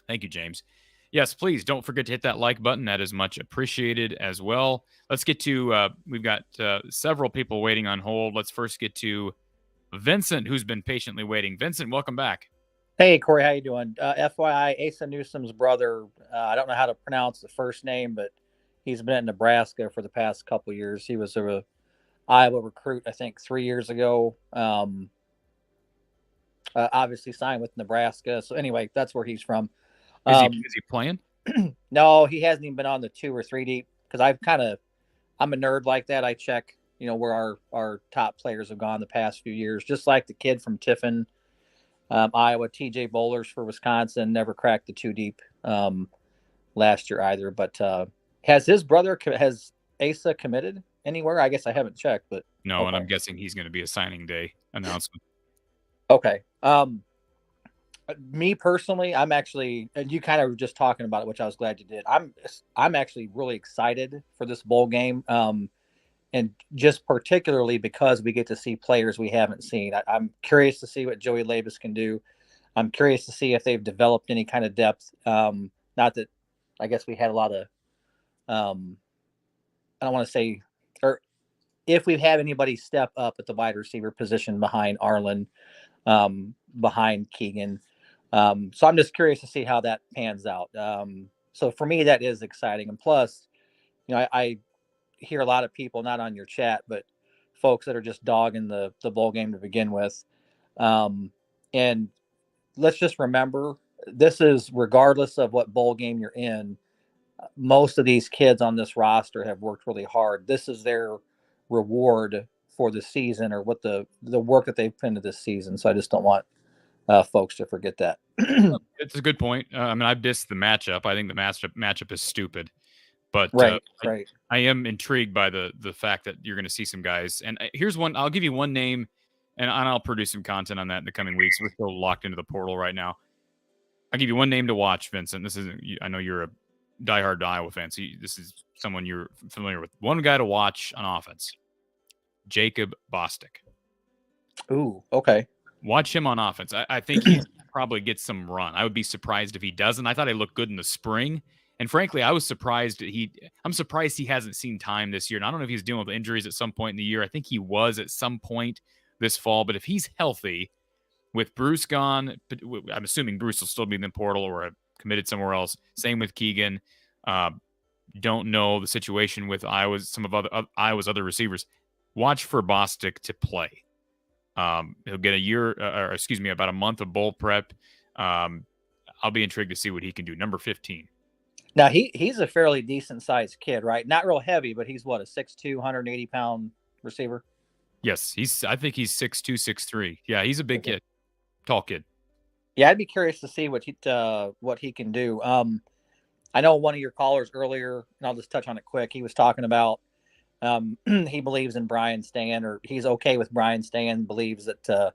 A: thank you, James. Yes, please don't forget to hit that like button. That is much appreciated as well. Let's get to, we've got several people waiting on hold. Let's first get to Vincent, who's been patiently waiting. Vincent, welcome back.
K: Hey, Corey, how you doing? FYI, Asa Newsom's brother, I don't know how to pronounce the first name, but he's been at Nebraska for the past couple of years. He was a Iowa recruit, I think, 3 years ago. Obviously signed with Nebraska. So anyway, that's where he's from.
A: Is he playing?
K: No, he hasn't even been on the 2 or 3 deep, because I'm a nerd like that. I check, where our top players have gone the past few years, just like the kid from Tiffin, Iowa, TJ Bowlers for Wisconsin, never cracked the 2 deep last year either. But has Asa committed anywhere? I guess I haven't checked, but
A: no.
K: Okay.
A: And I'm guessing he's going to be a signing day announcement.
K: Okay. Me personally, I'm actually, and you kind of were just talking about it, which I was glad you did. I'm actually really excited for this bowl game, and just particularly because we get to see players we haven't seen. I'm curious to see what Joey Labus can do. I'm curious to see if they've developed any kind of depth. Not that, I guess we had a lot of, I don't want to say, or if we've had anybody step up at the wide receiver position behind Arlen, behind Keegan. So I'm just curious to see how that pans out. So for me, that is exciting. And plus, I hear a lot of people, not on your chat, but folks that are just dogging the bowl game to begin with. And let's just remember, this is regardless of what bowl game you're in. Most of these kids on this roster have worked really hard. This is their reward for the season, or what the work that they've put into this season. So I just don't want folks to forget that.
A: It's a good point. I mean, I've dissed the matchup. I think the matchup is stupid. But
K: right.
A: I am intrigued by the fact that you're going to see some guys. And here's one. I'll give you one name, and I'll produce some content on that in the coming weeks. We're still locked into the portal right now. I'll give you one name to watch, Vincent. This isn't. I know you're a diehard Iowa fan, so this is someone you're familiar with. One guy to watch on offense, Jacob Bostic.
K: Ooh, okay.
A: Watch him on offense. I think he probably gets some run. I would be surprised if he doesn't. I thought he looked good in the spring. And frankly, I was surprised I'm surprised he hasn't seen time this year. And I don't know if he's dealing with injuries at some point in the year. I think he was at some point this fall. But if he's healthy, with Bruce gone, I'm assuming Bruce will still be in the portal or committed somewhere else. Same with Keegan. Don't know the situation with some of Iowa's other receivers. Watch for Bostic to play. He'll get about a month of bowl prep. I'll be intrigued to see what he can do. Number 15.
K: Now he's a fairly decent sized kid, right? Not real heavy, but he's what, a 6'2", 180-pound receiver?
A: Yes, I think he's 6'2", 6'3". Yeah, he's a big kid, tall kid.
K: Yeah, I'd be curious to see what he can do. I know one of your callers earlier, and I'll just touch on it quick. He was talking about he believes in Brian staying, or he's okay with Brian staying. Believes that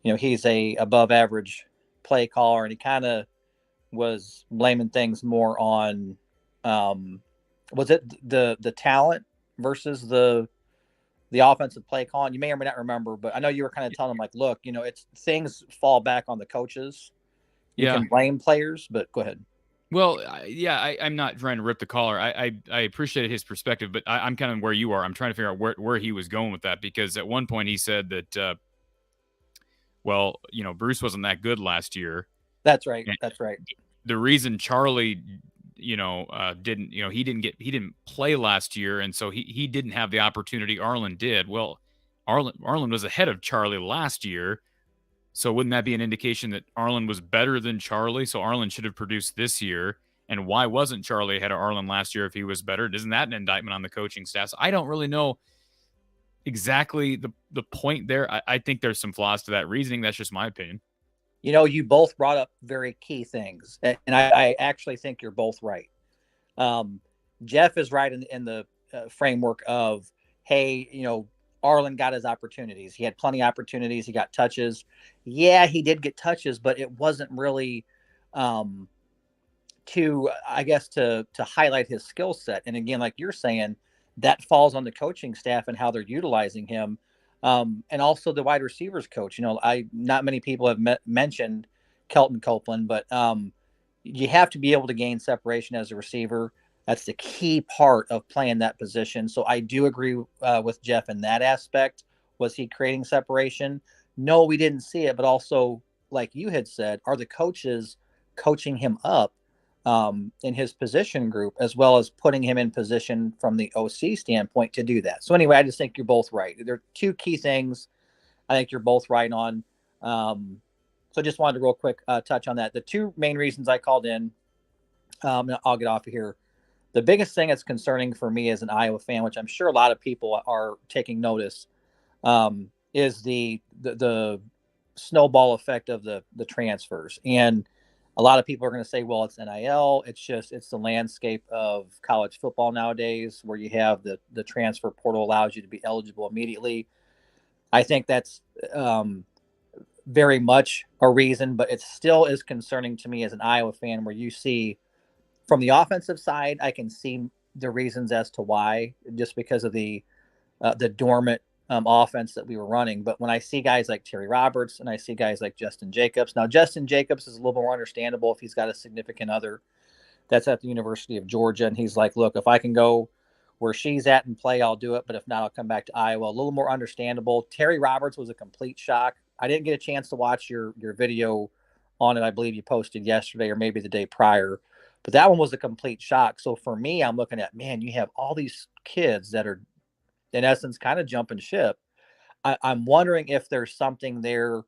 K: he's a above average play caller, and he kind of was blaming things more on was it the talent versus the offensive play calling. You may or may not remember, but I know you were kind of telling him, like, look, it's things fall back on the coaches. You can blame players, but go ahead.
A: Well, I'm not trying to rip the caller. I appreciated his perspective, but I'm kind of where you are. I'm trying to figure out where he was going with that, because at one point he said that, Bruce wasn't that good last year.
K: That's right. That's right.
A: The reason Charlie, he didn't play last year, and so he didn't have the opportunity Arlen did. Well, Arlen was ahead of Charlie last year. So wouldn't that be an indication that Arlen was better than Charlie? So Arlen should have produced this year. And why wasn't Charlie ahead of Arlen last year if he was better? Isn't that an indictment on the coaching staff? So I don't really know exactly the point there. I think there's some flaws to that reasoning. That's just my opinion.
K: You both brought up very key things, and I actually think you're both right. Jeff is right in the framework of, hey, Arlen got his opportunities. He had plenty of opportunities. He got touches. Yeah, he did get touches, but it wasn't really to highlight his skill set. And again, like you're saying, that falls on the coaching staff and how they're utilizing him. And also the wide receivers coach. Not many people have mentioned Kelton Copeland, but you have to be able to gain separation as a receiver. That's the key part of playing that position. So I do agree with Jeff in that aspect. Was he creating separation? No, we didn't see it. But also, like you had said, are the coaches coaching him up in his position group, as well as putting him in position from the OC standpoint to do that? So anyway, I just think you're both right. There are two key things I think you're both right on. So just wanted to real quick touch on that. The two main reasons I called in, I'll get off of here. The biggest thing that's concerning for me as an Iowa fan, which I'm sure a lot of people are taking notice, is the snowball effect of the transfers. And a lot of people are going to say, well, it's NIL. It's the landscape of college football nowadays, where you have the transfer portal allows you to be eligible immediately. I think that's very much a reason, but it still is concerning to me as an Iowa fan, where you see from the offensive side, I can see the reasons as to why, just because of the dormant offense that we were running. But when I see guys like Terry Roberts and I see guys like Justin Jacobs, now Justin Jacobs is a little more understandable if he's got a significant other that's at the University of Georgia, and he's like, look, if I can go where she's at and play, I'll do it. But if not, I'll come back to Iowa. A little more understandable. Terry Roberts was a complete shock. I didn't get a chance to watch your video on it. I believe you posted yesterday or maybe the day prior, but that one was a complete shock. So for me, I'm looking at, man, you have all these kids that are in essence kind of jumping ship. I'm wondering if there's something there.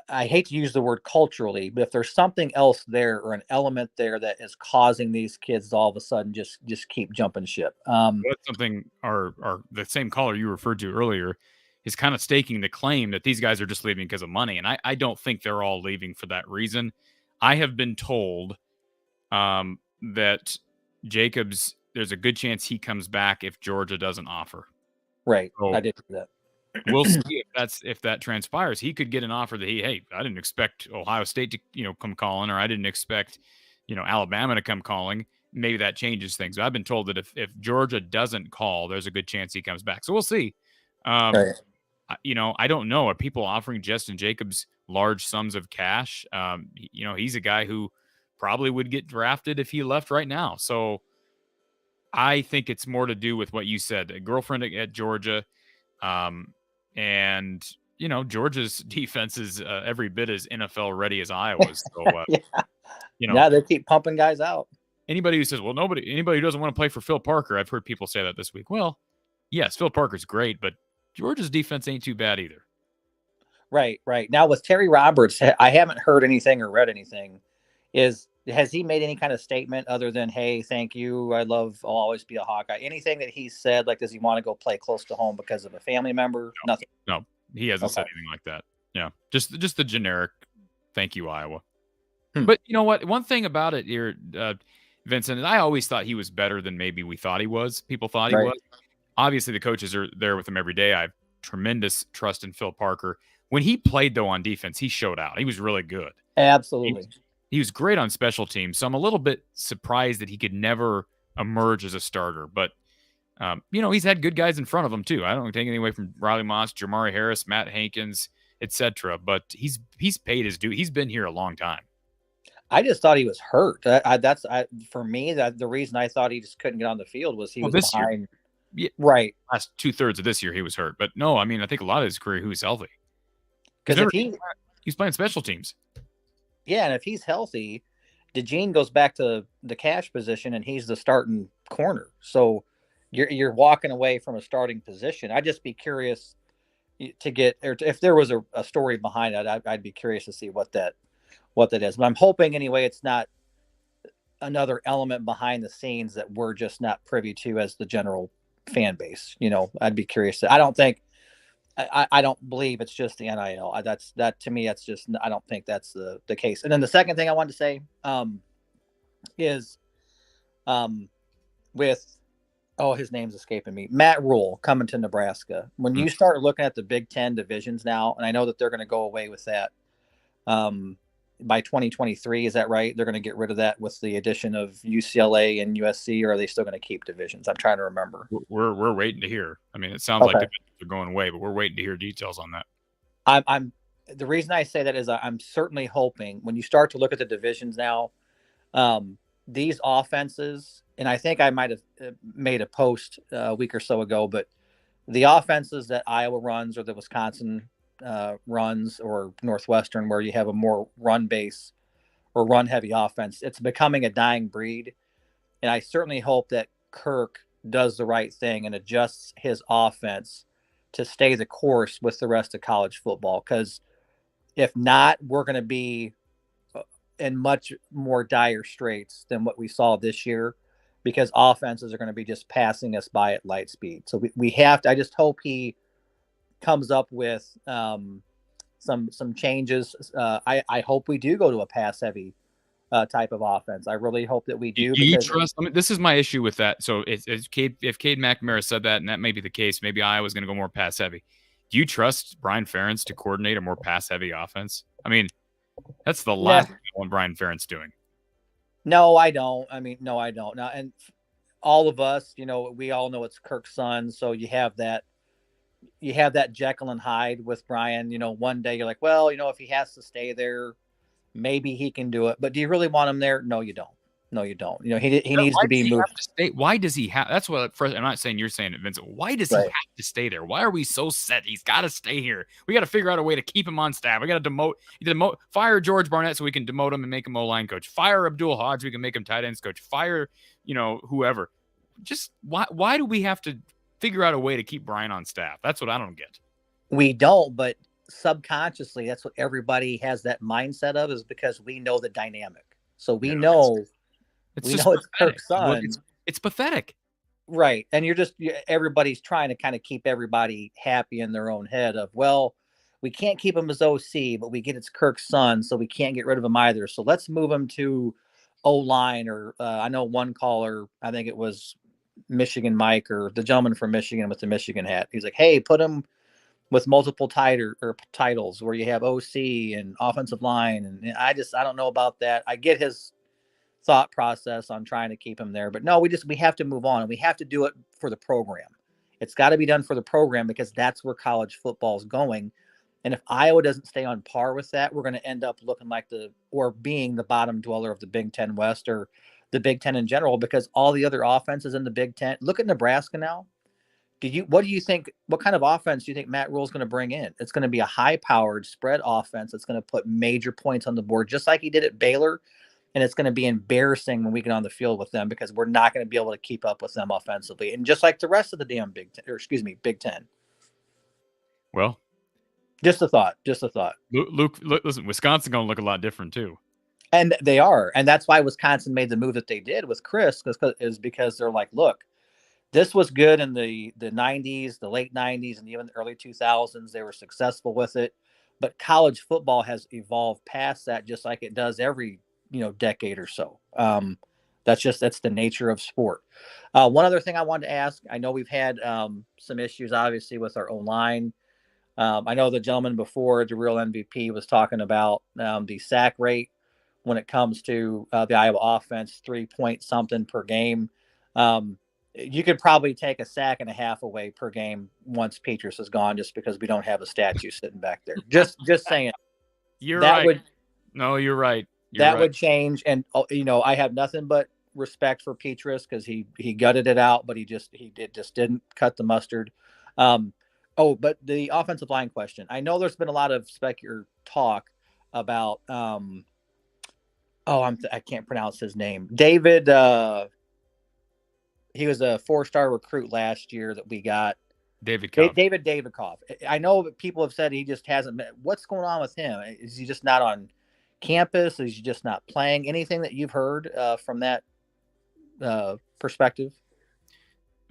K: I hate to use the word culturally, but if there's something else there or an element there that is causing these kids to all of a sudden just keep jumping ship.
A: That's something the same caller you referred to earlier is kind of staking the claim that these guys are just leaving because of money. And I don't think they're all leaving for that reason. I have been told that Jacobs, there's a good chance he comes back if Georgia doesn't offer.
K: Right.
A: So,
K: I did do that.
A: We'll see if that transpires. He could get an offer that I didn't expect Ohio State to come calling, or I didn't expect Alabama to come calling. Maybe that changes things. But I've been told that if Georgia doesn't call, there's a good chance he comes back. So we'll see.
K: Right.
A: I don't know. Are people offering Justin Jacobs large sums of cash? He's a guy who probably would get drafted if he left right now. So I think it's more to do with what you said. A girlfriend at Georgia. And Georgia's defense is every bit as NFL ready as Iowa's. So,
K: yeah, they keep pumping guys out.
A: Anybody who says, well, anybody who doesn't want to play for Phil Parker, I've heard people say that this week. Well, yes, Phil Parker's great, but Georgia's defense ain't too bad either.
K: Right. Now with Terry Roberts, I haven't heard anything or read anything. Has he made any kind of statement other than, hey, thank you, I'll always be a Hawkeye? Anything that he said, like, does he want to go play close to home because of a family member?
A: No,
K: Nothing.
A: No, he hasn't said anything like that. Yeah, just the generic, thank you, Iowa. But you know what? One thing about it here, Vincent, I always thought he was better than maybe we thought he was. People thought he was. Obviously, the coaches are there with him every day. I have tremendous trust in Phil Parker. When he played, though, on defense, he showed out. He was really good.
K: Absolutely.
A: He was great on special teams, so I'm a little bit surprised that he could never emerge as a starter. But, he's had good guys in front of him, too. I don't take anything away from Riley Moss, Jamari Harris, Matt Hankins, etc. But he's paid his due. He's been here a long time.
K: I just thought he was hurt. For me, the reason I thought he just couldn't get on the field was he was behind.
A: Yeah,
K: right.
A: Last 2/3 of this year, he was hurt. But no, I mean, I think a lot of his career, he was healthy.
K: Because if
A: he's playing special teams.
K: Yeah, and if he's healthy, DeJean goes back to the cash position, and he's the starting corner. So you're walking away from a starting position. I'd just be curious to get, or if there was a story behind it, I'd be curious to see what that is. But I'm hoping anyway, it's not another element behind the scenes that we're just not privy to as the general fan base. I'd be curious. I don't believe it's just the NIL. That to me, that's just, I don't think that's the case. And then the second thing I wanted to say is with, his name's escaping me, Matt Rule coming to Nebraska. When you start looking at the Big Ten divisions now, and I know that they're going to go away with that by 2023, is that right? They're going to get rid of that with the addition of UCLA and USC, or are they still going to keep divisions? I'm trying to remember.
A: We're waiting to hear. I mean, it sounds like they're going away, but we're waiting to hear details on that.
K: I'm the reason I say that is I'm certainly hoping when you start to look at the divisions now, these offenses, and I think I might have made a post a week or so ago, but the offenses that Iowa runs or the Wisconsin runs or Northwestern, where you have a more run base or run heavy offense, it's becoming a dying breed. And I certainly hope that Kirk does the right thing and adjusts his offense to stay the course with the rest of college football. Because if not, we're going to be in much more dire straits than what we saw this year, because offenses are going to be just passing us by at light speed. So we have to, I just hope he comes up with some changes. I hope we do go to a pass heavy type of offense. I really hope that we do.
A: Do you trust? I mean, this is my issue with that. So if Cade McNamara said that, and that may be the case, maybe Iowa's going to go more pass heavy. Do you trust Brian Ferentz to coordinate a more pass-heavy offense? I mean, that's the last thing I want Brian Ferentz doing.
K: No, I don't. I mean, no, I don't. Now, and all of us, we all know it's Kirk's son, so you have that Jekyll and Hyde with Brian. One day you're like, well, if he has to stay there, maybe he can do it. But do you really want him there? No, you don't. No, you don't. He needs to be moved.
A: Why does he have? That's what. First, I'm not saying you're saying it, Vincent. Why does he have to stay there? Why are we so set? He's got to stay here. We got to figure out a way to keep him on staff. We got to demote. Fire George Barnett so we can demote him and make him O-line coach. Fire Abdul Hodge, we can make him tight ends coach. Fire, whoever. Just why do we have to figure out a way to keep Brian on staff? That's what I don't get.
K: We don't, but subconsciously, that's what everybody has that mindset of, is because we know the dynamic. So we know.
A: It's Kirk's son. It's pathetic.
K: Right. And everybody's trying to kind of keep everybody happy in their own head of, well, we can't keep him as OC, but we get it's Kirk's son, so we can't get rid of him either. So let's move him to O-line, or I know one caller, I think it was Michigan Mike, or the gentleman from Michigan with the Michigan hat. He's like, hey, put him with multiple titles where you have OC and offensive line. And I don't know about that. I get his thought process on trying to keep him there, but no, we have to move on, and we have to do it for the program. It's got to be done for the program, because that's where college football is going. And if Iowa doesn't stay on par with that, we're going to end up looking like being the bottom dweller of the Big Ten West, or the Big Ten in general, because all the other offenses in the Big Ten, look at Nebraska now. What do you think? What kind of offense do you think Matt Rule's going to bring in? It's going to be a high-powered spread offense that's going to put major points on the board, just like he did at Baylor. And it's going to be embarrassing when we get on the field with them, because we're not going to be able to keep up with them offensively. And just like the rest of the damn Big Ten.
A: Well,
K: just a thought.
A: Luke, listen, Wisconsin's going to look a lot different too.
K: And they are. And that's why Wisconsin made the move that they did with Chris, because they're like, look, this was good in the 90s, the late 90s, and even the early 2000s. They were successful with it. But college football has evolved past that, just like it does every decade or so. That's the nature of sport. One other thing I wanted to ask, I know we've had some issues obviously with our O-line. I know the gentleman before, the real MVP, was talking about the sack rate when it comes to the Iowa offense, 3 point something per game. You could probably take a sack and a half away per game once Petrus is gone, just because we don't have a statue sitting back there. Just saying.
A: You're right. You're right.
K: That would change. And, I have nothing but respect for Petrus, because he gutted it out, but he just didn't cut the mustard. But the offensive line question, I know there's been a lot of talk about, I can't pronounce his name. David, he was a 4-star recruit last year that we got.
A: David
K: Koff. I know that people have said he just hasn't met. What's going on with him? Is he just not on campus? Is he just not playing? Anything that you've heard from that perspective?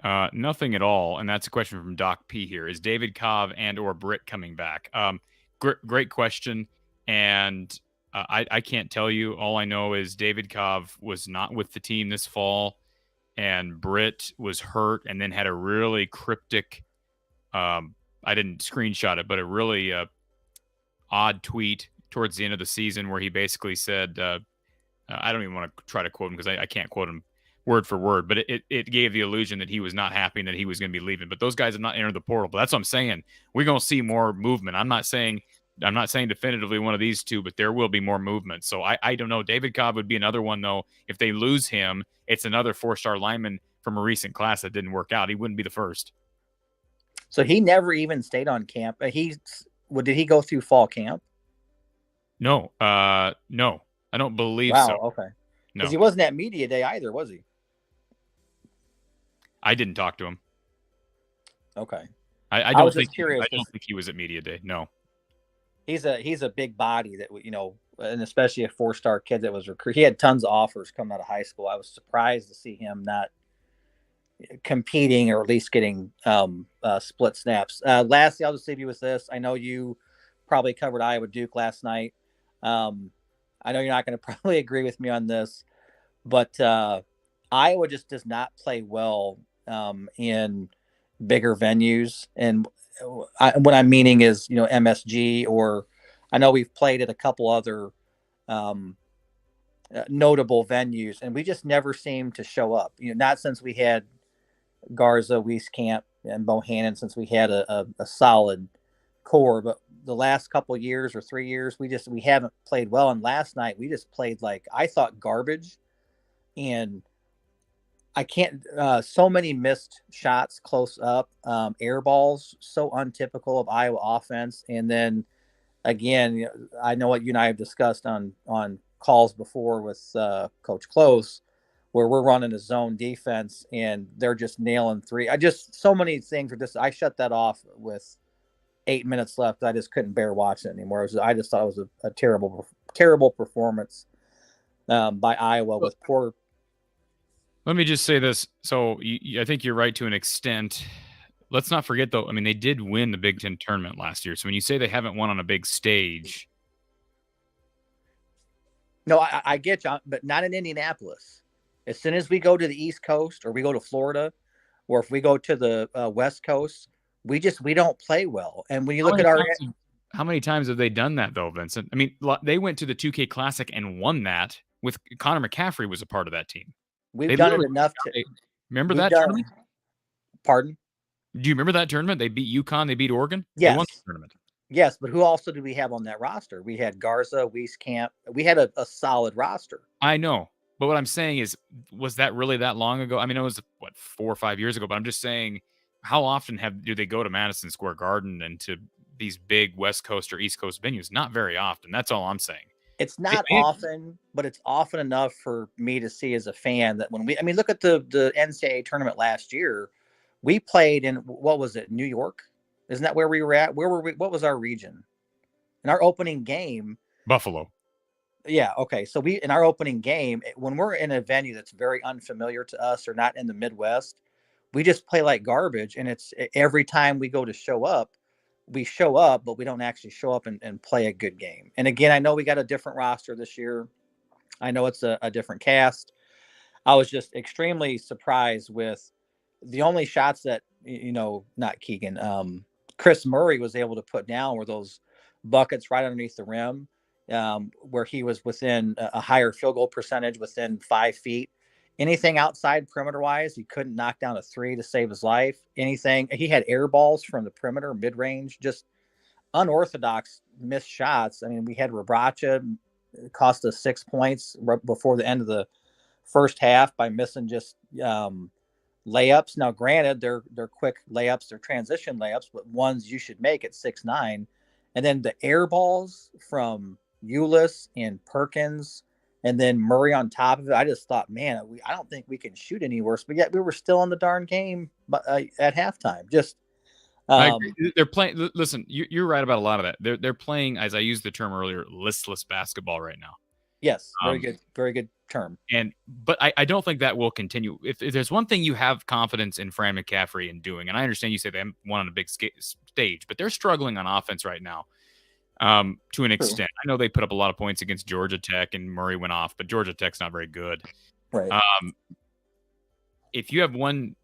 A: Nothing at all. And that's a question from Doc P here. Is David Cobb and or Britt coming back? Great question. And I can't tell you. All I know is David Cobb was not with the team this fall, and Britt was hurt and then had a really cryptic, I didn't screenshot it, but a really odd tweet towards the end of the season where he basically said, I don't even want to try to quote him, because I can't quote him word for word, but it gave the illusion that he was not happy and that he was going to be leaving. But those guys have not entered the portal. But that's what I'm saying. We're going to see more movement. I'm not saying definitively one of these two, but there will be more movement. So I don't know. David Cobb would be another one, though. If they lose him, it's another 4-star lineman from a recent class that didn't work out. He wouldn't be the first.
K: So he never even stayed on camp. Did he go through fall camp?
A: No. No. I don't believe so.
K: Wow, okay.
A: No.
K: Because he wasn't at media day either, was he?
A: I didn't talk to him.
K: Okay.
A: I don't think he was at media day. No.
K: He's a big body that, and especially a 4-star kid that was recruited. He had tons of offers coming out of high school. I was surprised to see him not competing, or at least getting split snaps. Lastly, I'll just leave you with this. I know you probably covered Iowa Duke last night. I know you're not going to probably agree with me on this, but Iowa just does not play well in bigger venues. And what I'm meaning is, MSG, or I know we've played at a couple other notable venues, and we just never seem to show up. Not since we had Garza, Wieskamp, and Bohannon, since we had a solid core, but the last couple years or 3 years, we haven't played well. And last night we just played, like, I thought, garbage, and I can't. So many missed shots close up, air balls, so untypical of Iowa offense. And then again, I know what you and I have discussed on calls before with Coach Close, where we're running a zone defense and they're just nailing three. So many things are just. I shut that off with 8 minutes left. I just couldn't bear watching it anymore. I just thought it was a terrible performance by Iowa with poor.
A: Let me just say this. So I think you're right to an extent. Let's not forget, though, I mean, they did win the Big Ten tournament last year. So when you say they haven't won on a big stage.
K: No, I get you, but not in Indianapolis. As soon as we go to the East Coast, or we go to Florida, or if we go to the West Coast, we don't play well. And when you look at
A: how many times have they done that, though, Vincent? I mean, they went to the 2K Classic and won that with Connor McCaffrey was a part of that team.
K: We've done it enough to
A: remember that tournament.
K: Pardon?
A: Do you remember that tournament? They beat UConn. They beat Oregon.
K: Yes.
A: They won the tournament.
K: Yes, but who also did we have on that roster? We had Garza, Wieskamp. We had a solid roster.
A: I know, but what I'm saying is, was that really that long ago? I mean, it was 4 or 5 years ago. But I'm just saying, how often do they go to Madison Square Garden and to these big West Coast or East Coast venues? Not very often. That's all I'm saying.
K: It's not often, but it's often enough for me to see as a fan that when look at the NCAA tournament last year, we played in, what was it, New York? Isn't that where we were at? Where were we? What was our region? In our opening game,
A: Buffalo.
K: Yeah. Okay. So in our opening game, when we're in a venue that's very unfamiliar to us or not in the Midwest, we just play like garbage. And it's every time we go to show up, but we don't actually show up and play a good game. And again, I know we got a different roster this year. I know it's a different cast. I was just extremely surprised with the only shots that, not Keegan, Chris Murray was able to put down were those buckets right underneath the rim, where he was within a higher field goal percentage, within 5 feet. Anything outside perimeter wise, he couldn't knock down a three to save his life. Anything, he had air balls from the perimeter, mid range, just unorthodox missed shots. I mean, we had Rebracha cost us 6 points before the end of the first half by missing just layups. Now, granted, they're quick layups, they're transition layups, but ones you should make at 6'9". And then the air balls from Ulis and Perkins, and then Murray on top of it. I just thought, man, I don't think we can shoot any worse. But yet we were still in the darn game at halftime. Just
A: I agree. They're playing. Listen, you're right about a lot of that. They're playing, as I used the term earlier, listless basketball right now.
K: Yes, very good term.
A: But I don't think that will continue. If there's one thing you have confidence in Fran McCaffrey in doing, and I understand you say they haven't won on a big stage, but they're struggling on offense right now. To an extent. I know they put up a lot of points against Georgia Tech and Murray went off, but Georgia Tech's not very good.
K: Right.
A: If you have one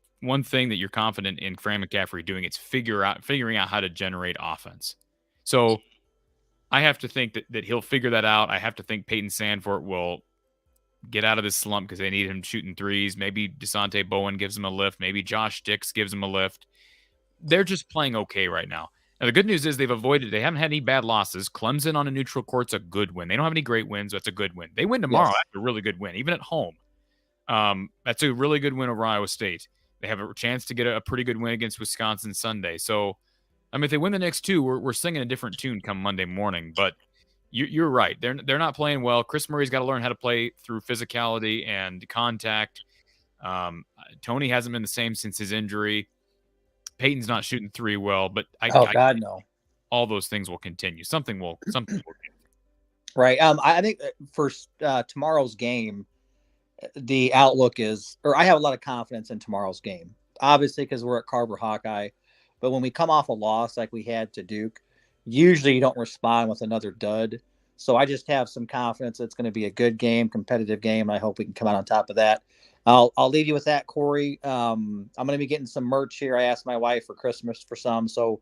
A: thing that you're confident in Fran McCaffrey doing, it's figuring out how to generate offense. So I have to think that he'll figure that out. I have to think Peyton Sandfort will get out of this slump because they need him shooting threes. Maybe DeSante Bowen gives him a lift. Maybe Josh Dix gives him a lift. They're just playing okay right now. Now, the good news is they haven't had any bad losses. Clemson on a neutral court's a good win. They don't have any great wins. That's a good win. They win tomorrow. Yes. That's a really good win, even at home. That's a really good win over Iowa State. They have a chance to get a pretty good win against Wisconsin Sunday. So, I mean, if they win the next two, we're singing a different tune come Monday morning. But you're right. They're not playing well. Chris Murray's got to learn how to play through physicality and contact. Tony hasn't been the same since his injury. Peyton's not shooting three well, but
K: God, no.
A: All those things will continue. Something will.
K: Right. I think for tomorrow's game, the outlook is, or I have a lot of confidence in tomorrow's game. Obviously, because we're at Carver Hawkeye, but when we come off a loss like we had to Duke, usually you don't respond with another dud. So I just have some confidence it's going to be a good game, competitive game. I hope we can come out on top of that. I'll leave you with that, Corey. I'm going to be getting some merch here. I asked my wife for Christmas for some, so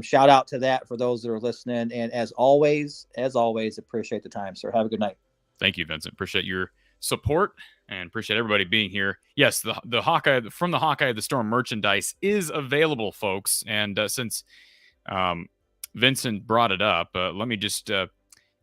K: Shout out to that for those that are listening. And as always, appreciate the time, sir. Have a good night.
A: Thank you, Vincent. Appreciate your support and appreciate everybody being here. Yes, the Hawkeye from the Hawkeye of the Storm merchandise is available, folks. And since Vincent brought it up, let me just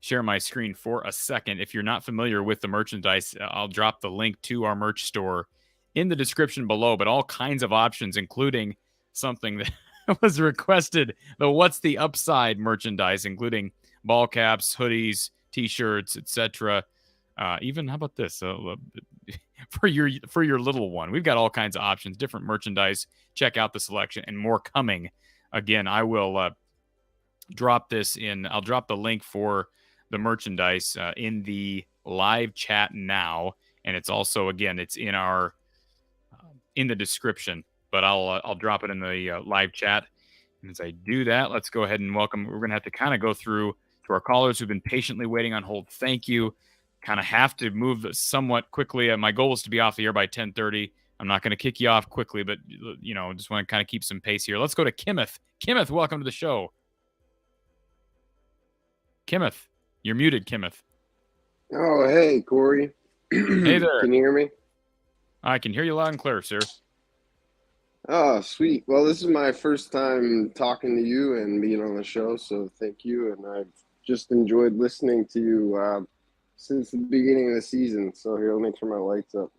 A: share my screen for a second. If you're not familiar with the merchandise, I'll drop the link to our merch store in the description below, but all kinds of options, including something that was requested, the What's the Upside merchandise, including ball caps, hoodies, t-shirts, etc. Even, how about this? For your little one, we've got all kinds of options, different merchandise. Check out the selection and more coming. Again, I will drop this in. I'll drop the link for the merchandise in the live chat now, and it's also, again, it's in our in the description, but I'll drop it in the live chat. And as I do that, let's go ahead and welcome. We're gonna have to kind of go through to our callers who've been patiently waiting on hold. Thank you. Kind of have to move somewhat quickly. My goal is to be off the air by 10:30. I'm not going to kick you off quickly, but just want to kind of keep some pace here. Let's go to Kenneth. Kenneth, welcome to the show. Kenneth, you're muted, Kenneth.
L: Oh, hey, Corey.
A: Hey there.
L: Can you hear me?
A: I can hear you loud and clear, sir.
L: Oh, sweet. Well, this is my first time talking to you and being on the show, so thank you. And I've just enjoyed listening to you since the beginning of the season. So here, let me turn my lights up.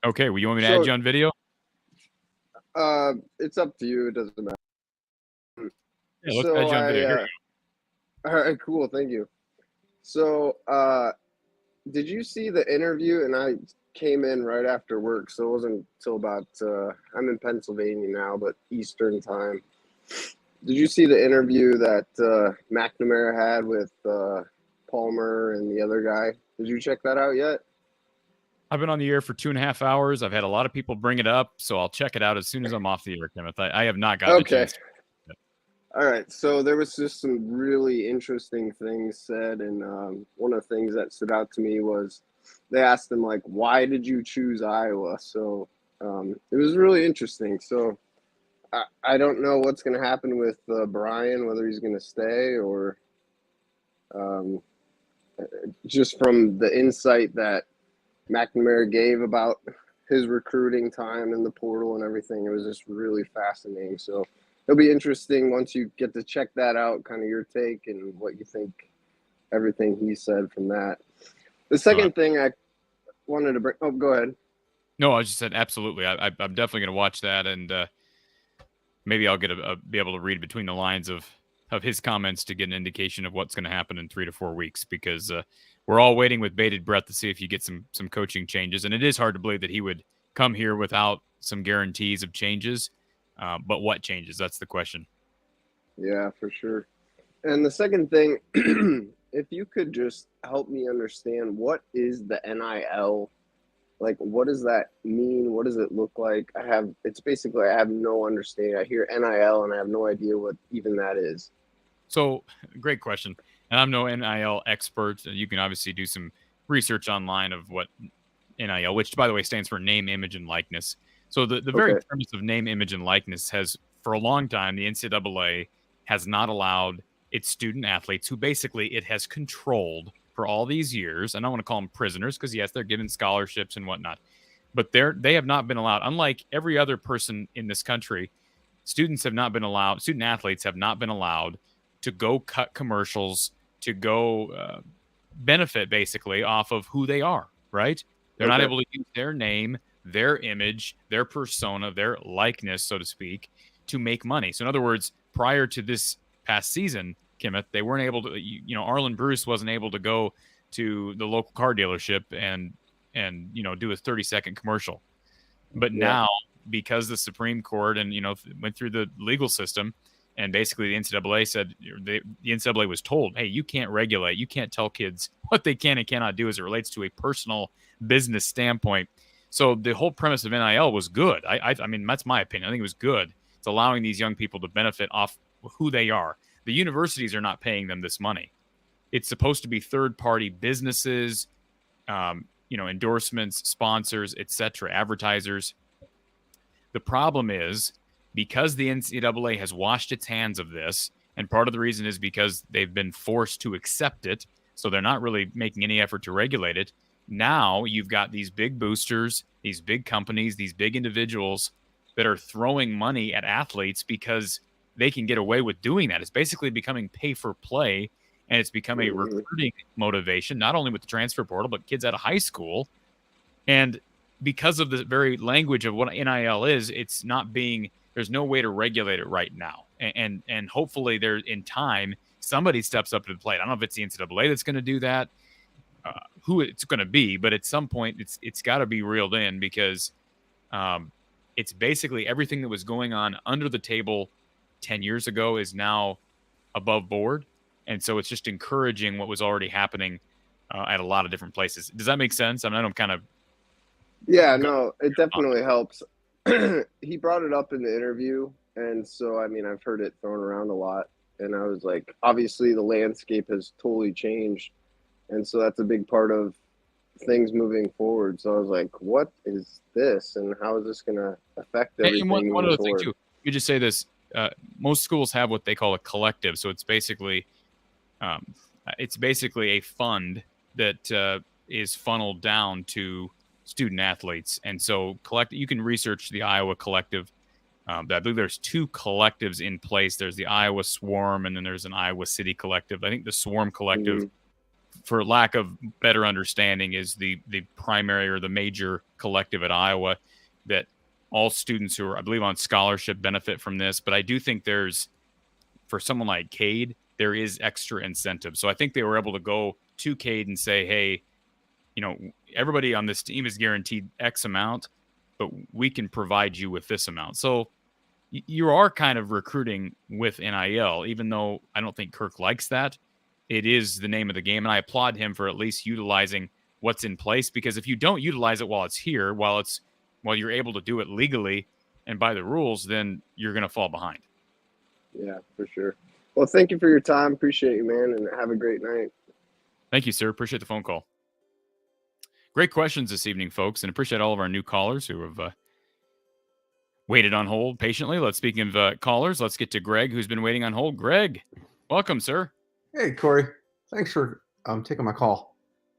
A: Okay, well, you want me to add you on video?
L: It's up to you. It doesn't matter.
A: Yeah, let's add you on video.
L: All right, cool. Thank you. So, did you see the interview? And I came in right after work, so it wasn't until about, I'm in Pennsylvania now, but Eastern time. Did you see the interview that McNamara had with Palmer and the other guy? Did you check that out yet?
A: I've been on the air for 2.5 hours. I've had a lot of people bring it up, so I'll check it out as soon as I'm off the air, Kenneth. I have not gotten a chance.
L: All right. So there was just some really interesting things said, and one of the things that stood out to me was they asked him, like, why did you choose Iowa? So it was really interesting. So I don't know what's going to happen with Brian, whether he's going to stay or just from the insight that McNamara gave about his recruiting time in the portal and everything. It was just really fascinating. So it'll be interesting once you get to check that out, kind of your take and what you think, everything he said from that. The second thing I wanted to bring, oh, go ahead.
A: No, I just said absolutely. I'm definitely going to watch that, and maybe I'll get be able to read between the lines of his comments to get an indication of what's going to happen in 3 to 4 weeks, because we're all waiting with bated breath to see if you get some coaching changes. And it is hard to believe that he would come here without some guarantees of changes. But what changes? That's the question.
L: Yeah, for sure. And the second thing, if you could just help me understand, what is the NIL? Like, what does that mean? What does it look like? I have no understanding. I hear NIL and I have no idea what even that is.
A: So, great question. And I'm no NIL expert. You can obviously do some research online of what NIL, which, by the way, stands for name, image, and likeness. So the very premise of name, image, and likeness has, for a long time, the NCAA has not allowed its student athletes, who basically it has controlled for all these years. And I don't want to call them prisoners, because, yes, they're given scholarships and whatnot. But they have not been allowed, unlike every other person in this country, student athletes have not been allowed to go cut commercials, to go benefit basically off of who they are, right? They're not able to use their name, their image, their persona, their likeness, so to speak, to make money. So in other words, prior to this past season, Kenneth, they weren't able to, Arlen Bruce wasn't able to go to the local car dealership and do a 30-second commercial. But now, because the Supreme Court and, went through the legal system, and basically the NCAA said, the NCAA was told, hey, you can't regulate, you can't tell kids what they can and cannot do as it relates to a personal business standpoint. So the whole premise of NIL was good. I mean, that's my opinion. I think it was good. It's allowing these young people to benefit off who they are. The universities are not paying them this money. It's supposed to be third-party businesses, endorsements, sponsors, etc., advertisers. The problem is because the NCAA has washed its hands of this, and part of the reason is because they've been forced to accept it, so they're not really making any effort to regulate it. Now you've got these big boosters, these big companies, these big individuals that are throwing money at athletes because they can get away with doing that. It's basically becoming pay for play, and it's become a recruiting motivation, not only with the transfer portal, but kids out of high school. And because of the very language of what NIL is, it's not being, there's no way to regulate it right now. And hopefully there in time, somebody steps up to the plate. I don't know if it's the NCAA that's going to do that, who it's going to be, but at some point it's got to be reeled in, because it's basically everything that was going on under the table 10 years ago is now above board. And so it's just encouraging what was already happening at a lot of different places. Does that make sense? I mean, I'm kind of.
L: Yeah, no, it definitely helps. He brought it up in the interview. And so, I mean, I've heard it thrown around a lot. And I was like, obviously the landscape has totally changed. And so that's a big part of things moving forward. So I was like, what is this? And how is this going to affect everything?
A: And one other thing, too. You just say this. Most schools have what they call a collective. So it's basically a fund that is funneled down to student athletes. And so you can research the Iowa collective. I believe there's 2 collectives in place. There's the Iowa Swarm, and then there's an Iowa City collective. I think the Swarm collective, for lack of better understanding, is the primary or the major collective at Iowa that all students who are, I believe, on scholarship benefit from this. But I do think there's, for someone like Cade, there is extra incentive. So I think they were able to go to Cade and say, hey, everybody on this team is guaranteed X amount, but we can provide you with this amount. So you are kind of recruiting with NIL, even though I don't think Kirk likes that. It is the name of the game, and I applaud him for at least utilizing what's in place, because if you don't utilize it while it's here, while you're able to do it legally and by the rules, then you're going to fall behind.
L: Yeah, for sure. Well, thank you for your time. Appreciate you, man, and have a great night.
A: Thank you, sir. Appreciate the phone call. Great questions this evening, folks, and appreciate all of our new callers who have waited on hold patiently. Speaking of callers, let's get to Greg, who's been waiting on hold. Greg, welcome, sir.
M: Hey, Corey. Thanks for taking my call.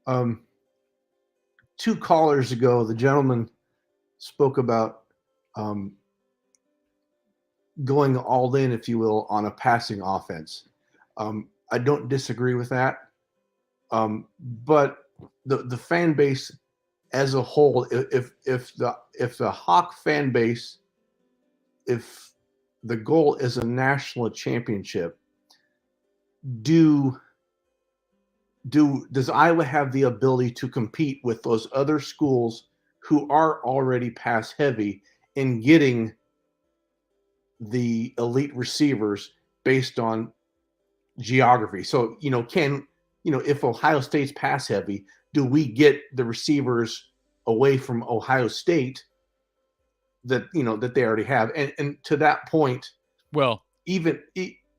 M: 2 callers ago, the gentleman spoke about going all in, if you will, on a passing offense. I don't disagree with that. But the fan base as a whole, if the Hawk fan base, if the goal is a national championship, does Iowa have the ability to compete with those other schools who are already pass heavy in getting the elite receivers based on geography? So, if Ohio State's pass heavy, do we get the receivers away from Ohio State that they already have? And to that point, well, even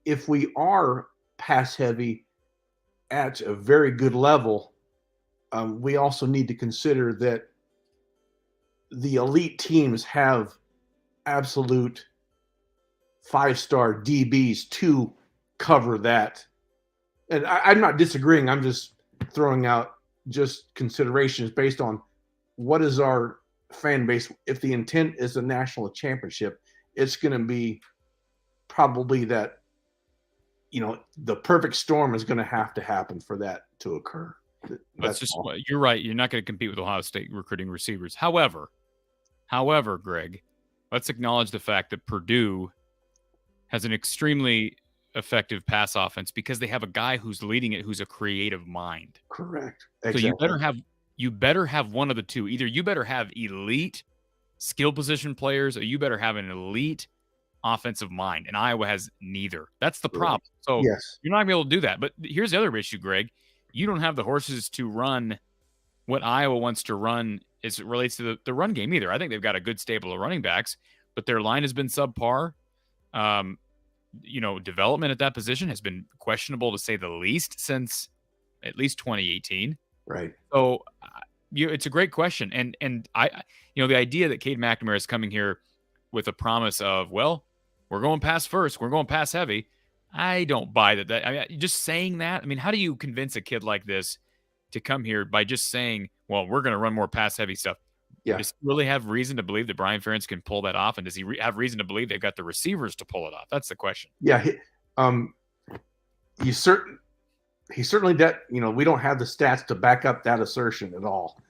M: if we are pass heavy at a very good level, we also need to consider that the elite teams have absolute 5-star DBs to cover that. And I'm not disagreeing. I'm just throwing out just considerations based on what is our fan base. If the intent is a national championship, it's going to be probably that, the perfect storm is going to happen for that to occur.
A: You're right. You're not going to compete with Ohio State recruiting receivers. However, Greg, let's acknowledge the fact that Purdue has an extremely effective pass offense because they have a guy who's leading it, who's a creative mind.
M: Correct.
A: Exactly. So you better have one of the two. Either you better have elite skill position players, or you better have an elite offensive mind. And Iowa has neither. That's the problem. So
M: yes,
A: you're not gonna be able to do that. But here's the other issue, Greg. You don't have the horses to run what Iowa wants to run as it relates to the run game either. I think they've got a good stable of running backs, but their line has been subpar. Development at that position has been questionable to say the least since at least 2018.
M: Right.
A: So it's a great question. And I the idea that Cade McNamara is coming here with a promise of, well, we're going pass first. We're going pass heavy. I don't buy that. I mean, just saying that. I mean, how do you convince a kid like this to come here by just saying, well, we're going to run more pass heavy stuff?
M: Yeah.
A: Does he really have reason to believe that Brian Ferentz can pull that off? And does he have reason to believe they've got the receivers to pull it off? That's the question.
M: Yeah. He certainly that, we don't have the stats to back up that assertion at all.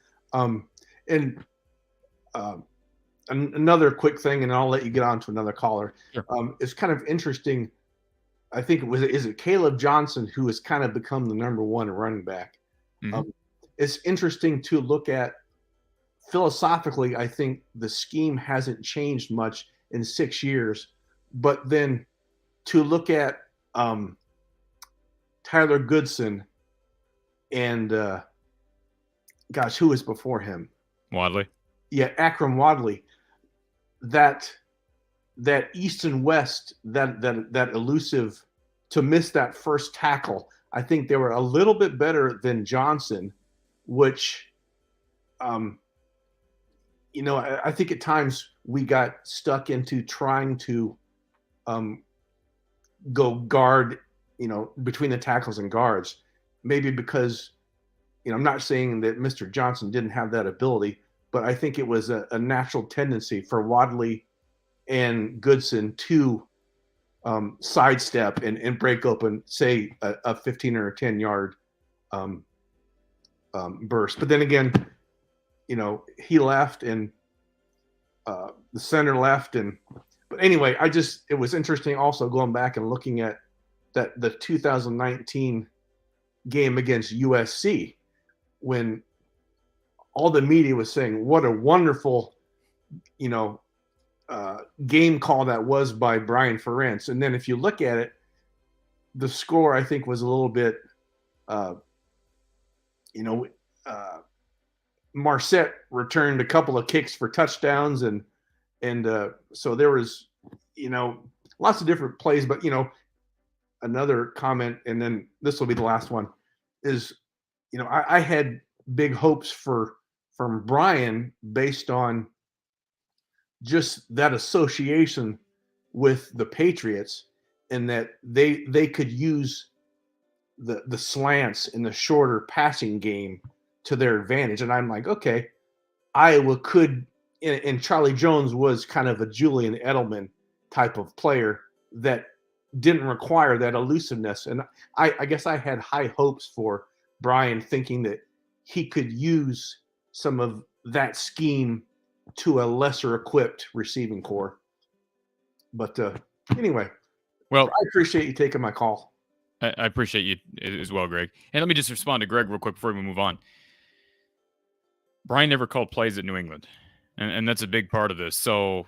M: Another quick thing, and I'll let you get on to another caller.
A: Sure.
M: It's kind of interesting. I think is it Caleb Johnson who has kind of become the number one running back.
A: Mm-hmm.
M: It's interesting to look at philosophically. I think the scheme hasn't changed much in 6 years, but then to look at Tyler Goodson and who was before him?
A: Wadley.
M: Yeah, Akram Wadley. That east and west, that elusive, to miss that first tackle. I think they were a little bit better than Johnson, which, I think at times we got stuck into trying to go guard, between the tackles and guards, maybe because, I'm not saying that Mr. Johnson didn't have that ability, but I think it was a natural tendency for Wadley and Goodson to sidestep and break open, say, a 15 or a 10-yard burst. But then again, he left and the center left. But anyway, it was interesting also going back and looking at the 2019 game against USC when all the media was saying what a wonderful, game call that was by Brian Ferentz. And then if you look at it, the score I think was a little bit, Marset returned a couple of kicks for touchdowns, and so there was, lots of different plays. But another comment, and then this will be the last one, is I had big hopes from Brian based on just that association with the Patriots, and that they could use the slants in the shorter passing game to their advantage. And I'm like, okay, Iowa could, and Charlie Jones was kind of a Julian Edelman type of player that didn't require that elusiveness. And I guess I had high hopes for Brian, thinking that he could use some of that scheme to a lesser equipped receiving core. But anyway, well, I appreciate you taking my call.
A: I appreciate you as well, Greg. And let me just respond to Greg real quick before we move on. Brian never called plays at New England, and that's a big part of this. So,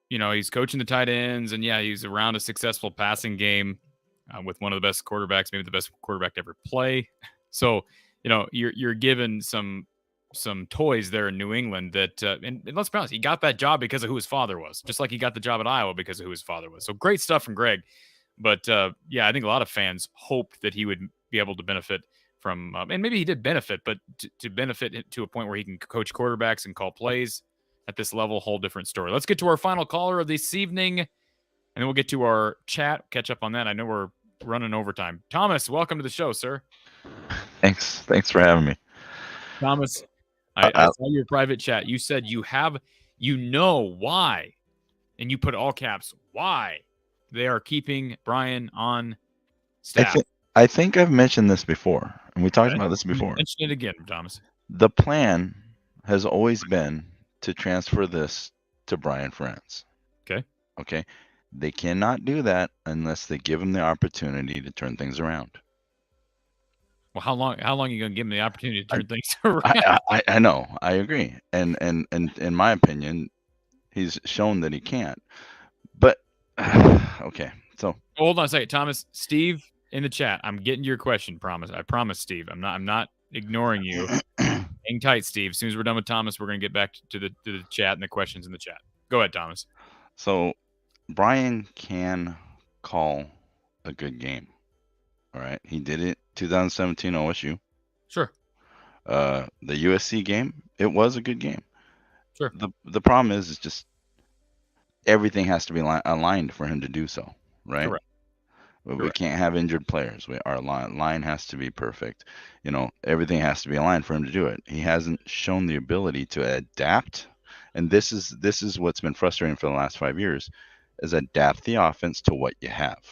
A: he's coaching the tight ends, and yeah, he's around a successful passing game with one of the best quarterbacks, maybe the best quarterback to ever play. So, you're given some toys there in New England that, and let's be honest, he got that job because of who his father was, just like he got the job at Iowa because of who his father was. So great stuff from Greg. But yeah, I think a lot of fans hoped that he would be able to benefit from, and maybe he did benefit, but to benefit to a point where he can coach quarterbacks and call plays at this level, whole different story. Let's get to our final caller of this evening, and then we'll get to our chat, catch up on that. I know we're running overtime. Thomas, welcome to the show, sir.
N: Thanks for having me.
A: Thomas, I saw your private chat. You said you know why, and you put all caps, why they are keeping Brian on staff.
N: I think I've mentioned this before, and we talked about this before.
A: Mention it again, Thomas.
N: The plan has always been to transfer this to Brian Ferentz. Okay. They cannot do that unless they give him the opportunity to turn things around.
A: Well, how long are you going to give him the opportunity to turn things around?
N: I know. I agree. And in my opinion, he's shown that he can't. But okay. So
A: hold on a second, Thomas. Steve in the chat. I'm getting to your question. I promise, Steve. I'm not ignoring you. Hang tight, Steve. As soon as we're done with Thomas, we're going to get back to the chat and the questions in the chat. Go ahead, Thomas.
N: So Brian can call a good game. All right. He did it 2017 OSU.
A: Sure.
N: The USC game, it was a good game.
A: Sure.
N: The problem is just everything has to be aligned for him to do so, right?
A: Correct.
N: We can't have injured players. Our line has to be perfect. Everything has to be aligned for him to do it. He hasn't shown the ability to adapt, and this is what's been frustrating for the last 5 years, is adapt the offense to what you have.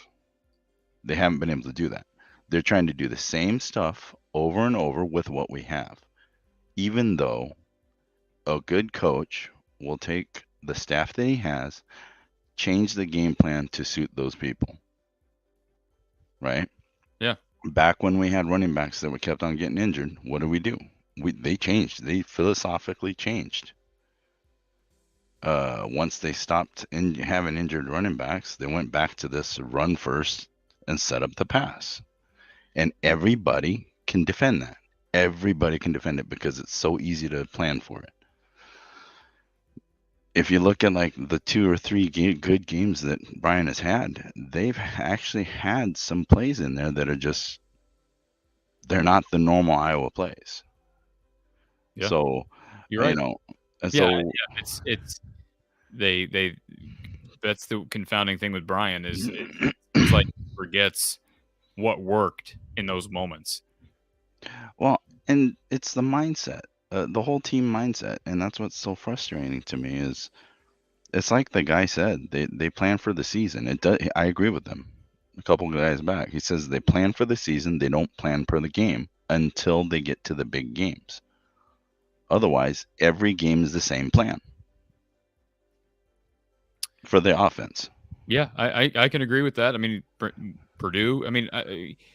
N: They haven't been able to do that. They're trying to do the same stuff over and over with what we have, even though a good coach will take the staff that he has, change the game plan to suit those people. Right?
A: Yeah.
N: Back when we had running backs that were kept on getting injured, what do? They changed. They philosophically changed. Once they stopped having injured running backs, they went back to this run first and set up the pass. And everybody can defend that. Everybody can defend it because it's so easy to plan for it. If you look at like the 2 or 3 good games that Brian has had, they've actually had some plays in there that are just, they're not the normal Iowa plays.
A: Yeah.
N: So,
A: you're right.
N: And
A: yeah, it's they that's the confounding thing with Brian is it's like he forgets what worked in those moments.
N: Well, and it's the mindset. The whole team mindset, and that's what's so frustrating to me is it's like the guy said, they plan for the season. It does. I agree with them. A couple guys back, he says they plan for the season. They don't plan for the game until they get to the big games. Otherwise, every game is the same plan for the offense.
A: Yeah, I can agree with that. I mean, Purdue. I mean,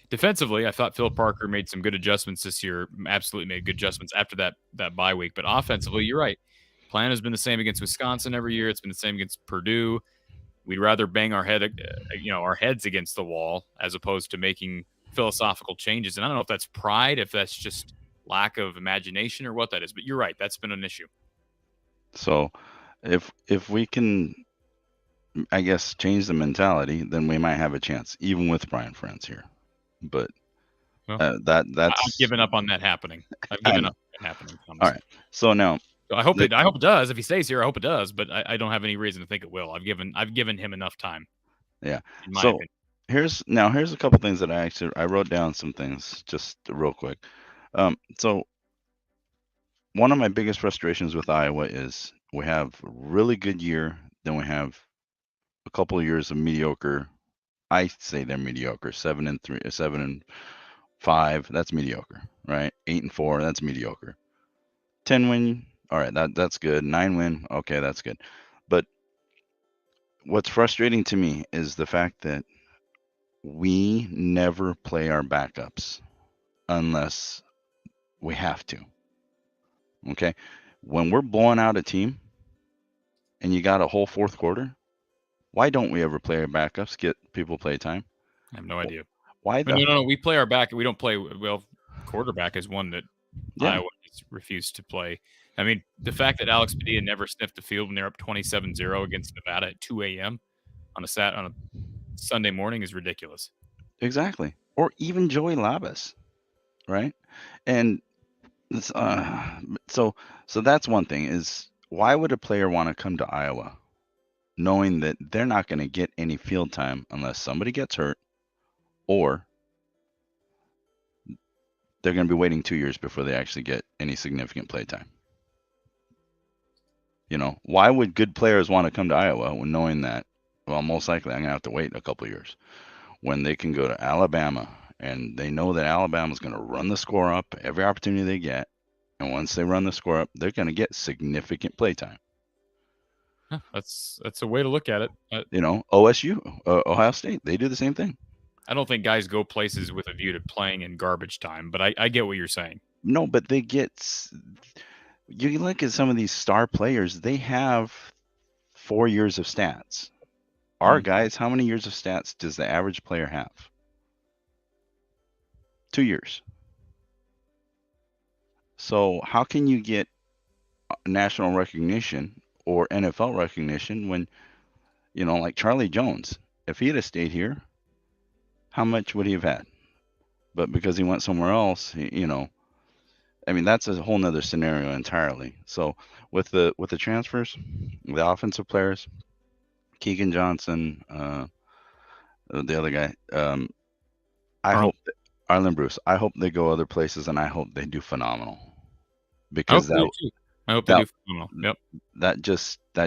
A: defensively, I thought Phil Parker made some good adjustments this year. Absolutely made good adjustments after that bye week. But offensively, you're right. Plan has been the same against Wisconsin every year. It's been the same against Purdue. We'd rather bang our heads against the wall as opposed to making philosophical changes. And I don't know if that's pride, if that's just lack of imagination, or what that is. But you're right. That's been an issue.
N: So, if we can, I guess, change the mentality, then we might have a chance, even with Brian Ferentz here. But that's
A: I've given up on that happening. I've given up on that happening. Thomas.
N: All right. So now,
A: I hope it does. If he stays here, I hope it does. But I don't have any reason to think it will. I've given him enough time.
N: Yeah.
A: In my
N: So
A: opinion.
N: here's a couple things that I wrote down some things just real quick. So one of my biggest frustrations with Iowa is we have a really good year, then we have a couple of years of mediocre. I say they're mediocre. 7-3, 7-5. That's mediocre, right? 8-4. That's mediocre. 10 win. All right, that's good. 9 win. Okay, that's good. But what's frustrating to me is the fact that we never play our backups unless we have to. Okay, when we're blowing out a team and you got a whole fourth quarter, why don't we ever play our backups, get people play time?
A: I have no idea.
N: Why?
A: No. We play our back. We don't play. Well, quarterback is one that Iowa has refused to play. I mean, the fact that Alex Padilla never sniffed the field when they're up 27-0 against Nevada at 2 a.m. on a Sunday morning is ridiculous.
N: Exactly. Or even Joey Labas, right? And so that's one thing is, why would a player want to come to Iowa knowing that they're not going to get any field time unless somebody gets hurt, or they're going to be waiting 2 years before they actually get any significant play time? Why would good players want to come to Iowa when knowing that, well, most likely I'm going to have to wait a couple of years, when they can go to Alabama and they know that Alabama's going to run the score up every opportunity they get, and once they run the score up, they're going to get significant play time.
A: That's a way to look at it.
N: OSU, Ohio State, they do the same thing.
A: I don't think guys go places with a view to playing in garbage time, but I get what you're saying.
N: No, but they get. You look at some of these star players; they have 4 years of stats. Our guys, how many years of stats does the average player have? 2 years. So how can you get national recognition or NFL recognition when, like Charlie Jones, if he had stayed here, how much would he have had? But because he went somewhere else, I mean, that's a whole nother scenario entirely. So with the transfers, the offensive players, Keegan Johnson, the other guy. I
A: Arlen.
N: hope Arlen Bruce. I hope they go other places, and I hope they do phenomenal.
A: I
N: Because
A: hope they do too. I hope they do phenomenal. Yep.
N: That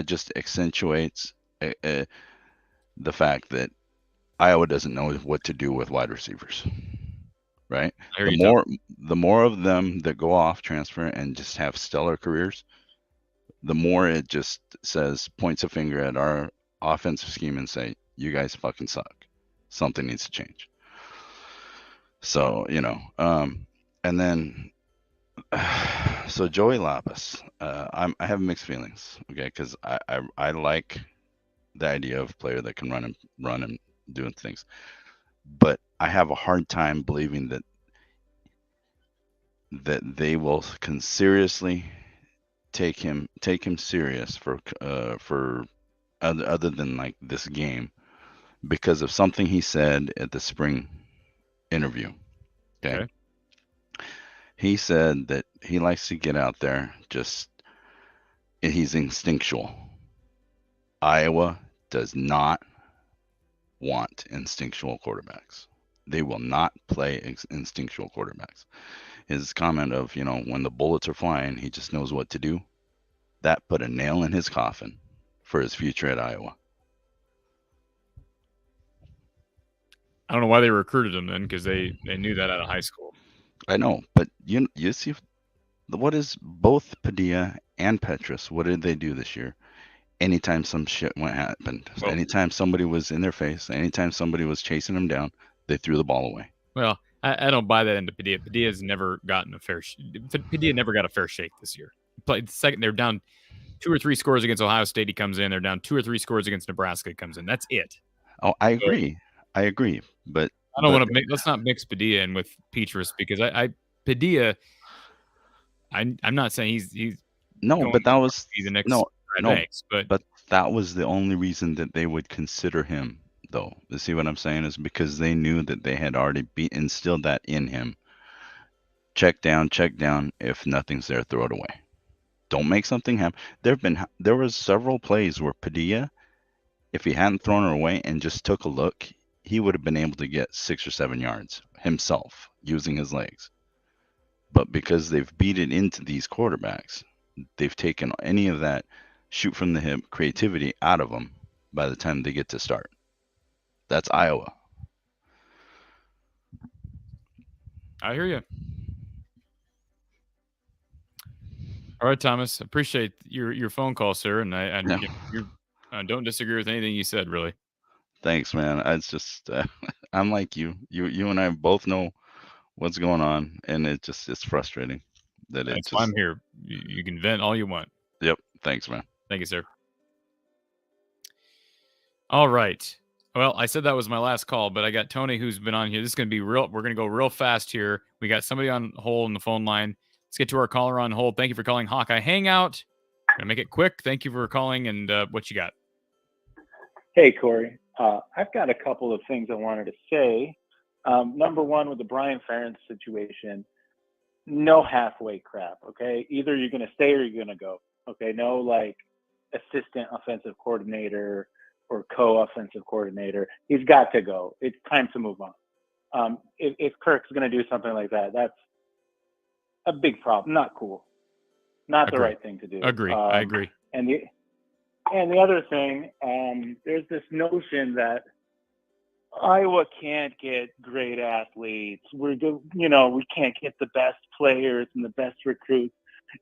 N: just accentuates the fact that Iowa doesn't know what to do with wide receivers. Right? The more of them that go off, transfer, and just have stellar careers, the more it just points a finger at our offensive scheme and say, you guys fucking suck. Something needs to change. So, and then, so Joey Lapis, I have mixed feelings, okay, because I like the idea of a player that can run and doing things, but I have a hard time believing that they can seriously take him serious for other than like this game because of something he said at the spring interview. Okay. He said that he likes to get out there, he's instinctual. Iowa does not want instinctual quarterbacks. They will not play instinctual quarterbacks. His comment of, when the bullets are flying, he just knows what to do. That put a nail in his coffin for his future at Iowa.
A: I don't know why they recruited him then, because they knew that out of high school.
N: I know, but you see, what is both Padilla and Petrus? What did they do this year? Anytime some shit happened, anytime somebody was in their face, anytime somebody was chasing them down, they threw the ball away.
A: Well, I don't buy that into Padilla. Padilla's never gotten Padilla never got a fair shake this year. Played second. They're down 2 or 3 scores against Ohio State. He comes in. They're down 2 or 3 scores against Nebraska. He comes in. That's it.
N: Oh, I agree. But
A: I don't want to let's not mix Padilla in with Petrus because Padilla. I'm not saying he's
N: no, but that was
A: the next
N: but that was the only reason that they would consider him, though. You see what I'm saying? Is because they knew that they had already instilled that in him. Check down. If nothing's there, throw it away. Don't make something happen. There was several plays where Padilla, if he hadn't thrown it away and just took a look, he would have been able to get 6 or 7 yards himself using his legs. But because they've beat it into these quarterbacks, they've taken any of that shoot from the hip creativity out of them by the time they get to start. That's Iowa.
A: I hear you. All right, Thomas. Appreciate your phone call, sir, and I don't disagree with anything you said, really.
N: Thanks, man. It's just I'm like you. You and I both know what's going on, and it's frustrating.
A: That's why I'm here. You can vent all you want.
N: Yep. Thanks, man.
A: Thank you, sir. All right. Well, I said that was my last call, but I got Tony who's been on here. This is going to be real. We're going to go real fast here. We got somebody on hold on the phone line. Let's get to our caller on hold. Thank you for calling Hawkeye Hangout. I'm going to make it quick. Thank you for calling, and what you got?
O: Hey, Corey. I've got a couple of things I wanted to say. Number one, with the Brian Ferentz situation, no halfway crap, okay? Either you're going to stay or you're going to go, okay? No, like, assistant offensive coordinator or co-offensive coordinator. He's got to go. It's time to move on. If Kirk's going to do something like that, that's a big problem. Not cool. Not the right thing to do.
A: Agree. I agree.
O: And the other thing, there's this notion that Iowa can't get great athletes. We can't get the best players and the best recruits.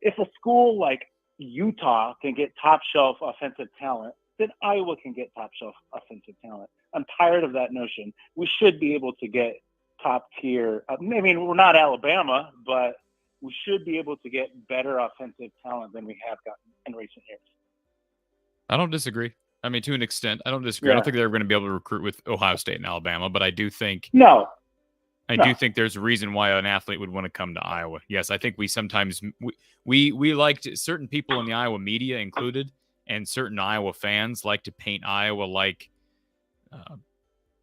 O: If a school like Utah can get top shelf offensive talent, then Iowa can get top shelf offensive talent. I'm tired of that notion. We should be able to get top tier. I mean, we're not Alabama, but we should be able to get better offensive talent than we have gotten in recent years.
A: I don't disagree. I mean, to an extent, I don't disagree. Yeah. I don't think they're going to be able to recruit with Ohio State and Alabama, but I do think I do think there's a reason why an athlete would want to come to Iowa. Yes, I think we sometimes we liked certain people in the Iowa media included, and certain Iowa fans like to paint Iowa like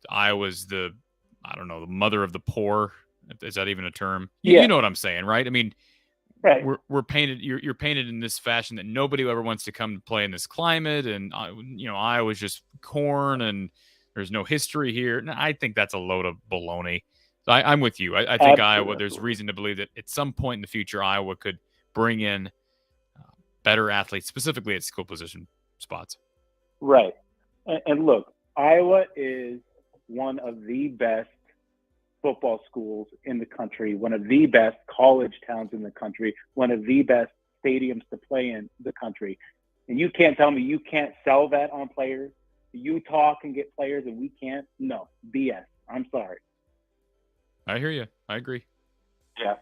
A: Iowa's the mother of the poor. Is that even a term? You know what I'm saying, right? I mean,
O: Right.
A: we're painted. You're painted in this fashion that nobody ever wants to come to play in this climate, and Iowa's just corn, and there's no history here. No, I think that's a load of baloney. So I'm with you. I think Iowa. There's reason to believe that at some point in the future, Iowa could bring in better athletes, specifically at skill position spots.
O: Right. And look, Iowa is one of the best football schools in the country, one of the best college towns in the country, one of the best stadiums to play in the country. And you can't tell me you can't sell that on players. Utah can get players and we can't. No, BS. I'm sorry.
A: I hear you. I agree.
O: Yeah.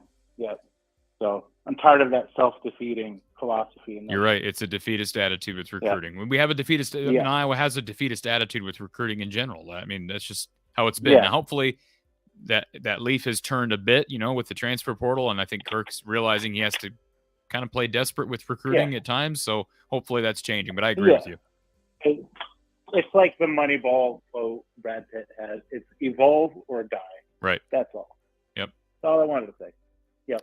O: So I'm tired of that self-defeating philosophy.
A: You're right. It's a defeatist attitude with recruiting. When we have a defeatist, Iowa has a defeatist attitude with recruiting in general. I mean, that's just how it's been. Now, hopefully that leaf has turned a bit, with the transfer portal, and I think Kirk's realizing he has to kind of play desperate with recruiting at times. So hopefully that's changing. But I agree with you.
O: It's like the Moneyball quote Brad Pitt has. It's evolve or die.
A: Right.
O: That's all.
A: Yep.
O: That's all I wanted to say. Yep.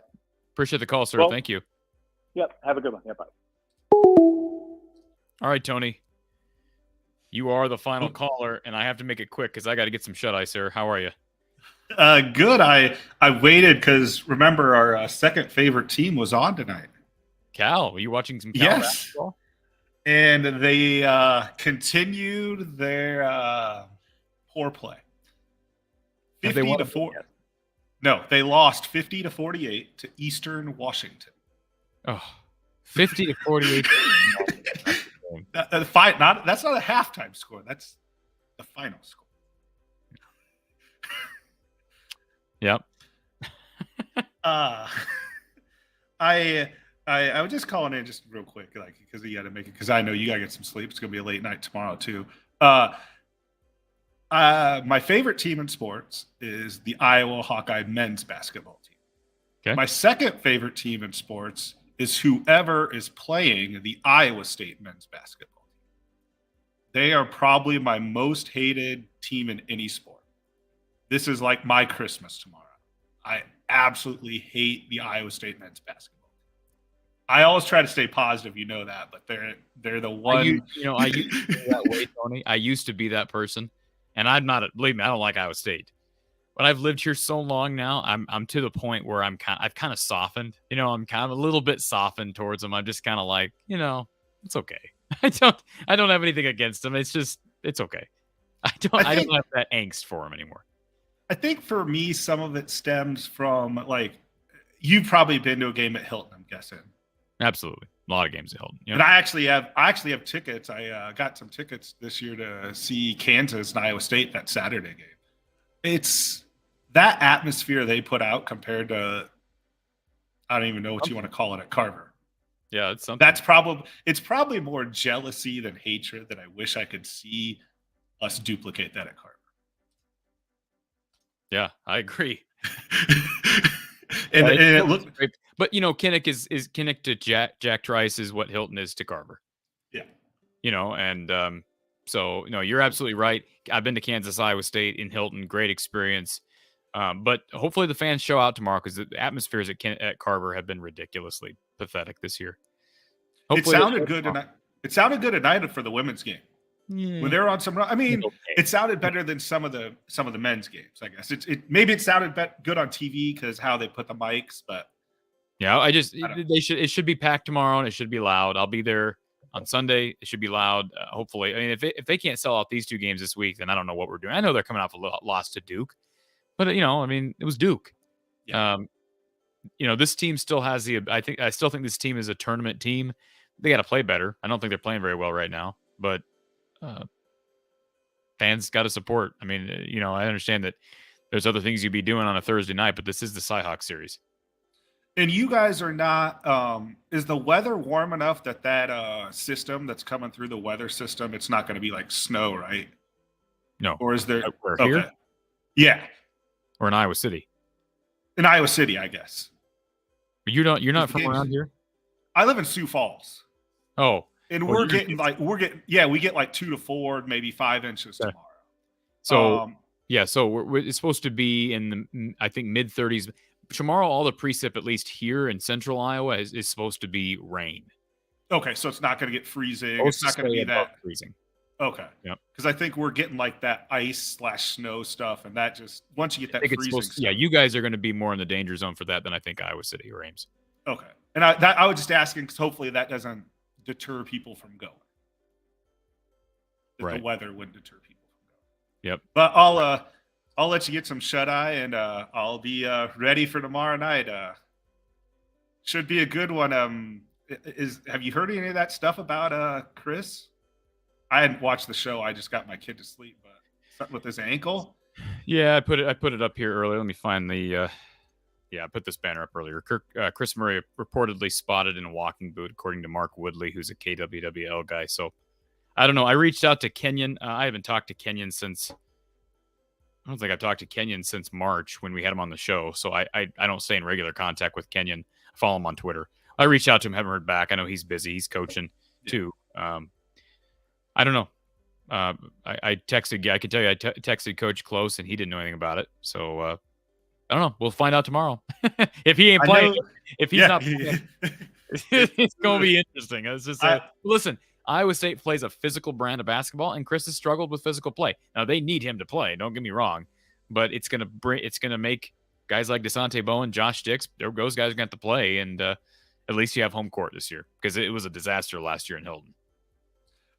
A: Appreciate the call, sir.
O: Well,
A: thank you.
O: Yep. Have a good one. Yeah, bye.
A: All right, Tony. You are the final caller, and I have to make it quick because I got to get some shut-eye, sir. How are you?
P: Good. I waited because, remember, our second favorite team was on tonight.
A: Cal. Are you watching some Cal
P: Yes.
A: basketball?
P: And they continued their poor play. 50-4. No, they lost 50-48 to Eastern Washington.
A: Oh, 50-48.
P: That's not a halftime score. That's the final score.
A: Yep.
P: I was just calling in just real quick, because you got to make it, because I know you got to get some sleep. It's gonna be a late night tomorrow too. My favorite team in sports is the Iowa Hawkeye men's basketball team.
A: Okay.
P: My second favorite team in sports is whoever is playing the Iowa State men's basketball team. They are probably my most hated team in any sport. This is like my Christmas tomorrow. I absolutely hate the Iowa State men's basketball team. I always try to stay positive, that, but they're the one.
A: I used to be that way, Tony. I used to be that person, and I'm not. Believe me, I don't like Iowa State. But I've lived here so long now, I'm to the point where I've kind of softened. I'm kind of a little bit softened towards them. I'm just kind of like, it's okay. I don't have anything against them. It's just, it's okay. I don't have that angst for them anymore.
P: I think for me, some of it stems from, you've probably been to a game at Hilton, I'm guessing.
A: Absolutely. A lot of games at Hilton. Yep.
P: And I actually have tickets. I got some tickets this year to see Kansas and Iowa State that Saturday game. It's that atmosphere they put out compared to, I don't even know what you want to call it, at Carver.
A: Yeah, it's something.
P: It's probably more jealousy than hatred that I wish I could see us duplicate that at Carver.
A: Yeah, I agree.
P: and it looked
A: great. But Kenneth is Kenneth to Jack Trice is what Hilton is to Carver.
P: Yeah.
A: So you're absolutely right. I've been to Kansas, Iowa State in Hilton, great experience. But hopefully the fans show out tomorrow because the atmospheres at Carver have been ridiculously pathetic this year. Hopefully
P: it sounded good tonight. It sounded good at night for the women's game.
A: Yeah.
P: When they were on some run, it sounded better than some of the men's games. I guess maybe it sounded good on TV because how they put the mics, but
A: yeah, it should be packed tomorrow and it should be loud. I'll be there on Sunday. It should be loud. Hopefully, if they can't sell out these two games this week, then I don't know what we're doing. I know they're coming off a loss to Duke, but it was Duke.
P: Yeah.
A: This team still has I still think this team is a tournament team. They got to play better. I don't think they're playing very well right now, but fans got to support. I understand that there's other things you'd be doing on a Thursday night, but this is the Cyhawk series.
P: And you guys are not, is the weather warm enough that system that's coming through the weather system, it's not going to be like snow, right?
A: No.
P: Or is there?
A: We're here?
P: Yeah.
A: Or in Iowa City.
P: In Iowa City, I guess.
A: But you're not from around here?
P: I live in Sioux Falls.
A: Oh.
P: And we get like 2 to 4, maybe 5 inches tomorrow.
A: So, so it's supposed to be in the, I think, mid-30s. tomorrow, all the precip, at least here in central Iowa, is supposed to be rain.
P: Okay, so it's not going to get freezing.
A: Supposed
P: It's not going to be that
A: freezing.
P: Okay.
A: Yep.
P: Because I think we're getting like that ice/snow stuff, and that just once you get that freezing stuff.
A: Yeah, you guys are going to be more in the danger zone for that than I think Iowa City or Ames.
P: Okay, and I was just asking because hopefully that doesn't deter people from going.
A: Right.
P: The weather wouldn't deter people from going.
A: Yep.
P: But I'll let you get some shut eye, and I'll be ready for tomorrow night. Should be a good one. Have you heard any of that stuff about Chris? I hadn't watched the show. I just got my kid to sleep, but something with his ankle.
A: Yeah, I put it up here earlier. Let me find the. I put this banner up earlier. Chris Murray reportedly spotted in a walking boot, according to Mark Woodley, who's a KWWL guy. So I don't know. I reached out to Kenyon. I haven't talked to Kenyon since. I don't think I've talked to Kenyon since March when we had him on the show. So I don't stay in regular contact with Kenyon. I follow him on Twitter. I reached out to him, haven't heard back. I know he's busy. He's coaching too. I don't know. I texted. I can tell you, I texted Coach Close, and he didn't know anything about it. So I don't know. We'll find out tomorrow. If he ain't playing, if he's not playing, it's going to be interesting. It's just listen. Iowa State plays a physical brand of basketball, and Chris has struggled with physical play. Now they need him to play. Don't get me wrong, but it's going to make guys like Desante Bowen, Josh Dix, those guys are going to have to play, and at least you have home court this year because it was a disaster last year in Hilton.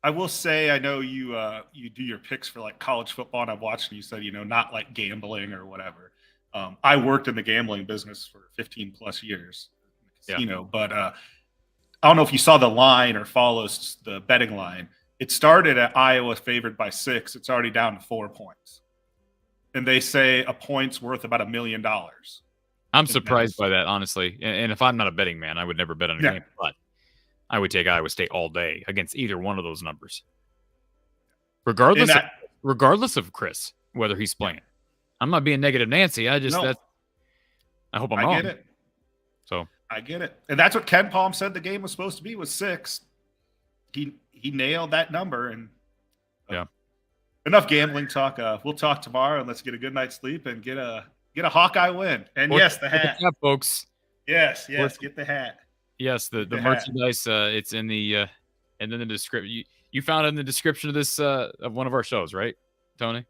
P: I will say, I know you do your picks for like college football, and I've watched. You said not like gambling or whatever. I worked in the gambling business for 15 plus years, but I don't know if you saw the line or follows the betting line. It started at Iowa favored by 6. It's already down to 4 points, and they say a point's worth about $1 million.
A: I'm surprised by that, honestly. And if I'm not a betting man, I would never bet on a game, but I would take Iowa State all day against either one of those numbers, regardless of Chris, whether he's playing. I'm not being negative Nancy. I hope I'm wrong.
P: I get it.
A: So
P: I get it, and that's what Ken Palm said the game was supposed to be, was 6. He nailed that number, and enough gambling talk. We'll talk tomorrow, and let's get a good night's sleep and get a Hawkeye win. And yes, the hat,
A: folks.
P: Yes, get the hat.
A: Yes, the merchandise. It's in the and then the description. You found it in the description of this of one of our shows, right, Tony?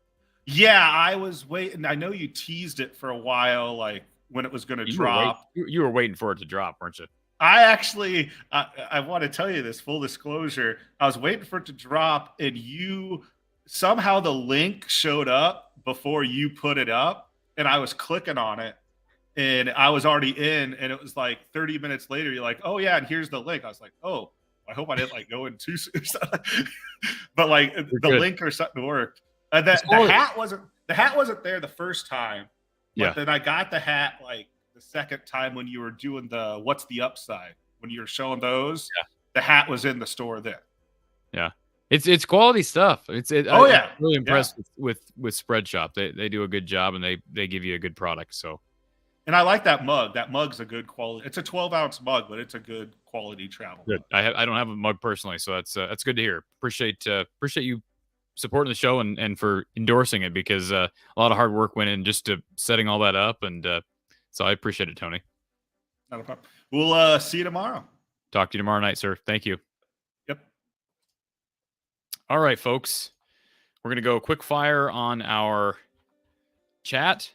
P: Yeah, I was waiting. I know you teased it for a while, like when it was going to drop.
A: You were waiting for it to drop, weren't you?
P: I actually, I want to tell you this, full disclosure. I was waiting for it to drop, and somehow the link showed up before you put it up, and I was clicking on it. And I was already in, and it was like 30 minutes later. You're like, "Oh yeah, and here's the link." I was like, "Oh, I hope I didn't like go in too soon." But like the link or something worked. And the hat wasn't there the first time. But then I got the hat like the second time when you were doing the what's the upside when you were showing those. Yeah. The hat was in the store then.
A: Yeah, it's quality stuff. I'm really impressed with Spread Shop. They do a good job, and they give you a good product. So.
P: And I like that mug. That mug's a good quality. It's a 12-ounce mug, but it's a good quality travel
A: mug. I don't have a mug personally, so that's good to hear. Appreciate you supporting the show and for endorsing it, because a lot of hard work went in just to setting all that up, and so I appreciate it, Tony.
P: Not a problem. We'll see you tomorrow.
A: Talk to you tomorrow night, sir. Thank you.
P: Yep.
A: All right, folks. We're gonna go quick fire on our chat.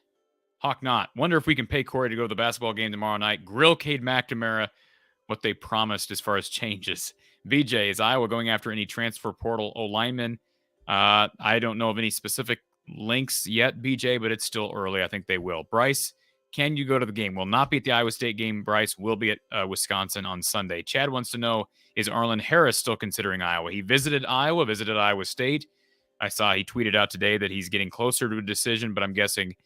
A: Hawk Not. Wonder if we can pay Corey to go to the basketball game tomorrow night. Grill Cade McNamara what they promised as far as changes. BJ, is Iowa going after any transfer portal O-linemen? I don't know of any specific links yet, BJ, but it's still early. I think they will. Bryce, can you go to the game? Will not be at the Iowa State game. Bryce will be at Wisconsin on Sunday. Chad wants to know, is Arlen Harris still considering Iowa? He visited Iowa, visited Iowa State. I saw he tweeted out today that he's getting closer to a decision, but I'm guessing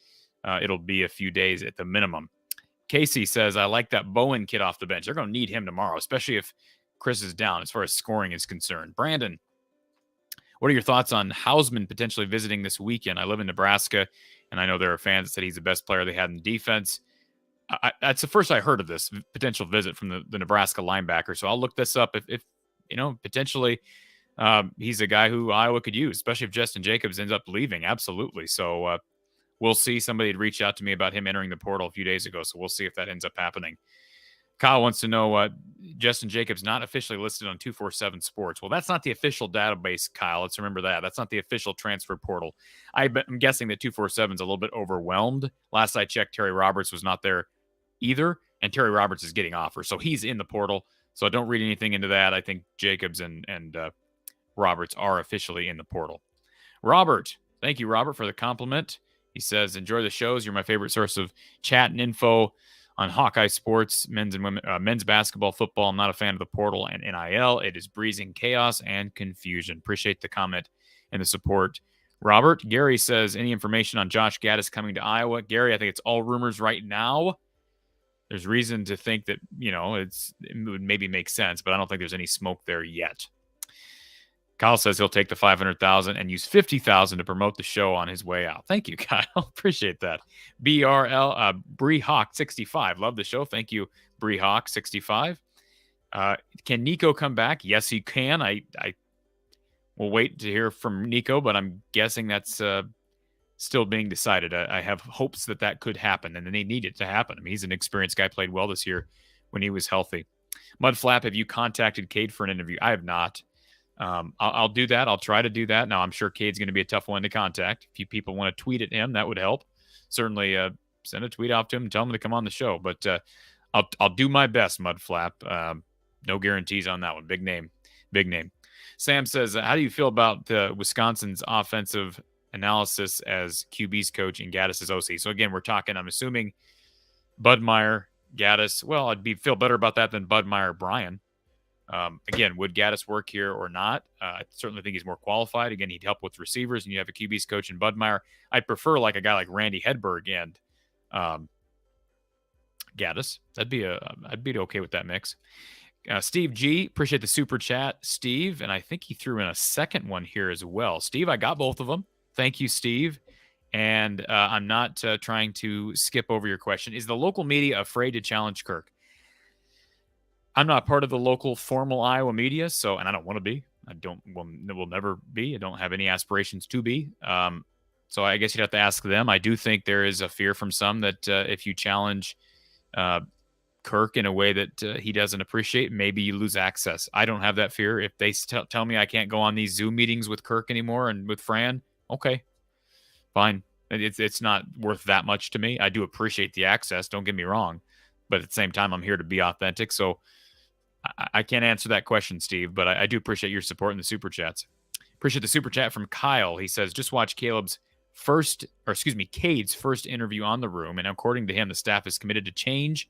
A: it'll be a few days at the minimum. Casey says, I like that Bowen kid off the bench. They're going to need him tomorrow, especially if Chris is down as far as scoring is concerned. Brandon, what are your thoughts on Hausman potentially visiting this weekend? I live in Nebraska, and I know there are fans that said he's the best player they had in defense. That's the first I heard of this potential visit from the Nebraska linebacker, so I'll look this up. If potentially he's a guy who Iowa could use, especially if Justin Jacobs ends up leaving. Absolutely. So we'll see. Somebody had reached out to me about him entering the portal a few days ago, so we'll see if that ends up happening. Kyle wants to know, Justin Jacobs not officially listed on 247 Sports. Well, that's not the official database, Kyle. Let's remember that. That's not the official transfer portal. I'm guessing that 247 is a little bit overwhelmed. Last I checked, Terry Roberts was not there either, and Terry Roberts is getting offers. So he's in the portal, so don't read anything into that. I think Jacobs and Roberts are officially in the portal. Robert, thank you, Robert, for the compliment. He says, enjoy the shows. You're my favorite source of chat and info on Hawkeye sports, men's and women, men's basketball, football. I'm not a fan of the portal and NIL. It is breezing chaos and confusion. Appreciate the comment and the support. Robert, Gary says, any information on Josh Gaddis coming to Iowa? Gary, I think it's all rumors right now. There's reason to think that, it would maybe make sense, but I don't think there's any smoke there yet. Kyle says he'll take the $500,000 and use $50,000 to promote the show on his way out. Thank you, Kyle. Appreciate that. BRL Bree Hawk 65. Love the show. Thank you, Bree Hawk 65. Can Nico come back? Yes, he can. I will wait to hear from Nico, but I'm guessing that's still being decided. I have hopes that could happen, and they need it to happen. I mean, he's an experienced guy, played well this year when he was healthy. Mudflap, have you contacted Cade for an interview? I have not. I'll do that. I'll try to do that. Now, I'm sure Cade's going to be a tough one to contact. If you people want to tweet at him, that would help. Certainly send a tweet out to him and tell him to come on the show. But I'll do my best, Mudflap. No guarantees on that one. Big name. Sam says, how do you feel about Wisconsin's offensive analysis as QB's coach and Gaddis' OC? So, again, I'm assuming Bud Meyer, Gaddis. Well, I'd feel better about that than Bud Meyer, Brian. Again, would Gaddis work here or not? I certainly think he's more qualified. Again, he'd help with receivers, and you have a QB's coach in Bud Meyer. I'd prefer a guy like Randy Hedberg and Gaddis. I'd be okay with that mix. Steve G, appreciate the super chat, Steve, and I think he threw in a second one here as well. Steve, I got both of them. Thank you, Steve. And I'm not trying to skip over your question. Is the local media afraid to challenge Kirk? I'm not part of the local formal Iowa media, and I don't want to be. Will never be. I don't have any aspirations to be. So I guess you'd have to ask them. I do think there is a fear from some that if you challenge Kirk in a way that he doesn't appreciate, maybe you lose access. I don't have that fear. If they tell me I can't go on these Zoom meetings with Kirk anymore and with Fran, okay, fine. It's not worth that much to me. I do appreciate the access. Don't get me wrong. But at the same time, I'm here to be authentic. So I can't answer that question, Steve, but I do appreciate your support in the super chats. Appreciate the super chat from Kyle. He says, just watch Cade's first interview on The Room, and according to him, the staff is committed to change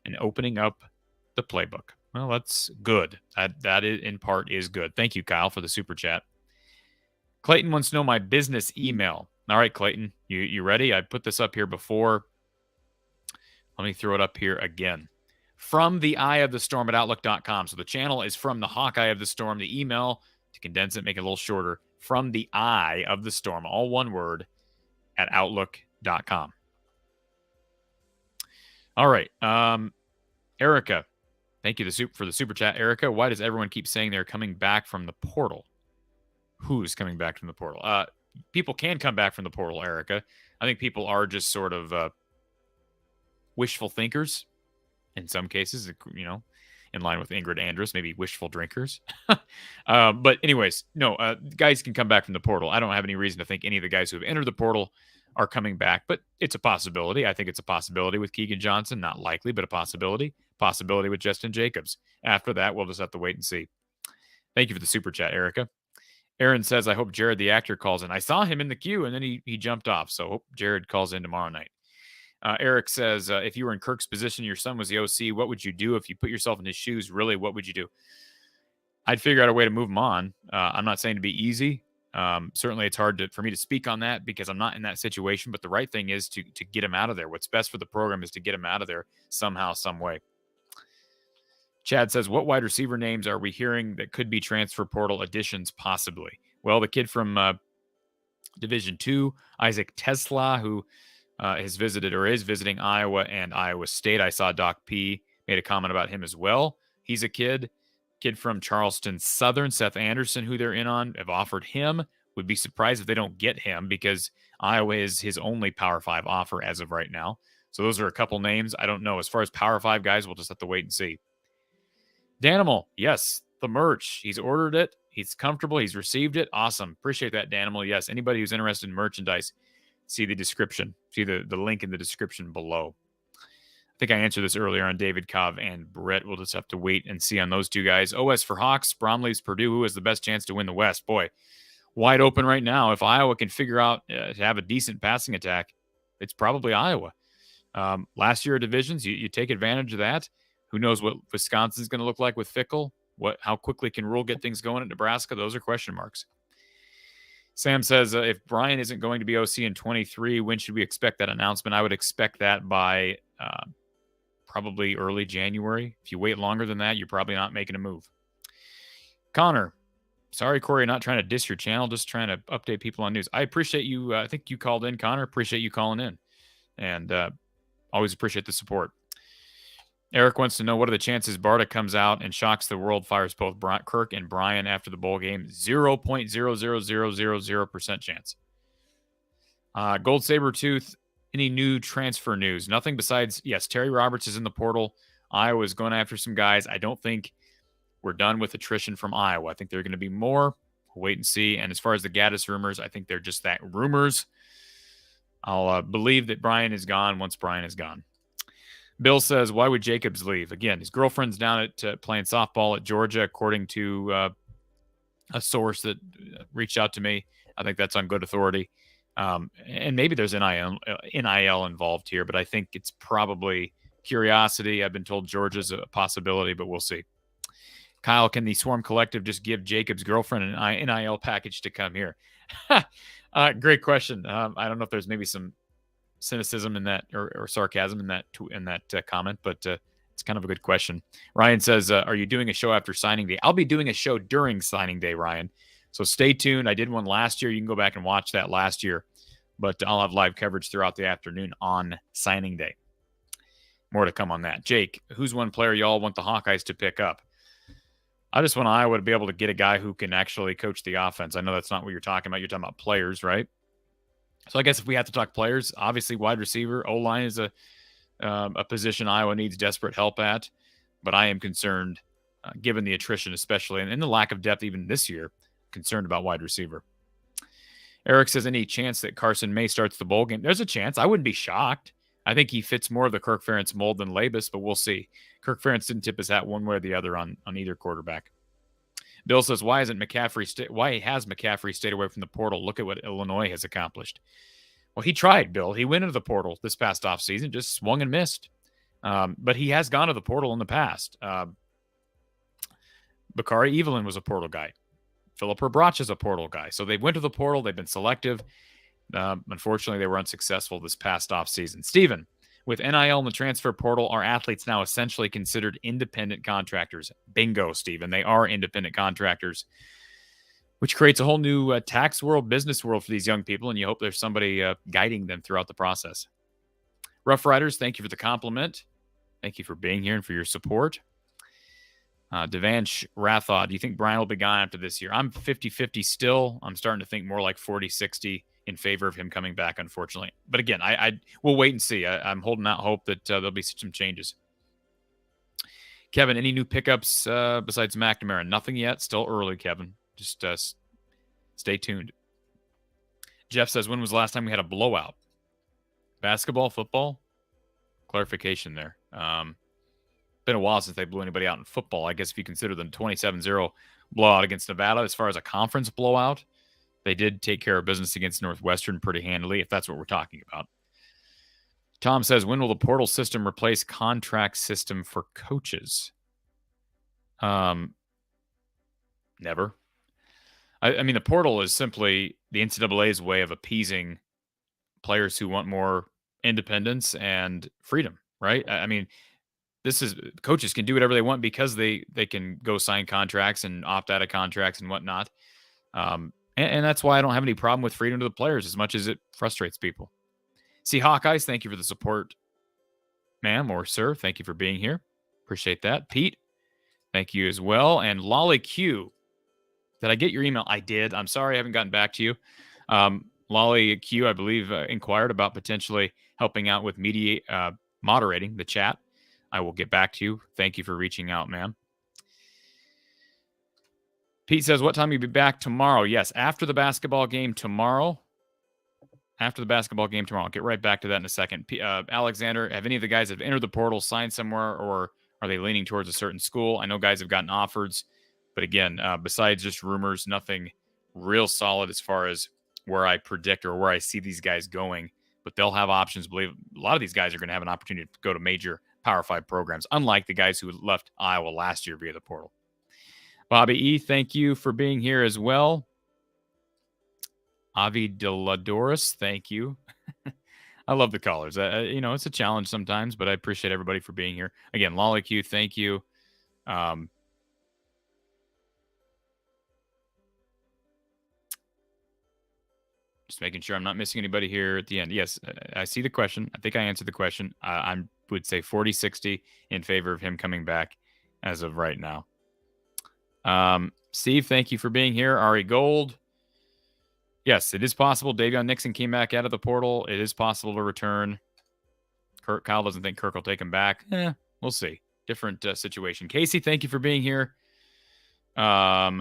A: and opening up the playbook. Well, that's good. That in part is good. Thank you, Kyle, for the super chat. Clayton wants to know my business email. All right, Clayton, you ready? I put this up here before. Let me throw it up here again. From the Eye of the Storm at Outlook.com. So the channel is From the Hawkeye of the Storm. The email, to condense it, make it a little shorter, From the Eye of the Storm, all one word, at Outlook.com. All right. Erica, thank you for the super chat. Erica, why does everyone keep saying they're coming back from the portal? Who's coming back from the portal? People can come back from the portal, Erica. I think people are just sort of wishful thinkers. In some cases, in line with Ingrid Andress, maybe wishful drinkers. But anyways, no, guys can come back from the portal. I don't have any reason to think any of the guys who have entered the portal are coming back, but it's a possibility. I think it's a possibility with Keegan Johnson. Not likely, but a possibility. Possibility with Justin Jacobs. After that, we'll just have to wait and see. Thank you for the super chat, Erica. Aaron says, I hope Jared the actor calls in. I saw him in the queue, and then he jumped off, so hope Jared calls in tomorrow night. Eric says, if you were in Kirk's position, your son was the OC, what would you do if you put yourself in his shoes? Really, what would you do? I'd figure out a way to move him on. I'm not saying to be easy. Certainly, it's hard for me to speak on that because I'm not in that situation. But the right thing is to get him out of there. What's best for the program is to get him out of there somehow, some way. Chad says, what wide receiver names are we hearing that could be transfer portal additions possibly? Well, the kid from Division II, Isaac Tesla, who has visited or is visiting Iowa and Iowa State. I saw Doc P made a comment about him as well. He's a kid from Charleston Southern, Seth Anderson, who they're in on, have offered him. Would be surprised if they don't get him because Iowa is his only Power 5 offer as of right now. So those are a couple names. I don't know. As far as Power 5 guys, we'll just have to wait and see. Danimal, yes, the merch. He's ordered it. He's comfortable. He's received it. Awesome. Appreciate that, Danimal. Yes, anybody who's interested in merchandise, see the description. See the link in the description below. I think I answered this earlier on David Cobb and Brett. We'll just have to wait and see on those two guys. OS for Hawks, Bromley's Purdue. Who has the best chance to win the West? Boy, wide open right now. If Iowa can figure out to have a decent passing attack, it's probably Iowa. Last year of divisions, you take advantage of that. Who knows what Wisconsin's going to look like with Fickle? How quickly can Rule get things going at Nebraska? Those are question marks. Sam says, if Brian isn't going to be OC in 23, when should we expect that announcement? I would expect that by probably early January. If you wait longer than that, you're probably not making a move. Connor, sorry, Corey, not trying to diss your channel, just trying to update people on news. I appreciate you. I think you called in, Connor. Appreciate you calling in. And always appreciate the support. Eric wants to know, what are the chances Barta comes out and shocks the world, fires both Kirk and Brian after the bowl game? 0.00000% chance. Gold Sabertooth, any new transfer news? Nothing besides, yes, Terry Roberts is in the portal. Iowa is going after some guys. I don't think we're done with attrition from Iowa. I think there are going to be more. We'll wait and see. And as far as the Gaddis rumors, I think they're just that, rumors. I'll believe that Brian is gone once Brian is gone. Bill says, why would Jacobs leave? Again, his girlfriend's down at playing softball at Georgia, according to a source that reached out to me. I think that's on good authority. And maybe there's NIL involved here, but I think it's probably curiosity. I've been told Georgia's a possibility, but we'll see. Kyle, can the Swarm Collective just give Jacob's girlfriend an NIL package to come here? Great question. I don't know if there's maybe some cynicism in that or sarcasm in that comment, but it's kind of a good question. Ryan says, are you doing a show after signing day? I'll be doing a show during signing day, Ryan. So stay tuned. I did one last year. You can go back and watch that last year, but I'll have live coverage throughout the afternoon on signing day. More to come on that. Jake, who's one player y'all want the Hawkeyes to pick up? I just want Iowa to be able to get a guy who can actually coach the offense. I know that's not what you're talking about. You're talking about players, right? So I guess if we have to talk players, obviously wide receiver, O-line is a position Iowa needs desperate help at. But I am concerned, given the attrition especially, and the lack of depth even this year, concerned about wide receiver. Eric says, any chance that Carson May starts the bowl game? There's a chance. I wouldn't be shocked. I think he fits more of the Kirk Ferentz mold than Labus, but we'll see. Kirk Ferentz didn't tip his hat one way or the other on either quarterback. Bill says, why has McCaffrey stayed away from the portal? Look at what Illinois has accomplished. Well, he tried, Bill. He went into the portal this past offseason, just swung and missed. But he has gone to the portal in the past. Bakari Evelyn was a portal guy. Philip Herbrach is a portal guy. So they went to the portal. They've been selective. Unfortunately, they were unsuccessful this past offseason. Steven, with NIL and the transfer portal, are athletes now essentially considered independent contractors? Bingo, Steven. They are independent contractors, which creates a whole new tax world, business world for these young people, and you hope there's somebody guiding them throughout the process. Rough Riders, thank you for the compliment. Thank you for being here and for your support. Devansh Rathod, do you think Brian will be gone after this year? I'm 50-50 still. I'm starting to think more like 40-60 in favor of him coming back, unfortunately. But again, we'll wait and see. I'm holding out hope that there'll be some changes. Kevin, any new pickups besides McNamara? Nothing yet. Still early, Kevin. Just stay tuned. Jeff says, when was the last time we had a blowout? Basketball, football? Clarification there. Been a while since they blew anybody out in football. I guess if you consider the 27-0 blowout against Nevada, as far as a conference blowout, they did take care of business against Northwestern pretty handily, if that's what we're talking about. Tom says, when will the portal system replace contract system for coaches? Never. I mean, the portal is simply the NCAA's way of appeasing players who want more independence and freedom, right? I mean, coaches can do whatever they want because they can go sign contracts and opt out of contracts and whatnot. And that's why I don't have any problem with freedom to the players as much as it frustrates people. See, Hawkeyes, thank you for the support, ma'am or sir. Thank you for being here. Appreciate that. Pete, thank you as well. And Lolly Q, did I get your email? I did. I'm sorry I haven't gotten back to you. Lolly Q, I believe, inquired about potentially helping out with moderating the chat. I will get back to you. Thank you for reaching out, man. Pete says, what time will you be back tomorrow? Yes, after the basketball game tomorrow. After the basketball game tomorrow. I'll get right back to that in a second. Alexander, have any of the guys that have entered the portal signed somewhere, or are they leaning towards a certain school? I know guys have gotten offers, but again, besides just rumors, nothing real solid as far as where I predict or where I see these guys going. But they'll have options. I believe a lot of these guys are going to have an opportunity to go to major Power 5 programs, unlike the guys who left Iowa last year via the portal. Bobby E., thank you for being here as well. Avi Deladoris, thank you. I love the callers. It's a challenge sometimes, but I appreciate everybody for being here. Again, Lollyq, thank you. Just making sure I'm not missing anybody here at the end. Yes, I see the question. I think I answered the question. I would say 40-60 in favor of him coming back as of right now. Steve, thank you for being here. Ari Gold. Yes, it is possible. Davion Nixon came back out of the portal. It is possible to return. Kyle doesn't think Kirk will take him back. We'll see. Different situation. Casey, thank you for being here. Boy,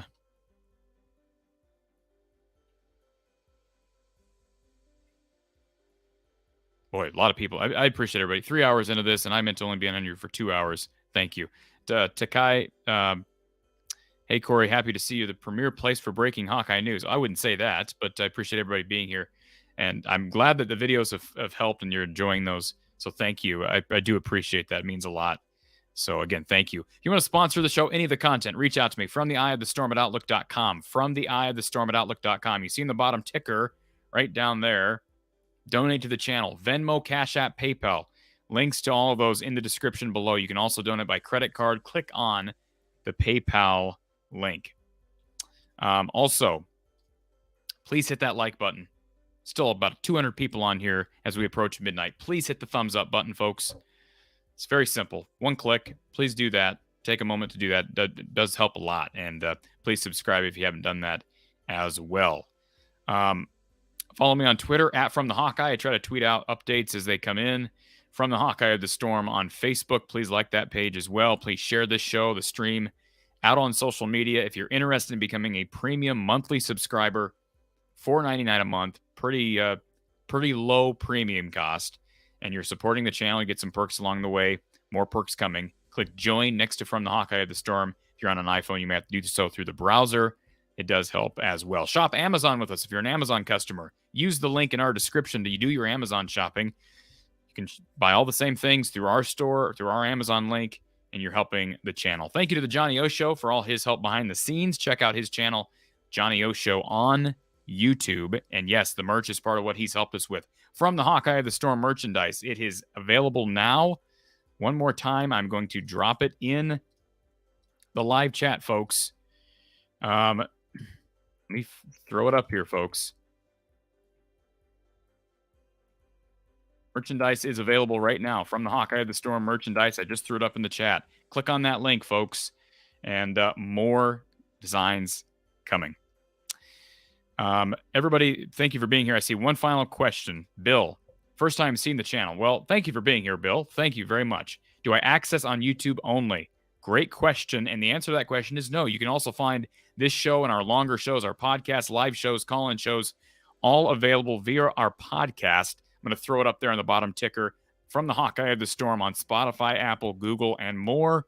A: a lot of people. I appreciate everybody. 3 hours into this, and I meant to only be on here for 2 hours. Thank you. Takai, hey, Corey, happy to see you. The premier place for breaking Hawkeye news. I wouldn't say that, but I appreciate everybody being here. And I'm glad that the videos have helped and you're enjoying those. So thank you. I do appreciate that. It means a lot. So again, thank you. If you want to sponsor the show, any of the content, reach out to me from the eye of the storm at outlook.com. From the eye of the storm at outlook.com. You see in the bottom ticker right down there. Donate to the channel. Venmo, Cash App, PayPal. Links to all of those in the description below. You can also donate by credit card. Click on the PayPal link. Also, please hit that like button. Still about 200 people on here as we approach midnight. Please hit the thumbs up button, folks. It's very simple. One click. Please do that. Take a moment to do that. That does help a lot. And please subscribe if you haven't done that as well. Follow me on Twitter at From the Hawkeye. I try to tweet out updates as they come in. From the Hawkeye of the Storm on Facebook. Please like that page as well. Please share this show, the stream, out on social media. If you're interested in becoming a premium monthly subscriber, $4.99 a month, pretty low premium cost, and you're supporting the channel, you get some perks along the way. More perks coming. Click join next to From the Hawkeye of the Storm. If you're on an iPhone, you may have to do so through the browser. It does help as well. Shop Amazon with us. If you're an Amazon customer, use the link in our description to do your Amazon shopping. You can buy all the same things through our store, through our Amazon link, and you're helping the channel. Thank you to the Johnny O Show for all his help behind the scenes. Check out his channel, Johnny O Show, on YouTube. And yes, the merch is part of what he's helped us with. From the Hawkeye of the Storm merchandise, it is available now. One more time, I'm going to drop it in the live chat, folks. Let me throw it up here, folks. Merchandise is available right now. From the Hawkeye of the Storm merchandise. I just threw it up in the chat. Click on that link, folks. And more designs coming. Everybody, thank you for being here. I see one final question. Bill, first time seeing the channel. Well, thank you for being here, Bill. Thank you very much. Do I access on YouTube only? Great question. And the answer to that question is no. You can also find this show and our longer shows, our podcasts, live shows, call-in shows, all available via our podcast. I'm going to throw it up there on the bottom ticker. From the Hawkeye of the Storm on Spotify, Apple, Google, and more.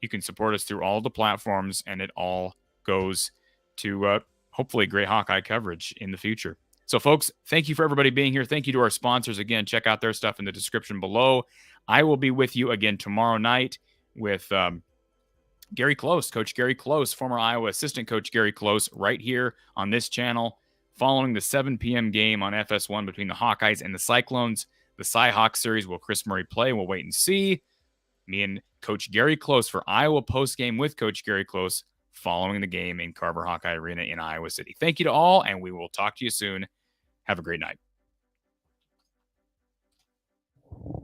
A: You can support us through all the platforms, and it all goes to hopefully great Hawkeye coverage in the future. So, folks, thank you for everybody being here. Thank you to our sponsors. Again, check out their stuff in the description below. I will be with you again tomorrow night with Gary Close, Coach Gary Close, former Iowa assistant coach Gary Close, right here on this channel, following the 7 p.m. game on FS1 between the Hawkeyes and the Cyclones. The Cy-Hawk series, will Chris Murray play? We'll wait and see. Me and Coach Gary Close for Iowa postgame with Coach Gary Close following the game in Carver Hawkeye Arena in Iowa City. Thank you to all, and we will talk to you soon. Have a great night.